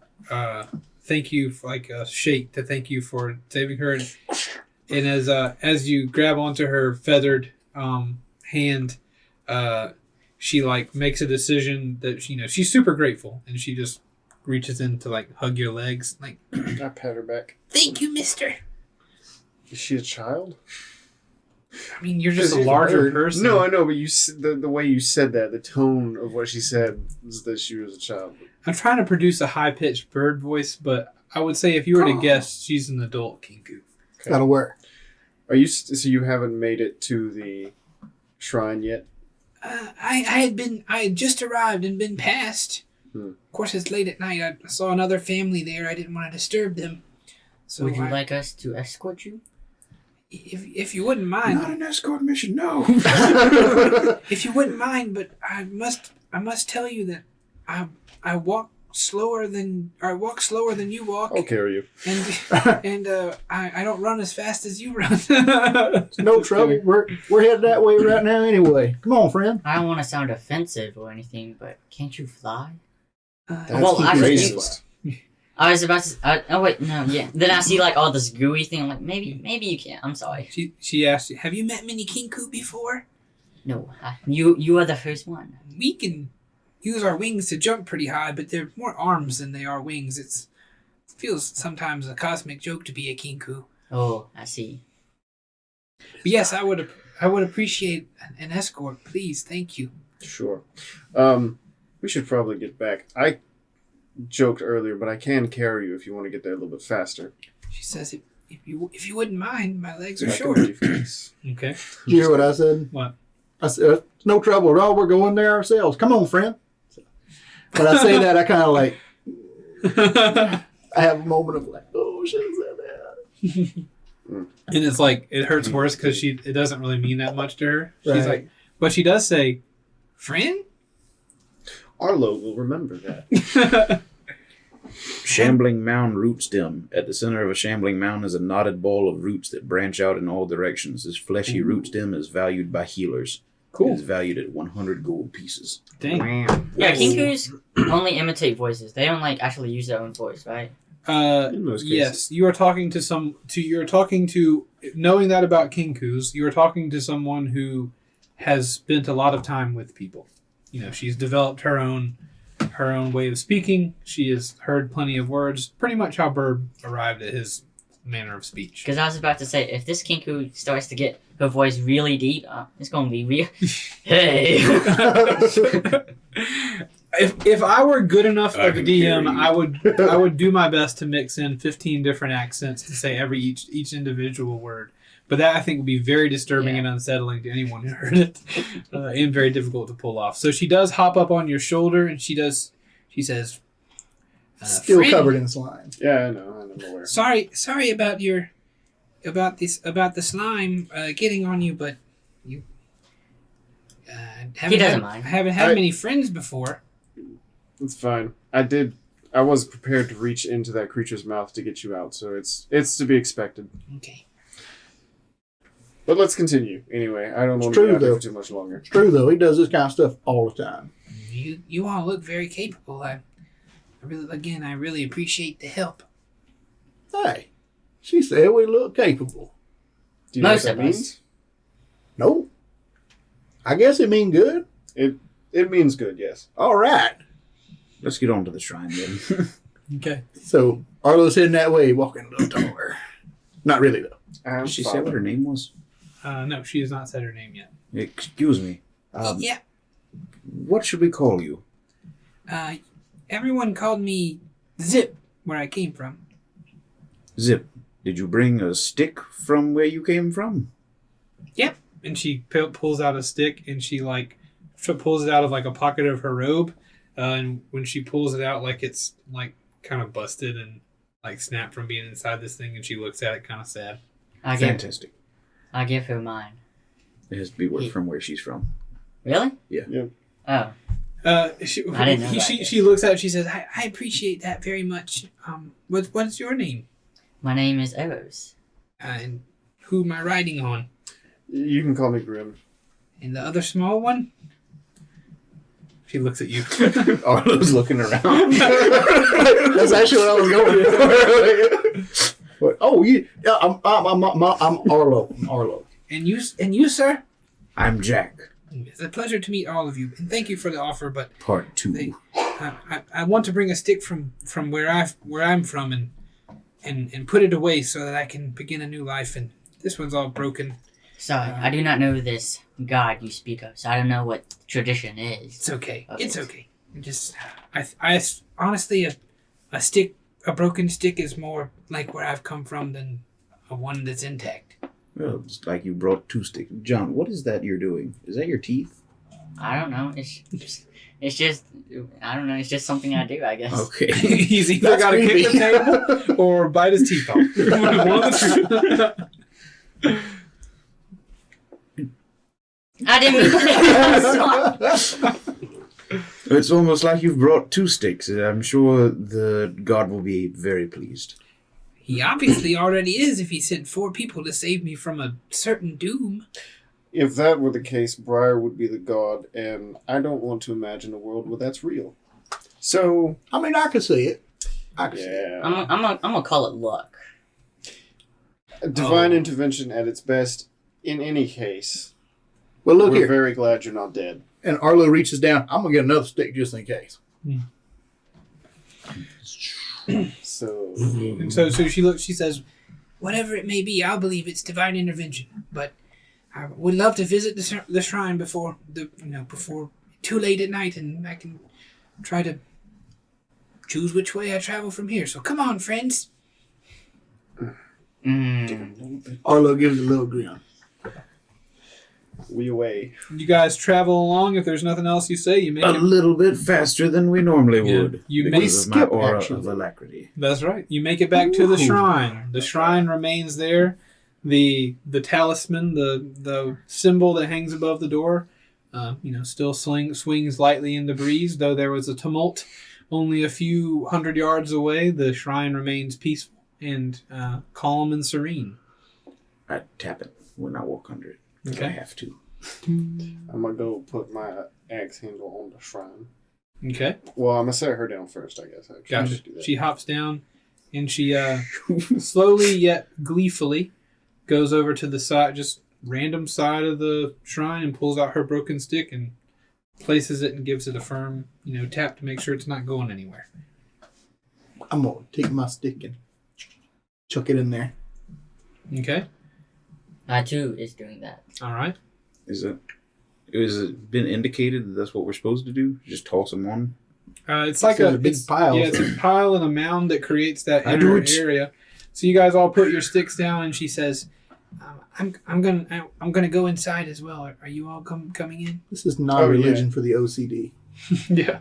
thank you, like a shake to thank you for saving her. And as you grab onto her feathered hand, she like makes a decision that she's super grateful, and she just reaches in to like hug your legs, like I pat her back. Thank you, mister. Is she a child? I mean, you're just a larger person. No, I know, but the way you said that, the tone of what she said was that she was a child. I'm trying to produce a high-pitched bird voice, but I would say if you were to guess, she's an adult kinku. Okay. That'll work. Are you so you haven't made it to the shrine yet? I had just arrived and been passed. Of course, it's late at night. I saw another family there. I didn't want to disturb them. So Would you like us to escort you? If you wouldn't mind. Not an escort mission, no. If you wouldn't mind, but I must tell you that I walk slower than you walk. I'll carry you. And I don't run as fast as you run. No trouble. We're headed that way right now anyway. Come on, friend. I don't want to sound offensive or anything, but can't you fly? That's Well, actually- racist. I was about to. Oh wait, no, yeah. Then I see like all this gooey thing. I'm like, maybe you can't. I'm sorry. She asked you, Have you met many kinku before? No, you are the first one. We can use our wings to jump pretty high, but they're more arms than they are wings. It feels sometimes a cosmic joke to be a kinku. Oh, I see. But yes, I would appreciate an escort, please. Thank you. Sure. We should probably get back. I joked earlier, but I can carry you if you want to get there a little bit faster. She says, if you wouldn't mind, my legs are I can short. reflex. okay. Did you hear what I said? What? I said, it's no trouble at all. We're going there ourselves. Come on, friend. When I say that, I kind of like, I have a moment of like, oh, should have said that. And it's like, it hurts worse because it doesn't really mean that much to her. She's Right. like, but she does say, Friend? Arlo will remember that. Shambling Mound root stem. At the center of a shambling mound is a knotted ball of roots that branch out in all directions. This fleshy root stem is valued by healers. Cool. It is valued at 100 gold pieces. dang. Yeah, kinkus only imitate voices. They don't like actually use their own voice, right? In most cases. Yes, you are talking to knowing that about kinkus, you are talking to someone who has spent a lot of time with people. You know, she's developed her own way of speaking. She has heard plenty of words. Pretty much how Burb arrived at his manner of speech. Because I was about to say, if this kinku starts to get her voice really deep, it's going to be real. Hey! If I were good enough I of a can DM, carry you. I would do my best to mix in 15 different accents to say each individual word. But that I think would be very disturbing and unsettling to anyone who heard it, and very difficult to pull off. So she does hop up on your shoulder, and she says, Still friend. covered in slime. Yeah, I know. I'm aware. Sorry about the slime getting on you, but you He doesn't mind. I haven't had many friends before. It's fine. I was prepared to reach into that creature's mouth to get you out, so it's to be expected. Okay. But let's continue. Anyway, I don't want to true, be out there though. for too much longer. It's true, though. He does this kind of stuff all the time. You all look very capable. I really appreciate the help. Hey, she said we look capable. Do you know Most what that of us. means? No. I guess it mean good. It means good, yes. All right. Let's get on to the shrine then. okay. So Arlo's heading that way, walking a little taller. Not really, though. I'm She said what her name was? No, she has not said her name yet. Excuse me. Yeah. What should we call you? Everyone called me Zip where I came from. Zip. Did you bring a stick from where you came from? And she pulls out a stick, and she pulls it out of like a pocket of her robe. And when she pulls it out, like it's like kind of busted and like snapped from being inside this thing, and she looks at it kind of sad. I Fantastic. give her mine. It has to be from where she's from. Really? Yeah. Oh. She I didn't know that. she looks at it, she says, I appreciate that very much. What's your name? My name is Eros. And who am I riding on? You can call me Grim. And the other small one? She looks at you. Arlo's looking around. That's actually what I was going for. But, I'm Arlo. I'm Arlo. And you, sir? I'm Jack. It's a pleasure to meet all of you, and thank you for the offer. But Part 2. I want to bring a stick from where I'm from and put it away so that I can begin a new life. And this one's all broken. Sorry, I do not know this god you speak of, so I don't know what tradition is. It's okay. Okay. It's okay. I honestly, a stick a broken stick is more like where I've come from than a one that's intact. Well, it's like you brought 2 sticks. John, what is that you're doing? Is that your teeth? I don't know. It's just I don't know. It's just something I do, I guess. Okay. He's either got to kick the table or bite his teeth off. One of the two. I didn't mean to. It's almost like you've brought 2 sticks. I'm sure the god will be very pleased. He obviously already is if he sent 4 people to save me from a certain doom. If that were the case, Briar would be the god, and I don't want to imagine a world where that's real. So, I mean, I can see it. I can see it. yeah. I'm gonna call it luck. Divine intervention at its best, in any case. Well, look We're here. very glad you're not dead. And Arlo reaches down. I'm going to get another stick just in case. So, And so she says, whatever it may be, I'll believe it's divine intervention. But I would love to visit the shrine before too late at night, and I can try to choose which way I travel from here. So come on, friends. Arlo gives a little grin. we away. You guys travel along. If there's nothing else you say, you make A it. little bit faster than we normally Yeah. would. You may because of my skip, aura actually. of alacrity. That's right. You make it back to the shrine. The shrine remains there. The talisman, the symbol that hangs above the door, still swings lightly in the breeze. Though there was a tumult only a few hundred yards away, the shrine remains peaceful and calm and serene. I tap it when I walk under it. Okay. I have to. I'm gonna go put my axe handle on the shrine. Okay. Well, I'm gonna set her down first, I guess. Actually. I Gotcha. should do that. She hops down and she slowly yet gleefully goes over to the side, just random side of the shrine, and pulls out her broken stick and places it and gives it a firm, tap to make sure it's not going anywhere. I'm going to take my stick and chuck it in there. Okay. I too is doing that. All right. Is it been indicated that that's what we're supposed to do? Just toss them on? It's like a big pile. Yeah, it's a pile and a mound that creates that I do inner it. area. So you guys all put your sticks down, and she says, "I'm gonna go inside as well. Are you all coming in?" This is not a religion for the OCD. Yeah.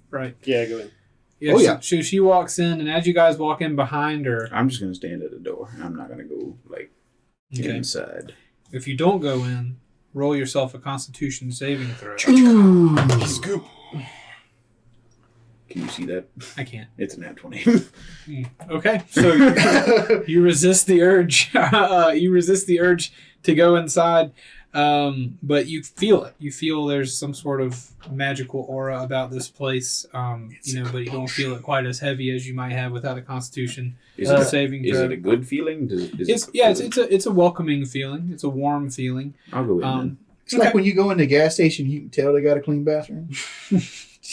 Right. Yeah, go in. Yeah. Oh, yeah. So she walks in, and as you guys walk in behind her, I'm just going to stand at the door. I'm not going to go, okay. inside. If you don't go in, roll yourself a Constitution saving throw. Scoop. Can you see that? I can't. It's a nat 20. Okay, so you resist the urge. You resist the urge to go inside, but you feel it. You feel there's some sort of magical aura about this place. But you don't feel it quite as heavy as you might have without a Constitution saving Is throw. it a good feeling? It's a welcoming feeling. It's a warm feeling. I'll go in then. It's like when you go in the gas station, you can tell they got a clean bathroom.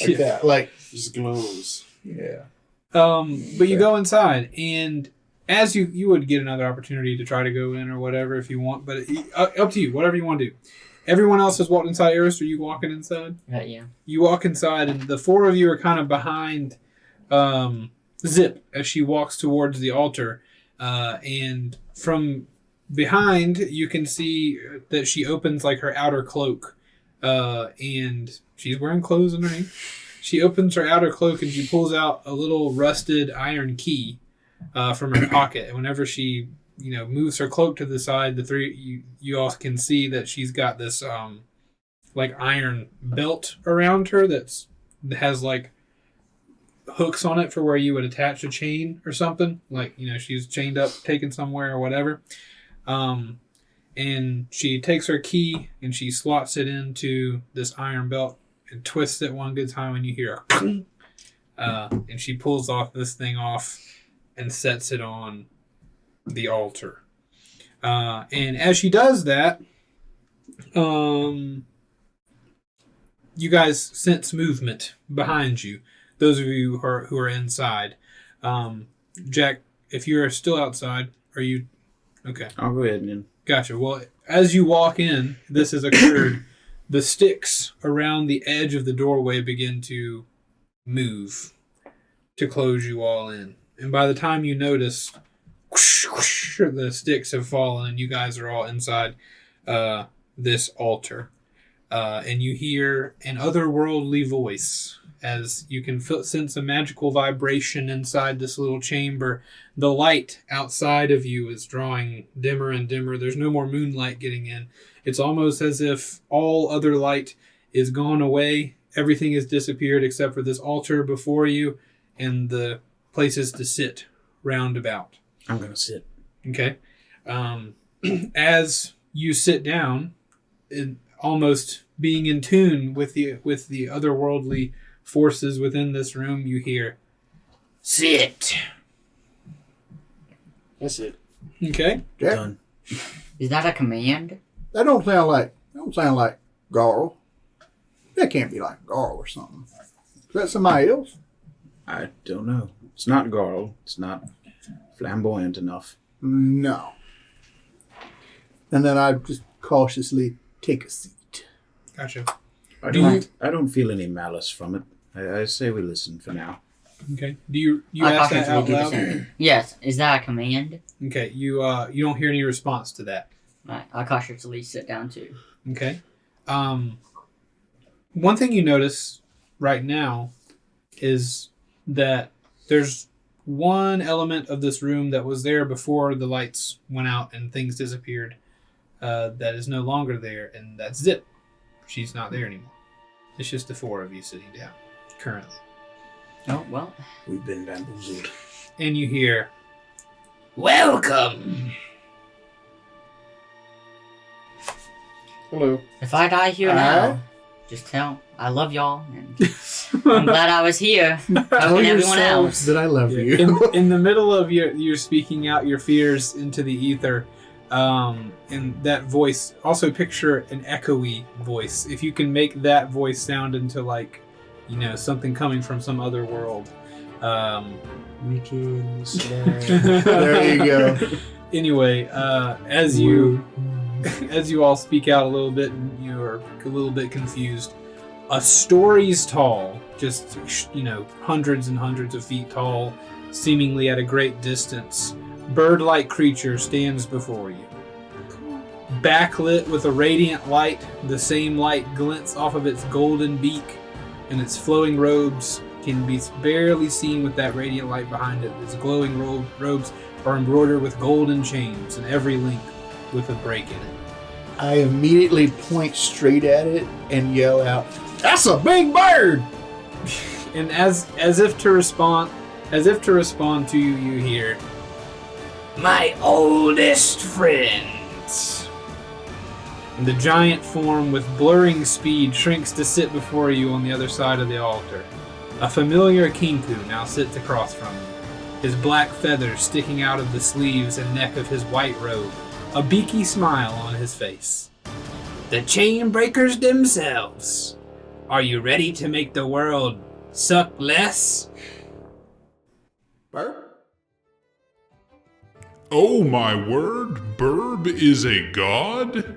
Like that. Like, Just glows. yeah. But you go inside, and as you would get another opportunity to try to go in or whatever if you want, but up to you, whatever you want to do. Everyone else has walked inside. Eris, are you walking inside? Yeah. You walk inside, and the 4 of you are kind of behind Zip as she walks towards the altar. And from behind, you can see that she opens like her outer cloak. And she's wearing clothes underneath. She opens her outer cloak and she pulls out a little rusted iron key from her pocket. And whenever she, moves her cloak to the side, the 3 you all can see that she's got this like iron belt around her that has like hooks on it for where you would attach a chain or something. Like, she's chained up, taken somewhere or whatever. And she takes her key and she slots it into this iron belt and twists it one good time, and you hear a and she pulls this thing off and sets it on the altar. And as she does that, you guys sense movement behind you. Those of you who are inside. Jack, if you're still outside, are you... Okay. I'll go ahead and in. Gotcha. Well, as you walk in, this has occurred. The sticks around the edge of the doorway begin to move to close you all in. And by the time you notice, whoosh, whoosh, the sticks have fallen and you guys are all inside this altar. And you hear an otherworldly voice as you can sense a magical vibration inside this little chamber. The light outside of you is drawing dimmer and dimmer. There's no more moonlight getting in. It's almost as if all other light is gone away. Everything has disappeared except for this altar before you and the places to sit round about. I'm going to sit. Okay. As you sit down, almost being in tune with the otherworldly forces within this room, you hear, "Sit." That's it. Okay. Yeah. Done. Is that a command? That don't sound like Garl. That can't be like Garl or something. Is that somebody else? I don't know. It's not Garl. It's not flamboyant enough. No. And then I just cautiously take a seat. Gotcha. I don't feel any malice from it. I say we listen for now. Okay. Do you I ask that cautiously out do the loud? same. Yes. Is that a command? Okay. You don't hear any response to that. Right. I cautiously sit down too. Okay. One thing you notice right now is that there's one element of this room that was there before the lights went out and things disappeared that is no longer there, and that's Zip. She's not there anymore. It's just the four of you sitting down currently. Oh, well. We've been bamboozled. And you hear, "Welcome." Hello. If I die here now, just tell I love y'all. And I'm glad I was here. Helping everyone else. That I love you. In the middle of you're speaking out your fears into the ether, and that voice, also picture an echoey voice. If you can make that voice sound into something coming from some other world. There you go. Anyway, as you all speak out a little bit and you're a little bit confused, a stories tall, just hundreds and hundreds of feet tall, seemingly at a great distance, bird-like creature stands before you. Backlit with a radiant light, the same light glints off of its golden beak, and its flowing robes can be barely seen with that radiant light behind it. Its glowing robes are embroidered with golden chains, and every link with a break in it. I immediately point straight at it and yell out, "That's a big bird!" And as if to respond to you, you hear, "My oldest friends." And the giant form with blurring speed shrinks to sit before you on the other side of the altar. A familiar Kinku now sits across from you, his black feathers sticking out of the sleeves and neck of his white robe, a beaky smile on his face. "The chain breakers themselves. Are you ready to make the world suck less?" Bird? Oh my word, Burb is a god?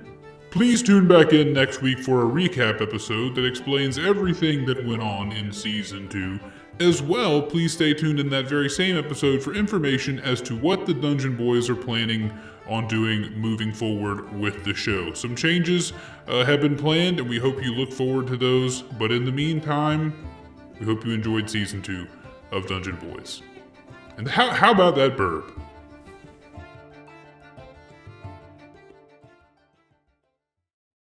Please tune back in next week for a recap episode that explains everything that went on in Season 2. As well, please stay tuned in that very same episode for information as to what the Dungeon Boys are planning on doing moving forward with the show. Some changes have been planned, and we hope you look forward to those. But in the meantime, we hope you enjoyed Season 2 of Dungeon Boys. And how about that Burb?